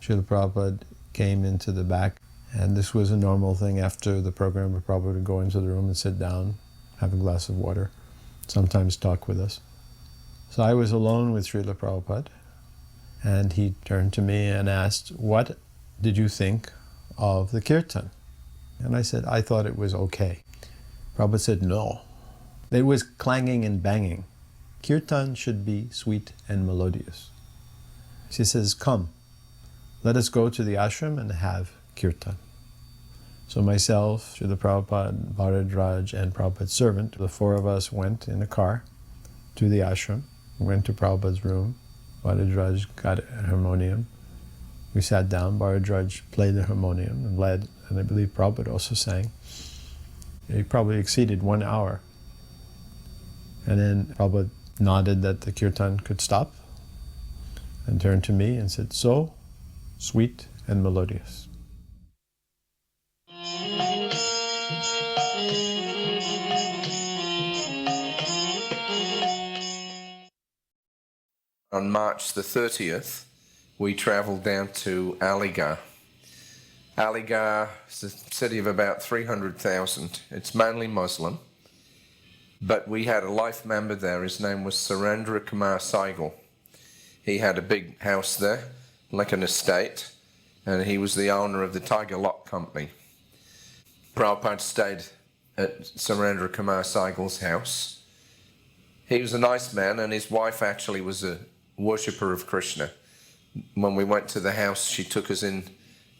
Srila Prabhupada came into the back, and this was a normal thing after the program. Prabhupada would go into the room and sit down, have a glass of water, sometimes talk with us. So I was alone with Srila Prabhupada, and he turned to me and asked, "What did you think of the kirtan?" And I said, "I thought it was okay." Prabhupada said, "No. It was clanging and banging. Kirtan should be sweet and melodious." She says, "Come, let us go to the ashram and have kirtan." So myself, Srila Prabhupada, Bharadraj, and Prabhupada's servant, the four of us went in a car to the ashram, went to Prabhupada's room. Bharadraj got a harmonium. We sat down, Bharadraj played the harmonium and led, and I believe Prabhupada also sang. It probably exceeded 1 hour. And then Prabhupada nodded that the kirtan could stop and turned to me and said, "So sweet and melodious." On March the 30th, we travelled down to Aligarh. Aligarh is a city of about 300,000. It's mainly Muslim. But we had a life member there. His name was Surendra Kumar Saigal. He had a big house there, like an estate, and he was the owner of the Tiger Lock Company. Prabhupada stayed at Surendra Kumar Saigal's house. He was a nice man, and his wife actually was a worshipper of Krishna. When we went to the house, she took us in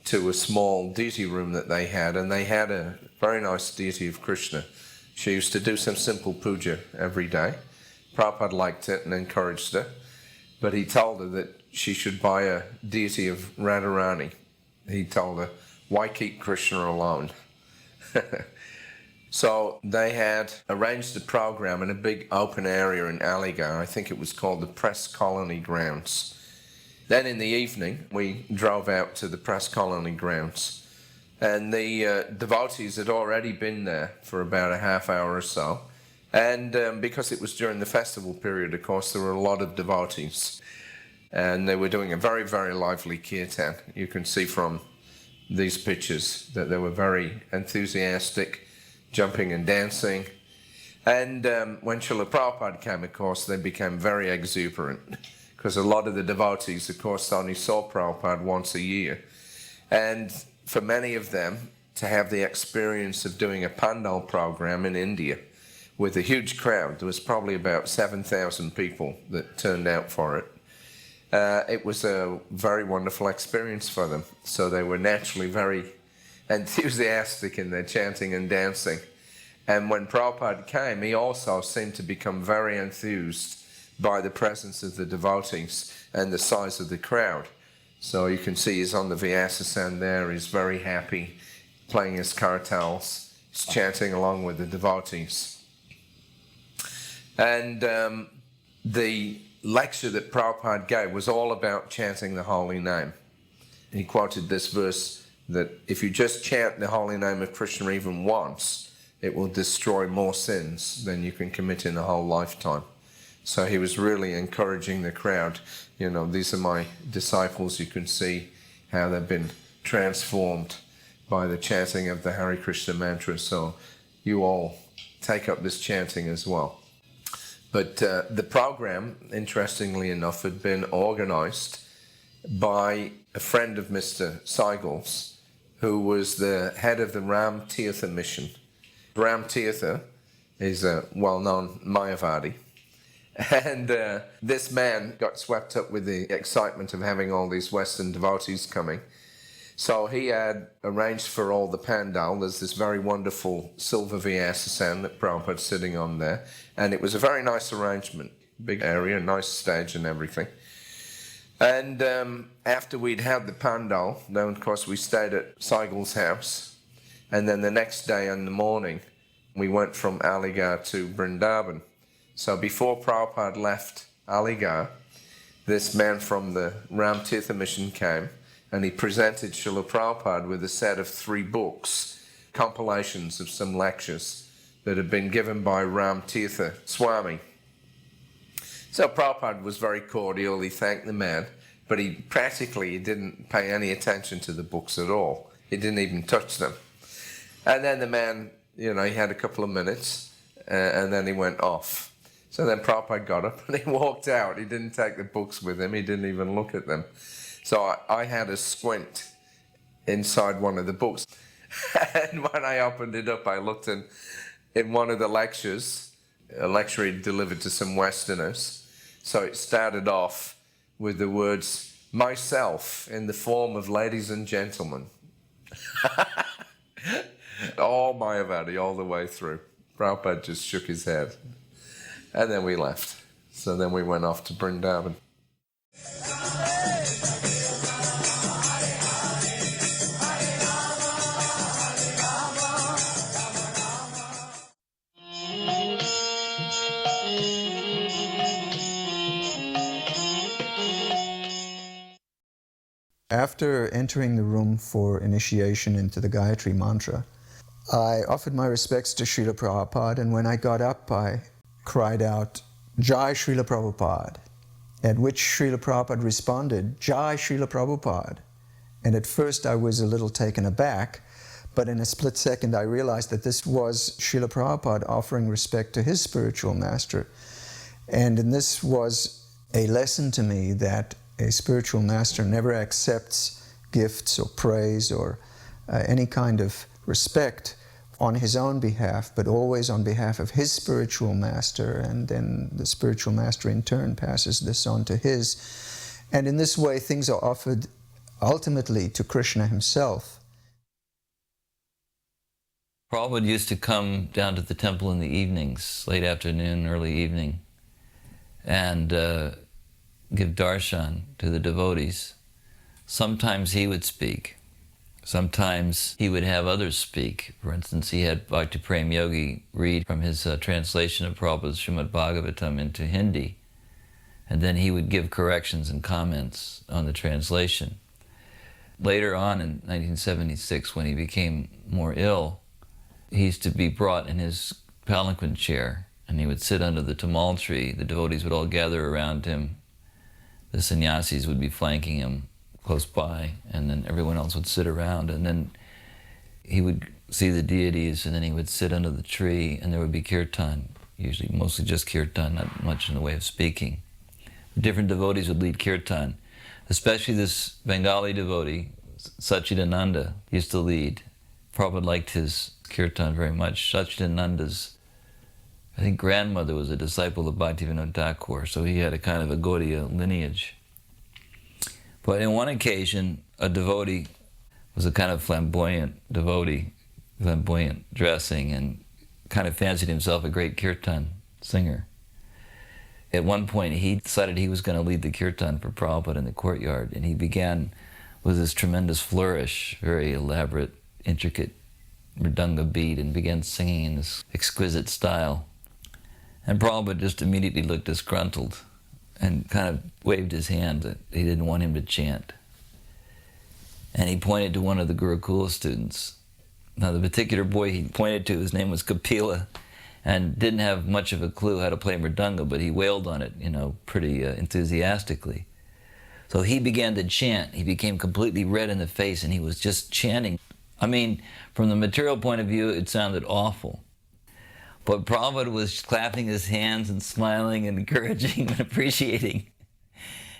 to a small deity room that they had, and they had a very nice deity of Krishna. She used to do some simple puja every day. Prabhupada liked it and encouraged her, but he told her that she should buy a deity of Radharani. He told her, "Why keep Krishna alone?" So they had arranged a program in a big open area in Aligarh. I think it was called the Press Colony Grounds. Then in the evening, we drove out to the Press Colony Grounds. And the devotees had already been there for about a half hour or so. And because it was during the festival period, of course, there were a lot of devotees. And they were doing a very, very lively kirtan. You can see from these pictures that they were very enthusiastic, jumping and dancing. And when Srila Prabhupada came, of course, they became very exuberant. Because a lot of the devotees, of course, only saw Prabhupada once a year. And for many of them to have the experience of doing a Pandal program in India with a huge crowd. There was probably about 7,000 people that turned out for it. It was a very wonderful experience for them. So they were naturally very enthusiastic in their chanting and dancing. And when Prabhupada came, he also seemed to become very enthused by the presence of the devotees and the size of the crowd. So you can see he's on the Vyasa there, he's very happy, playing his kartals, he's chanting along with the devotees. And the lecture that Prabhupada gave was all about chanting the holy name. He quoted this verse that if you just chant the holy name of Krishna even once, it will destroy more sins than you can commit in a whole lifetime. So he was really encouraging the crowd. You know, these are my disciples. You can see how they've been transformed by the chanting of the Hare Krishna mantra. So you all take up this chanting as well. But the program, interestingly enough, had been organized by a friend of Mr. Seigel's, who was the head of the Ram Tirtha mission. Ram Tirtha is a well-known Mayavadi. And this man got swept up with the excitement of having all these Western devotees coming. So he had arranged for all the pandal. There's this very wonderful silver Vyasa that Prabhupada's sitting on there. And it was a very nice arrangement. Big area, nice stage and everything. And after we'd had the pandal, then of course we stayed at Seigel's house. And then the next day in the morning, we went from Aligarh to Vrindavan. So before Prabhupada left Aligarh, this man from the Ram Tirtha mission came and he presented Srila Prabhupada with a set of 3 books, compilations of some lectures that had been given by Ram Tirtha Swami. So Prabhupada was very cordial, he thanked the man, but he didn't pay any attention to the books at all. He didn't even touch them. And then the man, you know, he had a couple of minutes and then he went off. So then Prabhupada got up and he walked out. He didn't take the books with him. He didn't even look at them. So I had a squint inside one of the books. And when I opened it up, I looked in one of the lectures, a lecture he delivered to some Westerners. So it started off with the words, myself in the form of ladies and gentlemen. All Mayavadi, all the way through. Prabhupada just shook his head. And then we left. So then we went off to Vrindavan. After entering the room for initiation into the Gayatri Mantra, I offered my respects to Srila Prabhupada, and when I got up, I cried out, Jai Srila Prabhupada, at which Srila Prabhupada responded, Jai Srila Prabhupada. And at first I was a little taken aback, but in a split second I realized that this was Srila Prabhupada offering respect to his spiritual master. And this was a lesson to me that a spiritual master never accepts gifts or praise or any kind of respect on his own behalf, but always on behalf of his spiritual master, and then the spiritual master in turn passes this on to his. And in this way things are offered ultimately to Krishna himself. Prabhupada used to come down to the temple in the evenings, late afternoon, early evening, and give darshan to the devotees. Sometimes he would speak. Sometimes he would have others speak. For instance, he had Bhakti Prem Yogi read from his translation of Prabhupada's Srimad Bhagavatam into Hindi, and then he would give corrections and comments on the translation. Later on in 1976, when he became more ill, he used to be brought in his palanquin chair, and he would sit under the tamal tree. The devotees would all gather around him. The sannyasis would be flanking him close by, and then everyone else would sit around, and then he would see the deities, and then he would sit under the tree, and there would be kirtan, usually mostly just kirtan, not much in the way of speaking. The different devotees would lead kirtan, especially this Bengali devotee, Satchidananda, used to lead. Prabhupada liked his kirtan very much. Satchidananda's, I think, grandmother was a disciple of Bhaktivinoda Thakur, so he had a kind of a Gaudiya lineage. But on one occasion, a devotee was a kind of flamboyant devotee, dressing, and kind of fancied himself a great kirtan singer. At one point, he decided he was going to lead the kirtan for Prabhupada in the courtyard, and he began with this tremendous flourish, very elaborate, intricate mridanga beat, and began singing in this exquisite style. And Prabhupada just immediately looked disgruntled and kind of waved his hand that he didn't want him to chant. And he pointed to one of the Gurukula students. Now, the particular boy he pointed to, his name was Kapila, and didn't have much of a clue how to play mridanga, but he wailed on it, pretty enthusiastically. So he began to chant. He became completely red in the face, and he was just chanting. I mean, from the material point of view, it sounded awful. But Prabhupada was clapping his hands and smiling and encouraging and appreciating.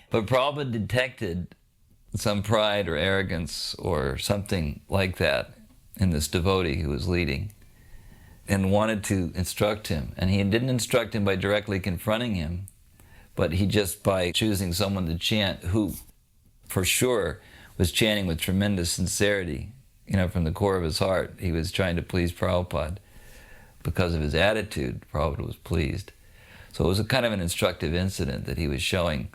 But Prabhupada detected some pride or arrogance or something like that in this devotee who was leading, and wanted to instruct him. And he didn't instruct him by directly confronting him, but he just by choosing someone to chant who, for sure, was chanting with tremendous sincerity, from the core of his heart. He was trying to please Prabhupada. Because of his attitude, Prabhupada was pleased. So it was a kind of an instructive incident that he was showing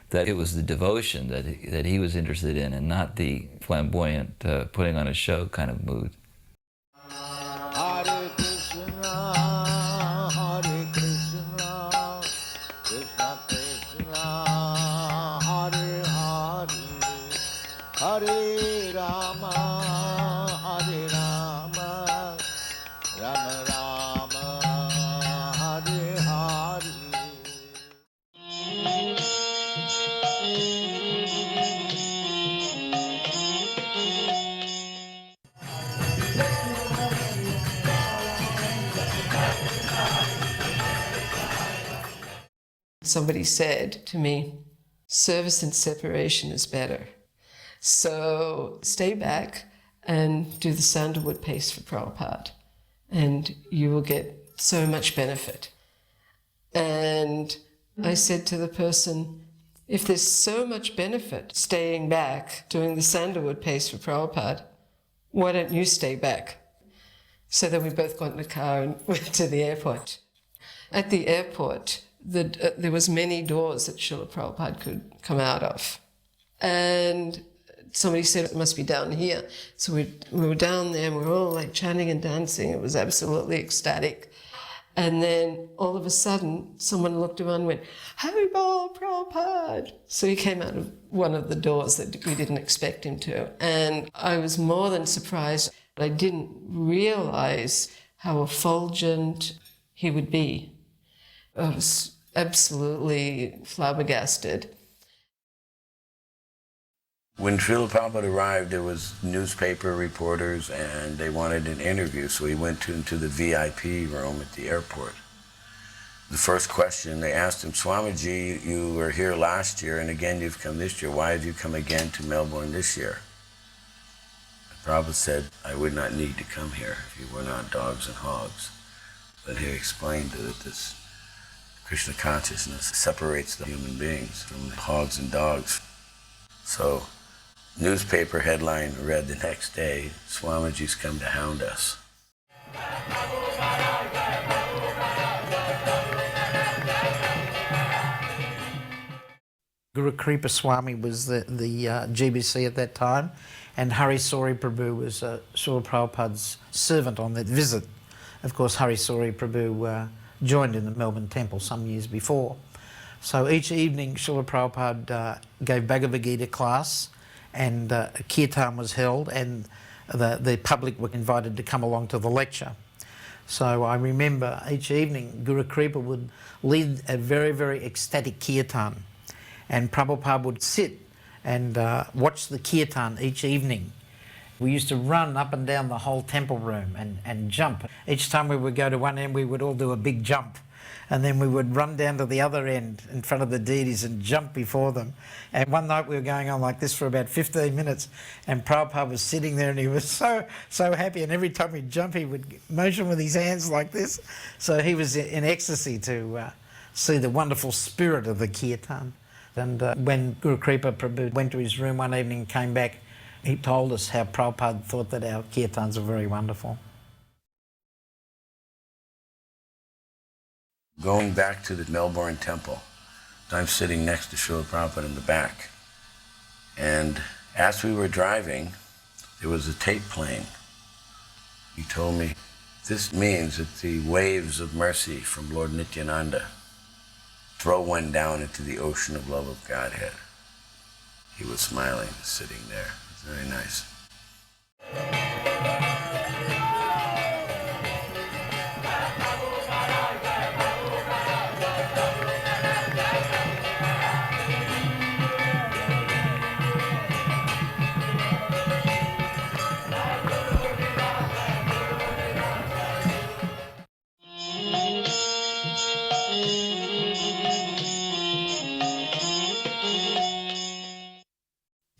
that it was the devotion that he was interested in, and not the flamboyant, putting on a show kind of mood. Hare Krishna, Hare Krishna, Krishna Krishna, Hare Hare, Hare Rama, Hare Rama, Rama Rama, Hare Hare. Somebody said to me, service and separation is better. So stay back and do the sandalwood paste for Prabhupada, and you will get so much benefit. And I said to the person, if there's so much benefit staying back doing the sandalwood paste for Prabhupada, why don't you stay back? So then we both got in the car and went to the airport. At the airport, there was many doors that Srila Prabhupada could come out of. And somebody said it must be down here. So we were down there and we were all like chanting and dancing. It was absolutely ecstatic. And then all of a sudden, someone looked around and went, Haribol Prabhupada. So he came out of one of the doors that we didn't expect him to. And I was more than surprised. I didn't realize how effulgent he would be. I was absolutely flabbergasted. When Srila Prabhupada arrived, there was newspaper reporters and they wanted an interview, so he went into the VIP room at the airport. The first question they asked him, Swamiji, you were here last year and again you've come this year. Why have you come again to Melbourne this year? Prabhupada said, I would not need to come here if you were not dogs and hogs. But he explained that this Krishna consciousness separates the human beings from the hogs and dogs. So, newspaper headline read the next day, Swamiji's come to hound us. Guru Kripa Swami was the GBC at that time, and Hari Sori Prabhu was Srila Prabhupada's servant on that visit. Of course, Hari Sori Prabhu joined in the Melbourne Temple some years before. So each evening, Srila Prabhupada gave Bhagavad Gita class, and a kirtan was held, and the public were invited to come along to the lecture. So I remember each evening, Guru Kripa would lead a very, very ecstatic kirtan, and Prabhupada would sit and watch the kirtan each evening. We used to run up and down the whole temple room and jump. Each time we would go to one end, we would all do a big jump. And then we would run down to the other end in front of the deities and jump before them. And one night we were going on like this for about 15 minutes, and Prabhupada was sitting there and he was so happy, and every time he'd jump he would motion with his hands like this. So he was in ecstasy to see the wonderful spirit of the kirtan. And when Guru Kripa Prabhu went to his room one evening and came back, he told us how Prabhupada thought that our kirtans are very wonderful. Going back to the Melbourne Temple, I'm sitting next to Srila Prabhupada in the back. And as we were driving, there was a tape playing. He told me, this means that the waves of mercy from Lord Nityananda throw one down into the ocean of love of Godhead. He was smiling, sitting there. It was very nice.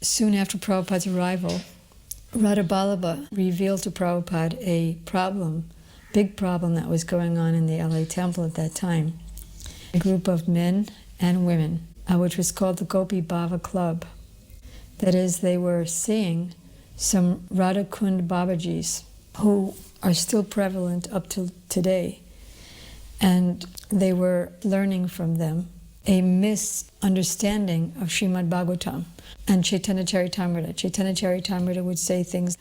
Soon after Prabhupada's arrival, Radha Ballabha revealed to Prabhupada a problem, big problem that was going on in the LA temple at that time. A group of men and women, which was called the Gopi Bhava Club. That is, they were seeing some Radha Kund Babajis who are still prevalent up to today. And they were learning from them a misunderstanding of Srimad Bhagavatam and Chaitanya Charitamrita. Chaitanya Charitamrita would say things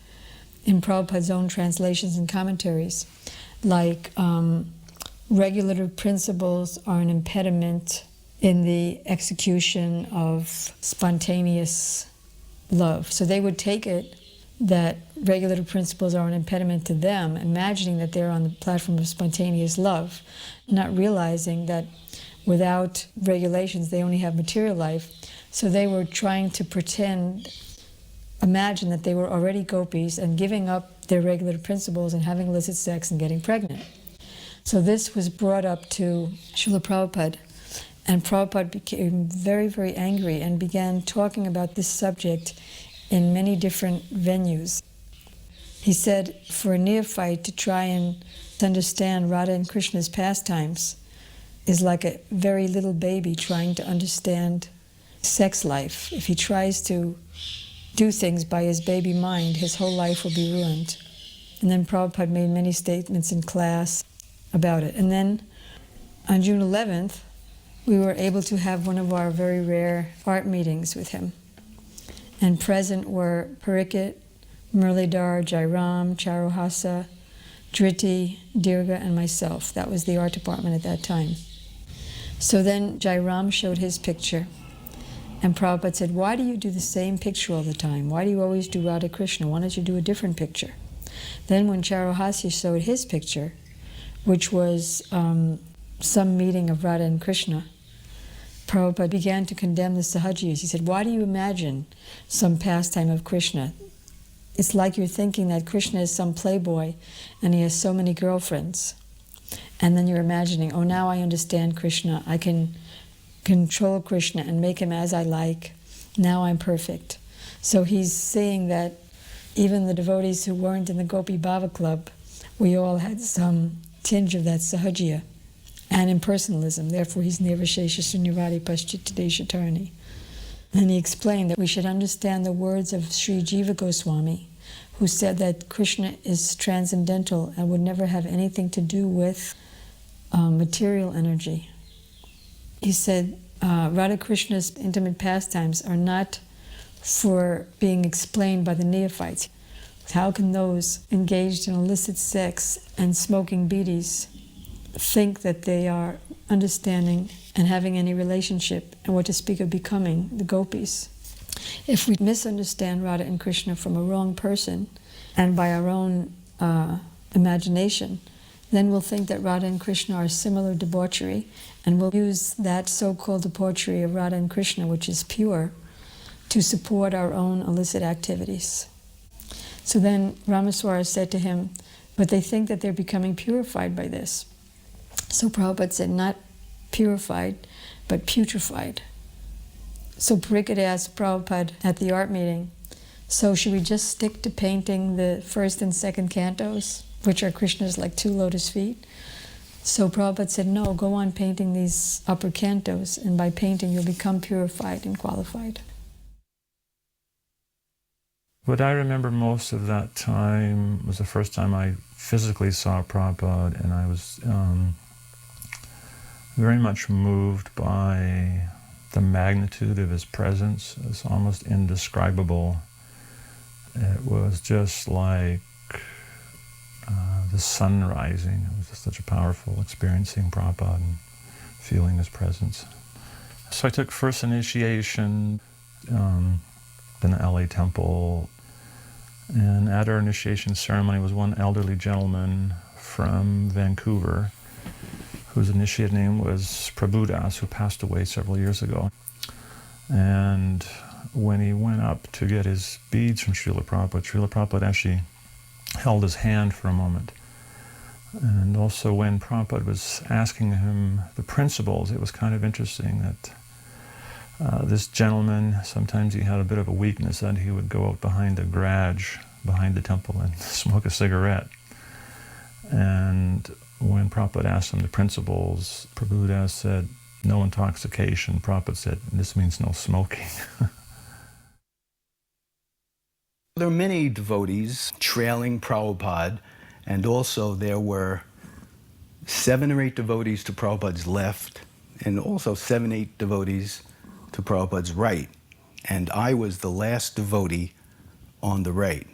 in Prabhupada's own translations and commentaries, like regulative principles are an impediment in the execution of spontaneous love. So they would take it that regulative principles are an impediment to them, imagining that they're on the platform of spontaneous love, not realizing that without regulations they only have material life. So they were trying to imagine that they were already gopis and giving up their regulative principles and having illicit sex and getting pregnant. So this was brought up to Srila Prabhupada, and Prabhupada became very, very angry and began talking about this subject in many different venues. He said for a neophyte to try and understand Radha and Krishna's pastimes is like a very little baby trying to understand sex life. If he tries to do things by his baby mind, his whole life will be ruined. And then Prabhupada made many statements in class about it. And then on June 11th, we were able to have one of our very rare art meetings with him. And present were Parikit, Murlidhar, Jairam, Charuhasa, Dhriti, Dirga, and myself. That was the art department at that time. So then Jairam showed his picture, and Prabhupada said, why do you do the same picture all the time? Why do you always do Radha Krishna? Why don't you do a different picture? Then when Charuhasa showed his picture, which was some meeting of Radha and Krishna, Prabhupada began to condemn the Sahajiyas. He said, why do you imagine some pastime of Krishna? It's like you're thinking that Krishna is some playboy and he has so many girlfriends. And then you're imagining, oh, now I understand Krishna. I can control Krishna and make him as I like. Now I'm perfect. So he's saying that even the devotees who weren't in the Gopi Bhava Club, we all had some tinge of that Sahajiya and impersonalism. Therefore, he's Nirvashesha Sunyavadi Paschitadeshatarani. And he explained that we should understand the words of Sri Jiva Goswami, who said that Krishna is transcendental and would never have anything to do with material energy. He said Radha Krishna's intimate pastimes are not for being explained by the neophytes. How can those engaged in illicit sex and smoking bidis think that they are understanding and having any relationship, and what to speak of becoming the gopis? If we misunderstand Radha and Krishna from a wrong person and by our own imagination, then we'll think that Radha and Krishna are similar debauchery, and we'll use that so-called debauchery of Radha and Krishna, which is pure, to support our own illicit activities. So then Ramaswara said to him, but they think that they're becoming purified by this. So Prabhupada said, not purified, but putrefied. So Parikit asked Prabhupada at the art meeting, so should we just stick to painting the first and second cantos, which are Krishna's like 2 lotus feet? So Prabhupada said, no, go on painting these upper cantos, and by painting you'll become purified and qualified. What I remember most of that time was the first time I physically saw Prabhupada, and I was very much moved by the magnitude of his presence is almost indescribable. It was just like the sun rising. It was just such a powerful experience seeing Prabhupada and feeling his presence. So I took first initiation in the LA temple, and at our initiation ceremony was one elderly gentleman from Vancouver whose initiate name was Prabhupada, who passed away several years ago. And when he went up to get his beads from Srila Prabhupada actually held his hand for a moment. And also when Prabhupada was asking him the principles, it was kind of interesting that this gentleman, sometimes he had a bit of a weakness that he would go out behind the garage, behind the temple, and smoke a cigarette. And when Prabhupada asked him the principles, Prabhupada said, no intoxication. Prabhupada said, this means no smoking. There are many devotees trailing Prabhupada, and also there were 7 or 8 devotees to Prabhupada's left, and also 7, 8 devotees to Prabhupada's right. And I was the last devotee on the right.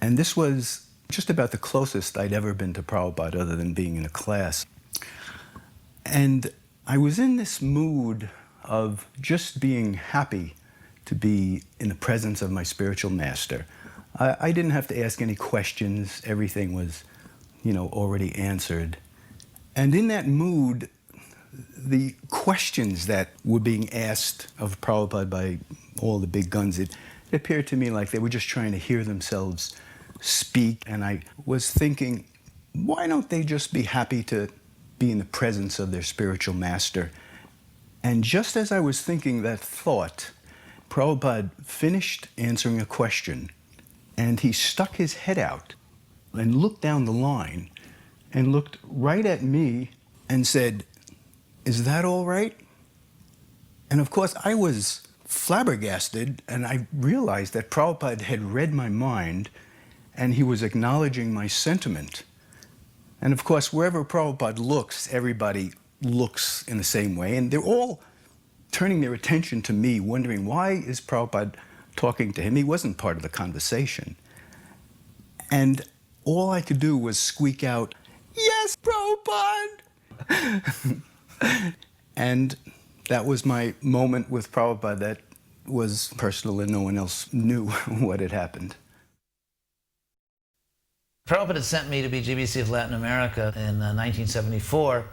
And this was just about the closest I'd ever been to Prabhupada other than being in a class. And I was in this mood of just being happy to be in the presence of my spiritual master. I didn't have to ask any questions. Everything was, already answered. And in that mood, the questions that were being asked of Prabhupada by all the big guns, it appeared to me like they were just trying to hear themselves speak. And I was thinking, why don't they just be happy to be in the presence of their spiritual master? And just as I was thinking that thought, Prabhupada finished answering a question, and he stuck his head out and looked down the line and looked right at me and said, "Is that all right?" And of course, I was flabbergasted, and I realized that Prabhupada had read my mind, and he was acknowledging my sentiment. And of course, wherever Prabhupada looks, everybody looks in the same way, and they're all turning their attention to me, wondering, why is Prabhupada talking to him? He wasn't part of the conversation. And all I could do was squeak out, "Yes, Prabhupada!" And that was my moment with Prabhupada. That was personal, and no one else knew what had happened. Prabhupada had sent me to be GBC of Latin America in 1974,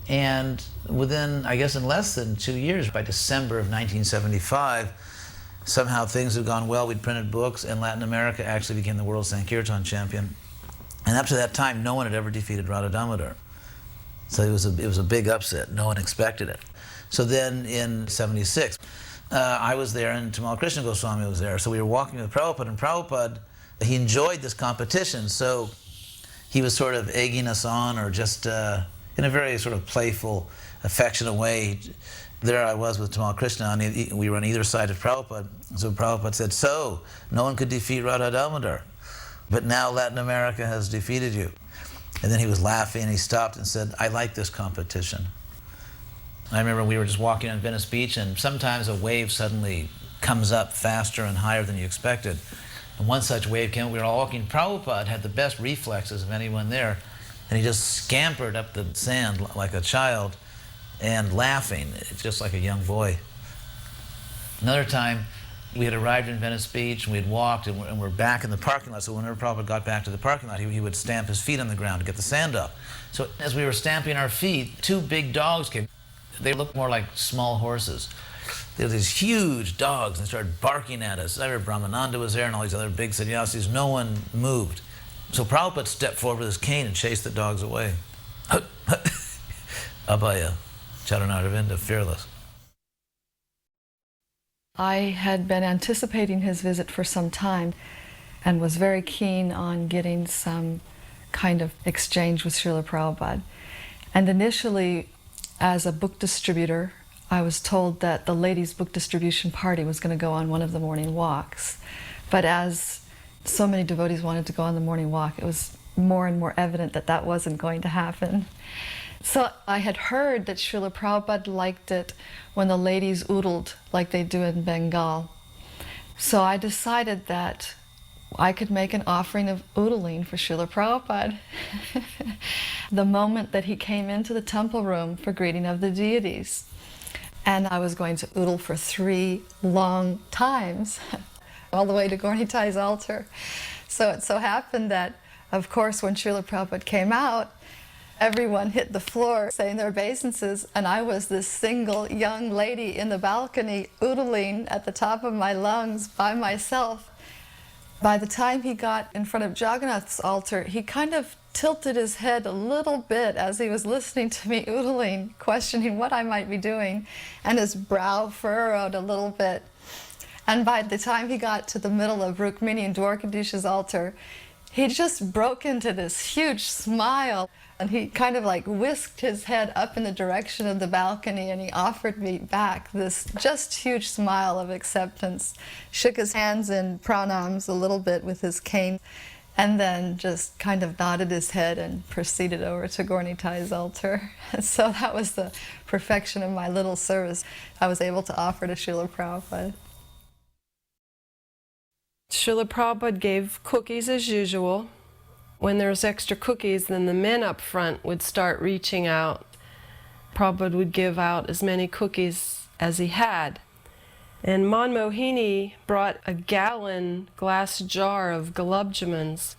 and within, I guess in less than 2 years, by December of 1975, somehow things had gone well. We'd printed books, and Latin America actually became the world Sankirtan champion. And up to that time, no one had ever defeated Radha Damodar. So it was a big upset. No one expected it. So then in '76, I was there, and Tamal Krishna Goswami was there. So we were walking with Prabhupada, and Prabhupada, he enjoyed this competition, so he was sort of egging us on, or just in a very sort of playful, affectionate way. There I was with Tamal Krishna, and we were on either side of Prabhupada. So Prabhupada said, "So, no one could defeat Radha Damodar, but now Latin America has defeated you." And then he was laughing, and he stopped and said, "I like this competition." I remember we were just walking on Venice Beach, and sometimes a wave suddenly comes up faster and higher than you expected. And one such wave came, we were all walking. Prabhupada had the best reflexes of anyone there, and he just scampered up the sand like a child and laughing, just like a young boy. Another time, we had arrived in Venice Beach, and we had walked, and we're back in the parking lot. So whenever Prabhupada got back to the parking lot, he would stamp his feet on the ground to get the sand off. So as we were stamping our feet, 2 big dogs came. They looked more like small horses. They were these huge dogs, and they started barking at us. I remember Brahmananda was there, and all these other big sannyasis. No one moved. So Prabhupada stepped forward with his cane and chased the dogs away. Abhaya, Charanaravinda, fearless. I had been anticipating his visit for some time and was very keen on getting some kind of exchange with Srila Prabhupada. And initially, as a book distributor, I was told that the ladies' book distribution party was going to go on one of the morning walks. But as so many devotees wanted to go on the morning walk, it was more and more evident that that wasn't going to happen. So I had heard that Srila Prabhupada liked it when the ladies oodled like they do in Bengal. So I decided that I could make an offering of oodling for Srila Prabhupada. The moment that he came into the temple room for greeting of the deities. And I was going to oodle for 3 long times, all the way to Gaurnitai's altar. So it so happened that, of course, when Srila Prabhupada came out, everyone hit the floor saying their obeisances, and I was this single young lady in the balcony oodling at the top of my lungs by myself. By the time he got in front of Jagannath's altar, he kind of tilted his head a little bit as he was listening to me oodling, questioning what I might be doing, and his brow furrowed a little bit. And by the time he got to the middle of Rukmini and Dwarkadish's altar, he just broke into this huge smile, and he kind of like whisked his head up in the direction of the balcony, and he offered me back this just huge smile of acceptance, shook his hands in pranams a little bit with his cane, and then just kind of nodded his head and proceeded over to Gaurnitai's altar. So that was the perfection of my little service I was able to offer to Srila Prabhupada. Srila Prabhupada gave cookies as usual. When there was extra cookies, then the men up front would start reaching out. Prabhupada would give out as many cookies as he had. And Manmohini brought a gallon glass jar of gulab-jamans.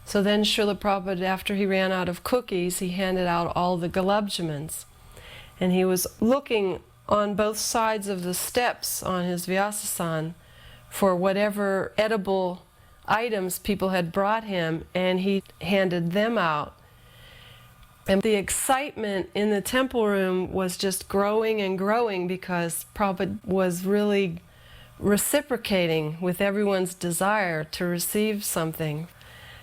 So then Srila Prabhupada, after he ran out of cookies, he handed out all the gulab-jamans. And he was looking on both sides of the steps on his Vyasasan for whatever edible items people had brought him, and he handed them out. And the excitement in the temple room was just growing and growing because Prabhupada was really reciprocating with everyone's desire to receive something.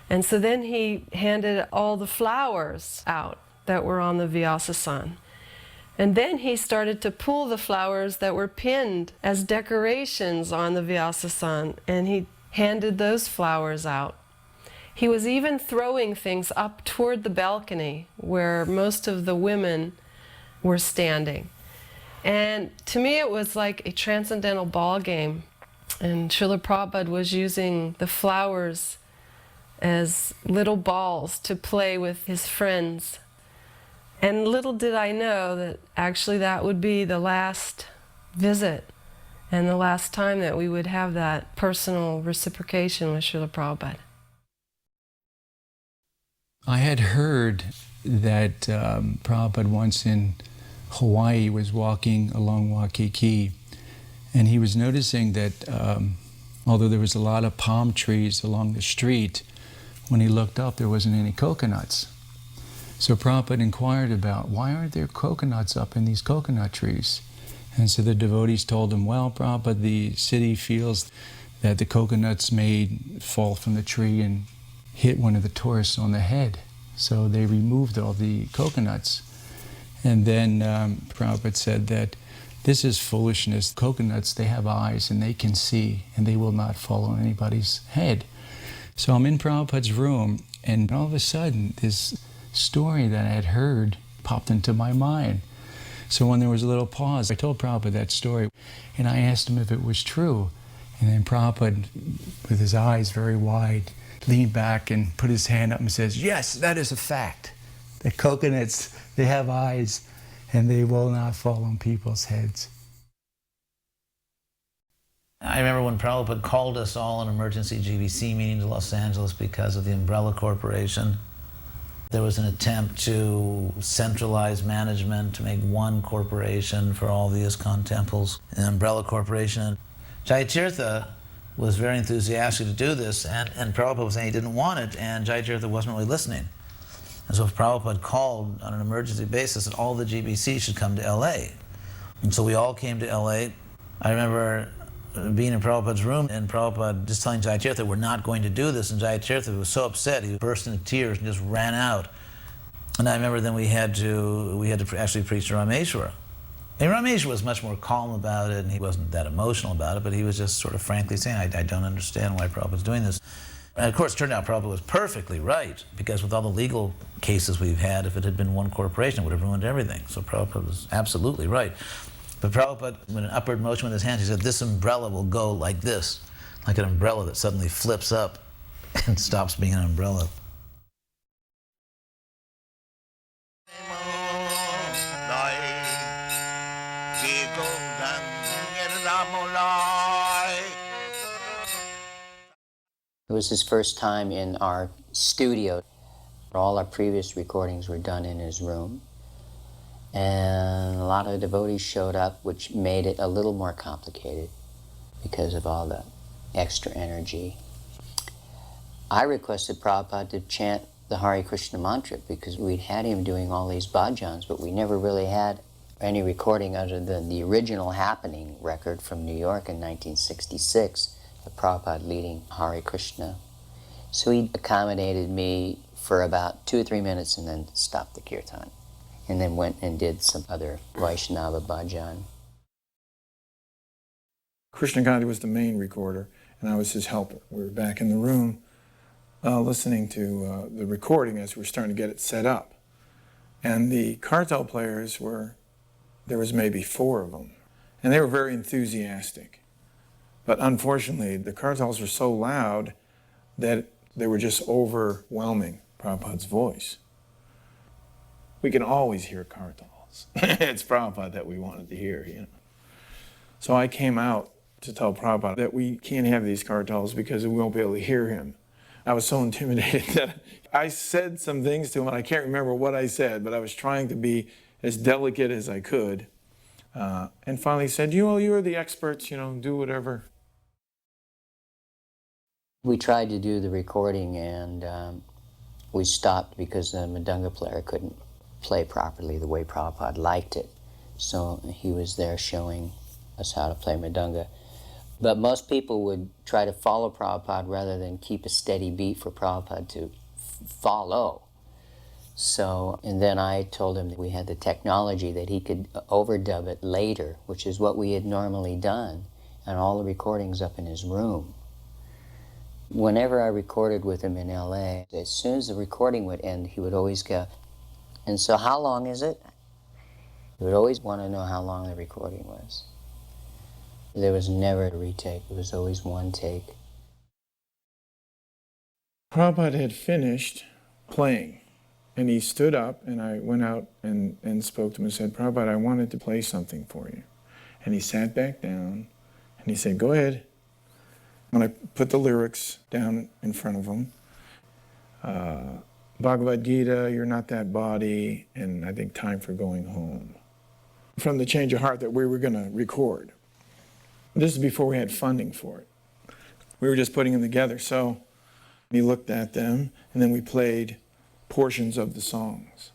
And so then he handed all the flowers out that were on the Vyasasan. And then he started to pull the flowers that were pinned as decorations on the Vyasasan, and he handed those flowers out. He was even throwing things up toward the balcony where most of the women were standing. And to me it was like a transcendental ball game. And Srila Prabhupada was using the flowers as little balls to play with his friends. And little did I know that actually that would be the last visit and the last time that we would have that personal reciprocation with Srila Prabhupada. I had heard that Prabhupada once in Hawaii was walking along Waikiki, and he was noticing that although there was a lot of palm trees along the street, when he looked up there wasn't any coconuts. So Prabhupada inquired about, why aren't there coconuts up in these coconut trees? And so the devotees told him, well, Prabhupada, the city feels that the coconuts may fall from the tree and hit one of the tourists on the head. So they removed all the coconuts. And then Prabhupada said that this is foolishness. Coconuts, they have eyes and they can see, and they will not fall on anybody's head. So I'm in Prabhupada's room, and all of a sudden this story that I had heard popped into my mind. So when there was a little pause, I told Prabhupada that story, and I asked him if it was true. And then Prabhupada, with his eyes very wide, leaned back and put his hand up and says, yes, that is a fact. The coconuts, they have eyes, and they will not fall on people's heads. I remember when Prabhupada called us all in emergency GBC meeting to Los Angeles because of the Umbrella Corporation. There was an attempt to centralize management, to make one corporation for all the ISKCON temples, an Umbrella Corporation. Jayatirtha was very enthusiastic to do this, and Prabhupada was saying he didn't want it, and Jayatirtha wasn't really listening. And so Prabhupada called on an emergency basis that all the GBC should come to LA. And so we all came to LA. I remember being in Prabhupada's room and Prabhupada just telling Jayatirtha we're not going to do this, and Jayatirtha was so upset he burst into tears and just ran out. And I remember then we had to actually preach to Rameshwara. And Rameshwara was much more calm about it, and he wasn't that emotional about it, but he was just sort of frankly saying, I don't understand why Prabhupada's doing this. And of course, it turned out Prabhupada was perfectly right, because with all the legal cases we've had, if it had been one corporation, it would have ruined everything. So Prabhupada was absolutely right. But Prabhupada, with an upward motion with his hand, he said, this umbrella will go like this, like an umbrella that suddenly flips up and stops being an umbrella. It was his first time in our studio. All our previous recordings were done in his room. And a lot of devotees showed up, which made it a little more complicated because of all the extra energy. I requested Prabhupada to chant the Hare Krishna mantra because we'd had him doing all these bhajans, but we never really had any recording other than the original happening record from New York in 1966, of Prabhupada leading Hare Krishna. So he accommodated me for about 2 or 3 minutes and then stopped the kirtan, and then went and did some other Vaishnava bhajan. Krishna Gandhi was the main recorder, and I was his helper. We were back in the room listening to the recording as we were starting to get it set up. And the kartal players there was maybe 4 of them, and they were very enthusiastic. But unfortunately, the kartals were so loud that they were just overwhelming Prabhupada's voice. We can always hear kartals. It's Prabhupada that we wanted to hear, you know. So I came out to tell Prabhupada that we can't have these kartals because we won't be able to hear him. I was so intimidated that I said some things to him, and I can't remember what I said, but I was trying to be as delicate as I could. And finally said, you're the experts, do whatever. We tried to do the recording, and we stopped because the Mridanga player couldn't play properly the way Prabhupada liked it. So he was there showing us how to play Mridanga. But most people would try to follow Prabhupada rather than keep a steady beat for Prabhupada to follow. So, and then I told him that we had the technology that he could overdub it later, which is what we had normally done, and all the recordings up in his room. Whenever I recorded with him in LA, as soon as the recording would end, he would always go, and so how long is it? He would always want to know how long the recording was. There was never a retake, it was always one take. Prabhupada had finished playing, and he stood up, and I went out and spoke to him and said, Prabhupada, I wanted to play something for you. And he sat back down, and he said, go ahead. When I put the lyrics down in front of him, Bhagavad Gita, You're Not That Body, and I think Time for Going Home, from the Change of Heart that we were going to record. This is before we had funding for it. We were just putting them together. So he looked at them, and then we played portions of the songs.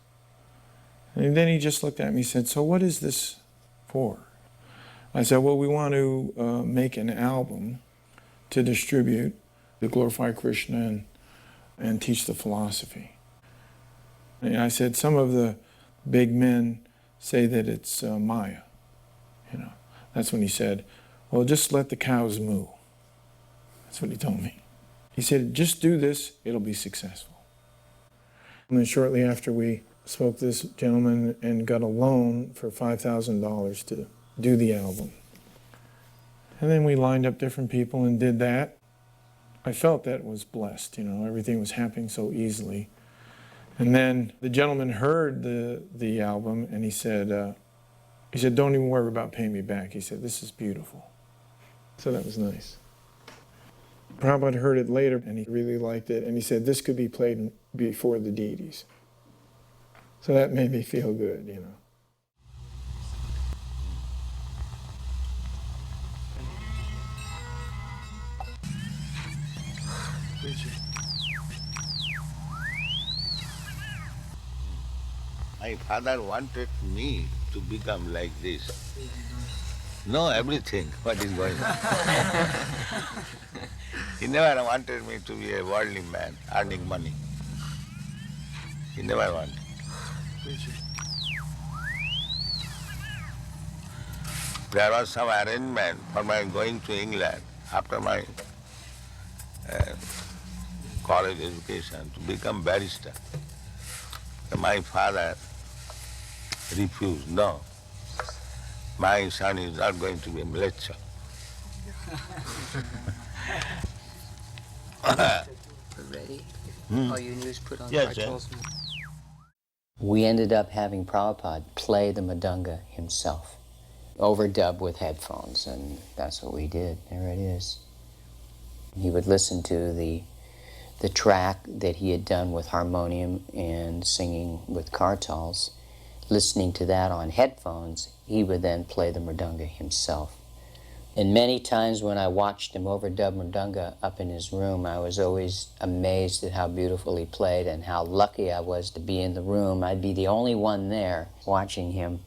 And then he just looked at me and said, so what is this for? I said, well, we want to make an album to distribute, to glorify Krishna and teach the philosophy. And I said, some of the big men say that it's Maya. That's when he said, well, just let the cows moo. That's what he told me. He said, just do this, it'll be successful. And then shortly after, we spoke to this gentleman and got a loan for $5,000 to do the album. And then we lined up different people and did that. I felt that was blessed, everything was happening so easily. And then the gentleman heard the album, and he said, don't even worry about paying me back. He said, this is beautiful. So that was nice. Prabhupada heard it later, and he really liked it, and he said, this could be played before the deities. So that made me feel good, My father wanted me to become like this. Know everything, what is going on. He never wanted me to be a worldly man, earning money. He never wanted. There was some arrangement for my going to England after my college education to become barrister. My father refused. No, my son is not going to be a lecturer. Ready? Hmm. All you news put on Yes, cartels. We ended up having Prabhupada play the Madunga himself, overdub with headphones, and that's what we did. There it is. He would listen to the track that he had done with harmonium and singing with kartals. Listening to that on headphones, he would then play the mridanga himself. And many times when I watched him overdub mridanga up in his room, I was always amazed at how beautiful he played and how lucky I was to be in the room. I'd be the only one there watching him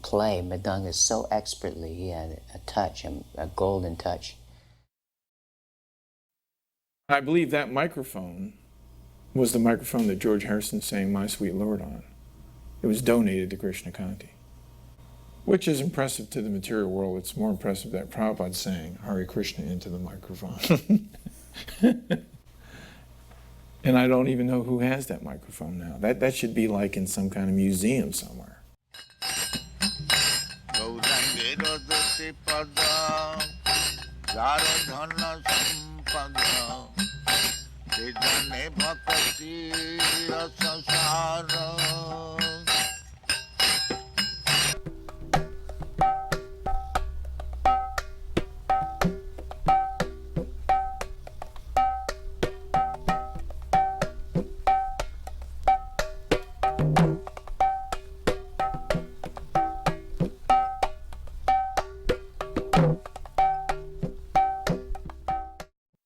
play mridanga so expertly. He had a touch, a golden touch. I believe that microphone was the microphone that George Harrison sang My Sweet Lord on. It was donated to Krishna Kanti, which is impressive to the material world. It's more impressive that Prabhupada sang Hare Krishna into the microphone. And I don't even know who has that microphone now. That should be like in some kind of museum somewhere.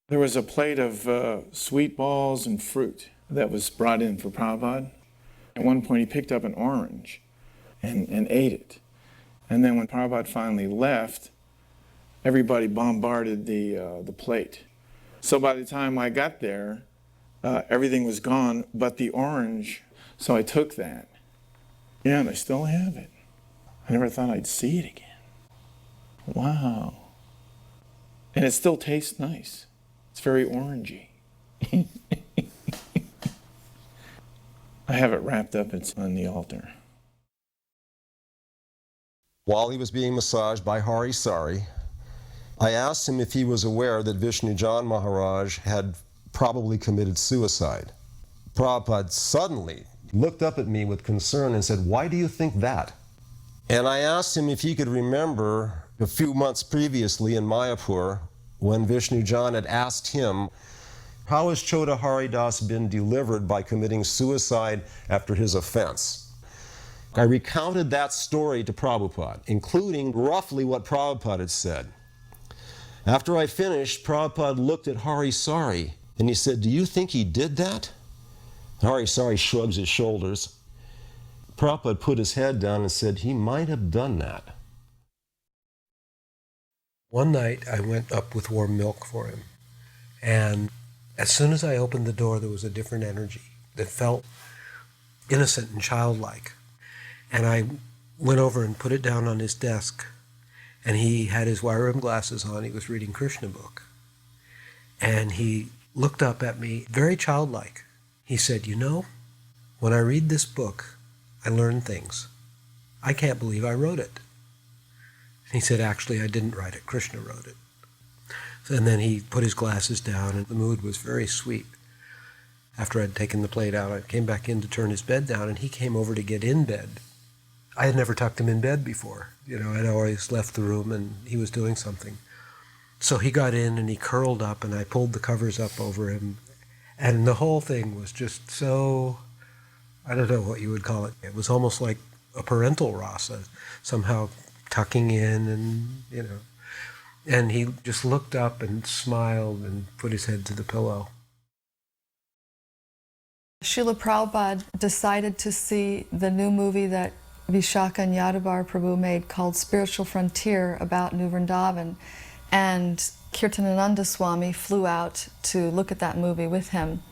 There was a plate of sweet balls and fruit that was brought in for Prabhupada. At one point he picked up an orange and ate it. And then when Prabhupada finally left, everybody bombarded the plate. So by the time I got there, everything was gone but the orange. So I took that. Yeah, and I still have it. I never thought I'd see it again. Wow. And it still tastes nice. It's very orangey. I have it wrapped up, it's on the altar. While he was being massaged by Hari Sari, I asked him if he was aware that Vishnujan Maharaj had probably committed suicide. Prabhupada suddenly looked up at me with concern and said, "Why do you think that?" And I asked him if he could remember a few months previously in Mayapur when Vishnujan had asked him, "How has Chota Haridas been delivered by committing suicide after his offense?" I recounted that story to Prabhupada, including roughly what Prabhupada had said. After I finished, Prabhupada looked at Hari Sari and he said, "Do you think he did that?" Hari Sari shrugs his shoulders. Prabhupada put his head down and said, "He might have done that." One night I went up with warm milk for him, and as soon as I opened the door there was a different energy that felt innocent and childlike. And I went over and put it down on his desk, and he had his wire rim glasses on. He was reading Krishna book, and he looked up at me very childlike. He said, "You know, when I read this book I learn things. I can't believe I wrote it." He said, "Actually, I didn't write it. Krishna wrote it." And then he put his glasses down, and the mood was very sweet. After I'd taken the plate out, I came back in to turn his bed down, and he came over to get in bed. I had never tucked him in bed before. I'd always left the room, and he was doing something. So he got in, and he curled up, and I pulled the covers up over him. And the whole thing was just so, I don't know what you would call it. It was almost like a parental rasa, somehow tucking in and he just looked up and smiled and put his head to the pillow. Srila Prabhupada decided to see the new movie that Vishaka and Yadavar Prabhu made called Spiritual Frontier about New Vrindavan, and Kirtanananda Swami flew out to look at that movie with him.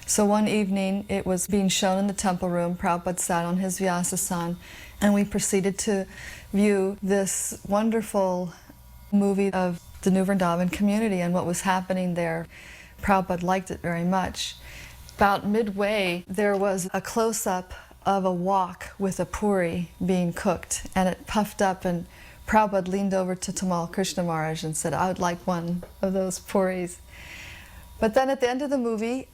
So one evening it was being shown in the temple room. Prabhupada sat on his Vyasasan, and we proceeded to view this wonderful movie of the New Vrindavan community and what was happening there. Prabhupada liked it very much. About midway, there was a close-up of a wok with a puri being cooked, and it puffed up, and Prabhupada leaned over to Tamal Krishna Maharaj and said, "I would like one of those puris." But then at the end of the movie,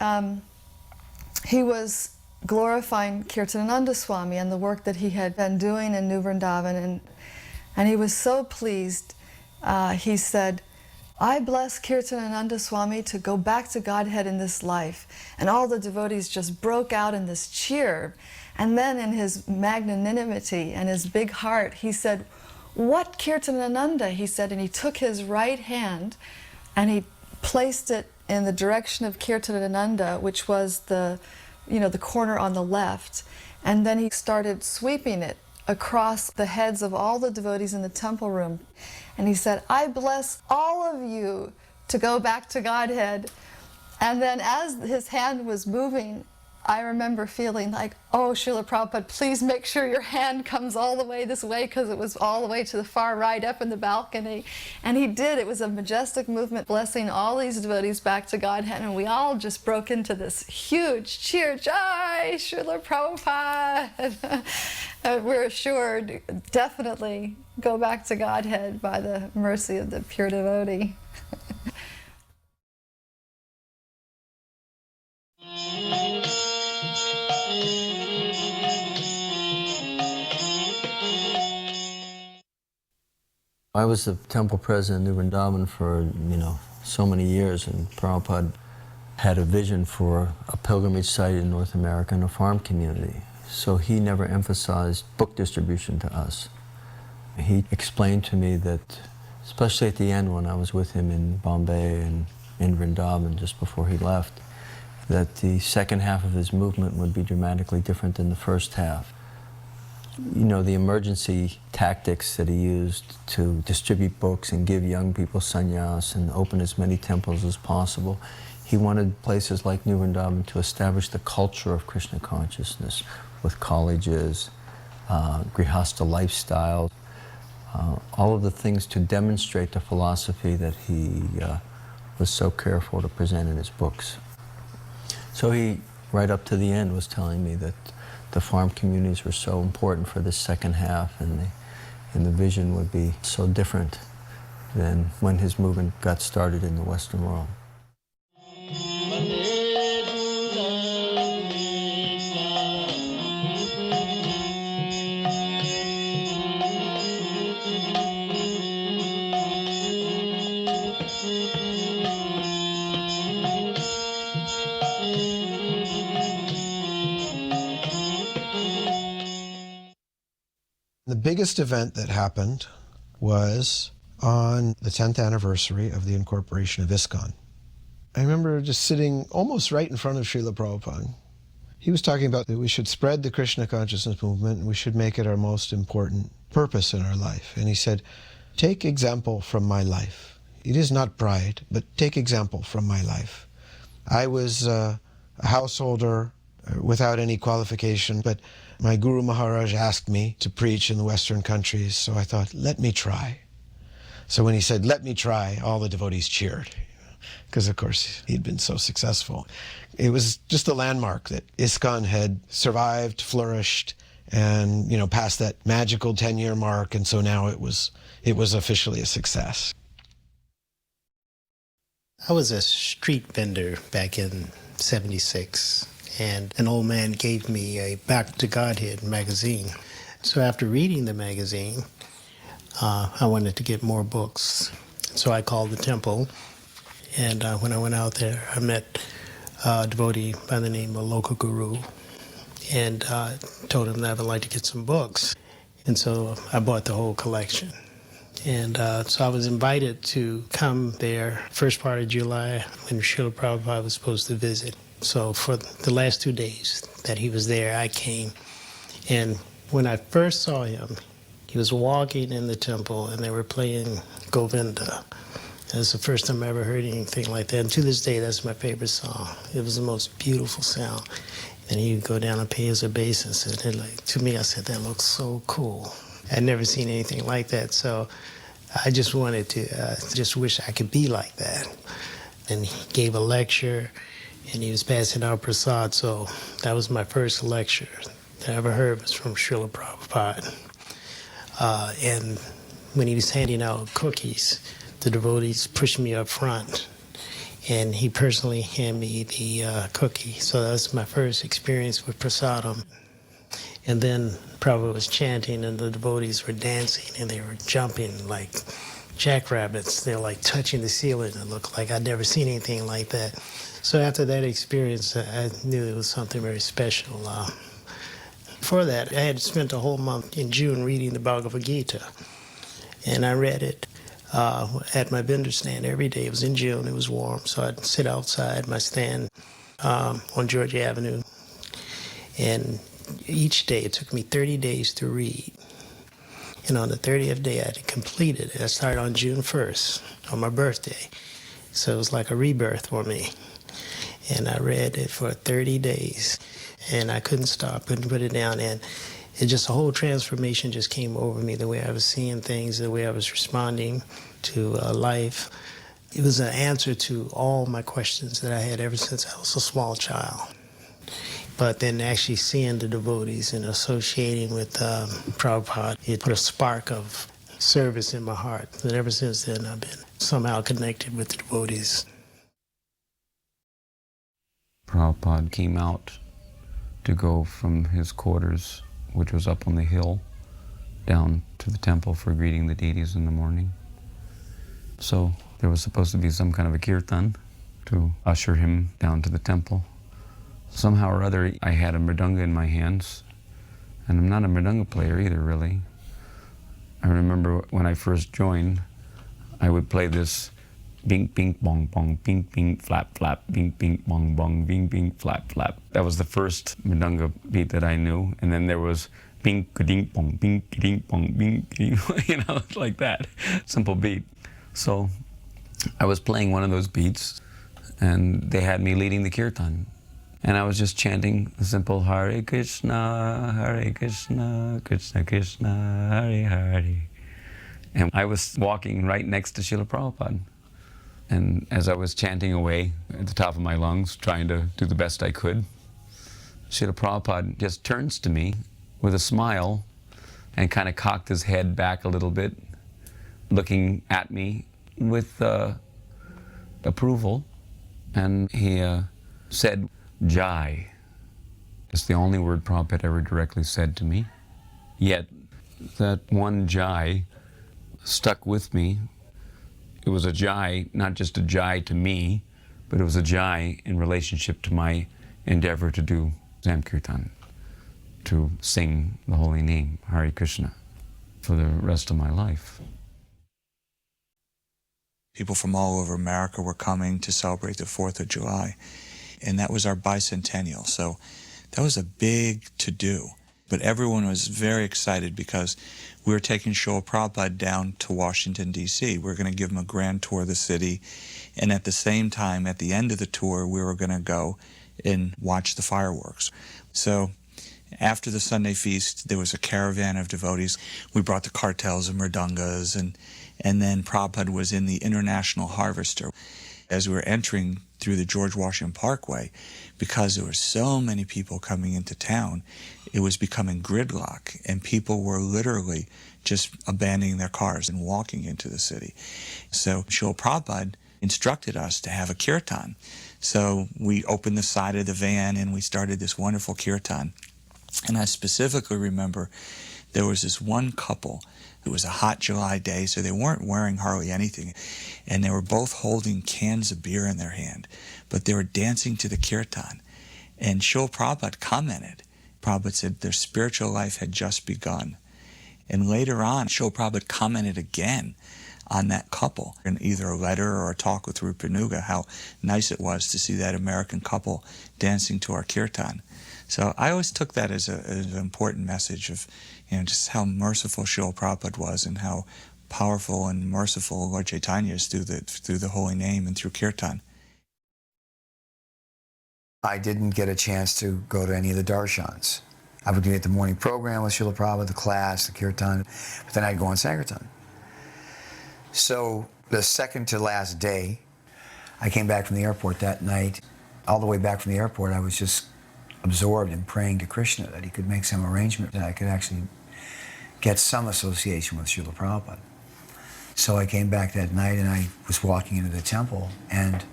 he was glorifying Kirtanananda Swami and the work that he had been doing in New Vrindavan, and he was so pleased. He said, "I bless Kirtanananda Swami to go back to Godhead in this life." And all the devotees just broke out in this cheer. And then in his magnanimity and his big heart, he said, "What Kirtanananda?" he said, and he took his right hand and he placed it in the direction of Kirtanananda, which was the corner on the left. And then he started sweeping it across the heads of all the devotees in the temple room. And he said, "I bless all of you to go back to Godhead." And then as his hand was moving, I remember feeling like, "Oh, Srila Prabhupada, please make sure your hand comes all the way this way," because it was all the way to the far right up in the balcony. And he did. It was a majestic movement blessing all these devotees back to Godhead. And we all just broke into this huge cheer. "Jai, Srila Prabhupada!" We're assured, definitely go back to Godhead by the mercy of the pure devotee. I was the temple president in New Vrindavan for, so many years, and Prabhupada had a vision for a pilgrimage site in North America and a farm community. So he never emphasized book distribution to us. He explained to me that, especially at the end when I was with him in Bombay and in Vrindavan just before he left, that the second half of his movement would be dramatically different than the first half. The emergency tactics that he used to distribute books and give young people sannyas and open as many temples as possible. He wanted places like New Vrindavan to establish the culture of Krishna consciousness with colleges, grihastha lifestyle, all of the things to demonstrate the philosophy that he was so careful to present in his books. So he, right up to the end, was telling me that the farm communities were so important for this second half, and the vision would be so different than when his movement got started in the Western world. The biggest event that happened was on the 10th anniversary of the incorporation of ISKCON. I remember just sitting almost right in front of Srila Prabhupada. He was talking about that we should spread the Krishna consciousness movement and we should make it our most important purpose in our life. And he said, "Take example from my life. It is not pride, but take example from my life. I was a householder without any qualification, but my Guru Maharaj asked me to preach in the Western countries, so I thought, let me try." So when he said, "Let me try," all the devotees cheered, because of course he'd been so successful. It was just a landmark that ISKCON had survived, flourished, and passed that magical 10-year mark, and so now it was officially a success. I was a street vendor back in '76. And an old man gave me a Back to Godhead magazine. So after reading the magazine, I wanted to get more books. So I called the temple, and when I went out there, I met a devotee by the name of Local Guru, and told him that I would like to get some books. And so I bought the whole collection. And so I was invited to come there first part of July when Srila Prabhupada was supposed to visit. So for the last 2 days that he was there, I came. And when I first saw him, he was walking in the temple and they were playing Govinda. It was the first time I ever heard anything like that. And to this day, that's my favorite song. It was the most beautiful sound. And he would go down and pay his obeisance. And to me, I said, that looks so cool. I'd never seen anything like that. So I just wanted to, just wish I could be like that. and he gave a lecture, and he was passing out prasad. So that was my first lecture that I ever heard was from Srila Prabhupada. And when he was handing out cookies, the devotees pushed me up front, and he personally handed me the cookie. So that was my first experience with prasadam. And then Prabhupada was chanting, and the devotees were dancing, and they were jumping like jackrabbits. They were like touching the ceiling. It looked like I'd never seen anything like that. So after that experience, I knew it was something very special. Before that, I had spent a whole month in June reading the Bhagavad Gita, and I read it at my vendor stand every day. It was in June, it was warm, so I'd sit outside my stand on Georgia Avenue, and each day it took me 30 days to read. And on the 30th day, I had completed it. I started on June 1st, on my birthday, so it was like a rebirth for me. And I read it for 30 days, and I couldn't stop, couldn't put it down, and it just, a whole transformation just came over me, the way I was seeing things, the way I was responding to life. It was an answer to all my questions that I had ever since I was a small child. But then actually seeing the devotees and associating with Prabhupada, it put a spark of service in my heart. And ever since then, I've been somehow connected with the devotees. Prabhupada came out to go from his quarters, which was up on the hill, down to the temple for greeting the deities in the morning. So there was supposed to be some kind of a kirtan to usher him down to the temple. Somehow or other, I had a mridanga in my hands, and I'm not a mridanga player either, really. I remember when I first joined, I would play this bing, bing, bong, bong, bing, bing, flap, flap, bing, bing, bong, bong, bing, bing, flap, flap. That was the first mridanga beat that I knew, and then there was bing, ka-ding, bong, bing, ka-ding, bong, bing, ka-ding, you know, like that, simple beat. So I was playing one of those beats, and they had me leading the kirtan. And I was just chanting the simple Hare Krishna, Krishna Krishna, Hare Hare. And I was walking right next to Srila Prabhupada. And as I was chanting away at the top of my lungs, trying to do the best I could, Srila Prabhupada just turns to me with a smile and kind of cocked his head back a little bit, looking at me with approval. And he said, Jai. It's the only word Prabhupada ever directly said to me. Yet that one Jai stuck with me. It was a Jai, not just a Jai to me, but it was a Jai in relationship to my endeavor to do Samkirtan, to sing the holy name, Hare Krishna, for the rest of my life. People from all over America were coming to celebrate the 4th of July. And that was our bicentennial. So that was a big to-do. But everyone was very excited because we were taking Srila Prabhupada down to Washington, D.C. We were going to give him a grand tour of the city. And at the same time, at the end of the tour, we were going to go and watch the fireworks. So after the Sunday feast, there was a caravan of devotees. We brought the cartels and mridangas, and then Prabhupada was in the International Harvester. As we were entering through the George Washington Parkway, because there were so many people coming into town, it was becoming gridlock, and people were literally just abandoning their cars and walking into the city. So Srila Prabhupada instructed us to have a kirtan. So we opened the side of the van and we started this wonderful kirtan. And I specifically remember there was this one couple. It was a hot July day, so they weren't wearing hardly anything. And they were both holding cans of beer in their hand, but they were dancing to the kirtan. And Srila Prabhupada commented. Prabhupada said their spiritual life had just begun. And later on, Srila Prabhupada commented again on that couple in either a letter or a talk with Rupanuga, how nice it was to see that American couple dancing to our kirtan. So I always took that as an important message of, you know, just how merciful Srila Prabhupada was and how powerful and merciful Lord Chaitanya is through the holy name and through kirtan. I didn't get a chance to go to any of the darshans. I would be at the morning program with Srila Prabhupada, the class, the kirtan, but then I'd go on Sankirtan. So the second to last day, I came back from the airport that night. All the way back from the airport, I was just absorbed in praying to Krishna that he could make some arrangement that I could actually get some association with Srila Prabhupada. So I came back that night and I was walking into the temple and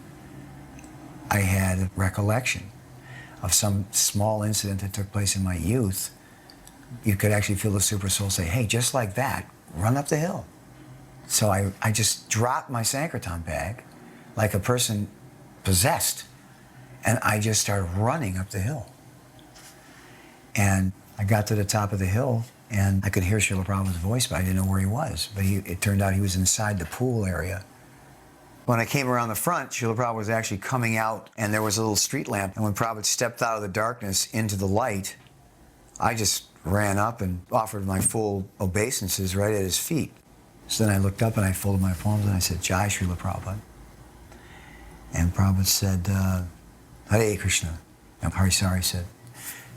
I had a recollection of some small incident that took place in my youth. You could actually feel the Super Soul say, hey, just like that, run up the hill. So I just dropped my Sankirtan bag like a person possessed, and I just started running up the hill. And I got to the top of the hill, and I could hear Srila Prabhupada's voice, but I didn't know where he was. But it turned out he was inside the pool area. When I came around the front, Srila Prabhupada was actually coming out, and there was a little street lamp. And when Prabhupada stepped out of the darkness into the light, I just ran up and offered my full obeisances right at his feet. So then I looked up and I folded my palms and I said, Jai Srila Prabhupada. And Prabhupada said, Hare Krishna. And Harisari said,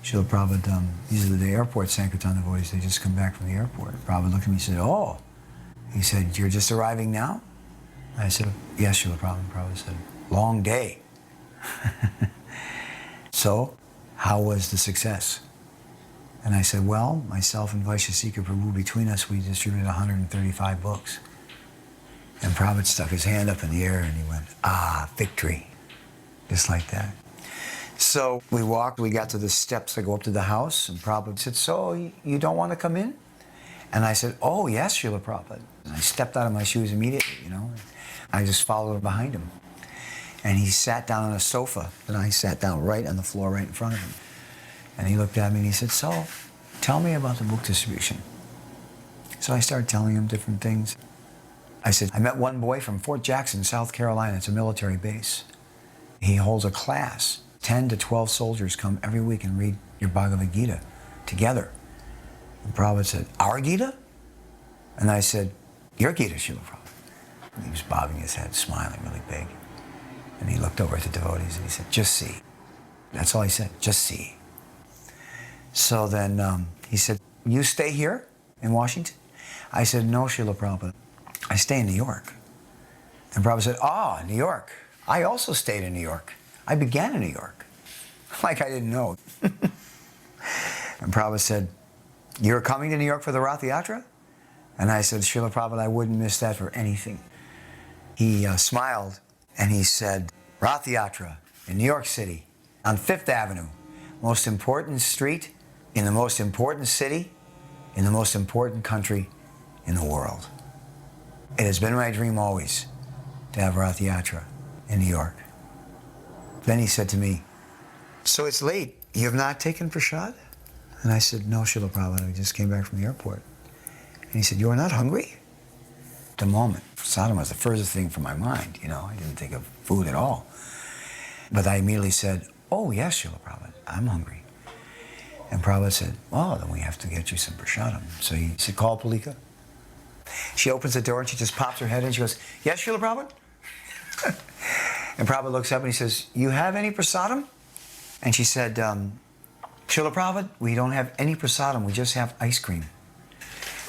Srila Prabhupada, these are the airport Sankirtan devotees, they just come back from the airport. Prabhupada looked at me and said, oh. He said, you're just arriving now? I said, yes, Srila Prabhupada. Prabhupada said, long day. So, how was the success? And I said, well, myself and Vaishasika Prabhu, between us, we distributed 135 books. And Prabhupada stuck his hand up in the air and he went, ah, victory. Just like that. So we walked, we got to the steps that go up to the house, and Prabhupada said, so you don't want to come in? And I said, oh, yes, Srila Prabhupada. And I stepped out of my shoes immediately, you know. I just followed behind him. And he sat down on a sofa, and I sat down right on the floor right in front of him. And he looked at me and he said, so, tell me about the book distribution. So I started telling him different things. I said, I met one boy from Fort Jackson, South Carolina. It's a military base. He holds a class. 10 to 12 soldiers come every week and read your Bhagavad Gita together. And Prabhupada said, our Gita? And I said, your Gita, Srila Prabhupada. And he was bobbing his head, smiling really big. And he looked over at the devotees and he said, just see. That's all he said, just see. So then he said, you stay here in Washington? I said, no, Srila Prabhupada. I stay in New York. And Prabhupada said, ah, New York. I also stayed in New York. I began in New York. Like I didn't know. And Prabhupada said, you're coming to New York for the Rath Yatra? And I said, Srila Prabhupada, I wouldn't miss that for anything. He smiled and he said, Rath Yatra in New York City on 5th Avenue, most important street in the most important city, in the most important country in the world. It has been my dream always to have Rath Yatra in New York. Then he said to me, so it's late, you have not taken prasad? And I said, no, Srila Prabhupada, I just came back from the airport. And he said, you are not hungry? At the moment, prasadam was the furthest thing from my mind, you know, I didn't think of food at all. But I immediately said, oh yes, Srila Prabhupada, I'm hungry. And Prabhupada said, well, then we have to get you some prasadam. So he said, call Palika. She opens the door and she just pops her head in and she goes, yes, Srila Prabhupada? And Prabhupada looks up and he says, you have any prasadam? And she said, Srila Prabhupada, we don't have any prasadam, we just have ice cream.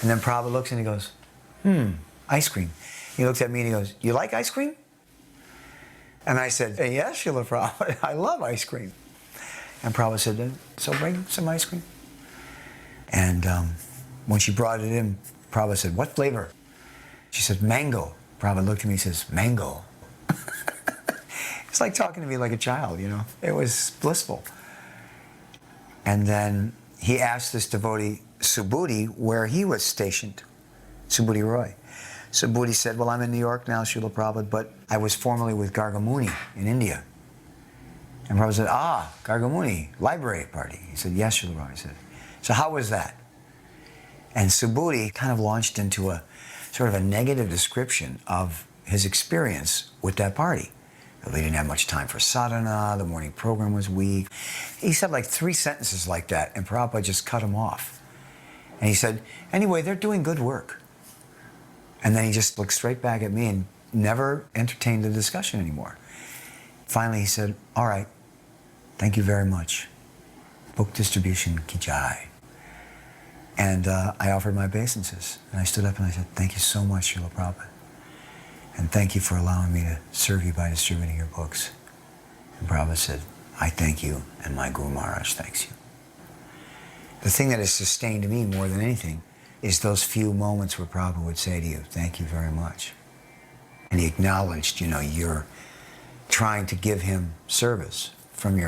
And then Prabhupada looks and he goes, ice cream. He looks at me and he goes, you like ice cream? And I said, yes, Srila Prabhupada, I love ice cream. And Prabhupada said, so bring some ice cream. And when she brought it in, Prabhupada said, what flavor? She said, mango. Prabhupada looked at me and says, mango. It's like talking to me like a child, you know. It was blissful. And then he asked this devotee, Subhuti, where he was stationed, Subhuti Roy. Subhuti said, well, I'm in New York now, Srila Prabhupada, but I was formerly with Gargamuni in India. And Prabhupada said, ah, Gargamuni, library party. He said, yes, Srila Prabhupada. He said, so how was that? And Subhuti kind of launched into a sort of a negative description of his experience with that party. They didn't have much time for sadhana, the morning program was weak. He said like 3 sentences like that, and Prabhupada just cut him off. And he said, anyway, they're doing good work. And then he just looked straight back at me and never entertained the discussion anymore. Finally, he said, all right, thank you very much. Book distribution, ki jai. And I offered my obeisances. And I stood up and I said, thank you so much, Srila Prabhupada. and thank you for allowing me to serve you by distributing your books. And Prabhupada said, I thank you, and my Guru Maharaj thanks you. The thing that has sustained me more than anything is those few moments where Prabhupada would say to you, thank you very much. And he acknowledged, you're trying to give him service from your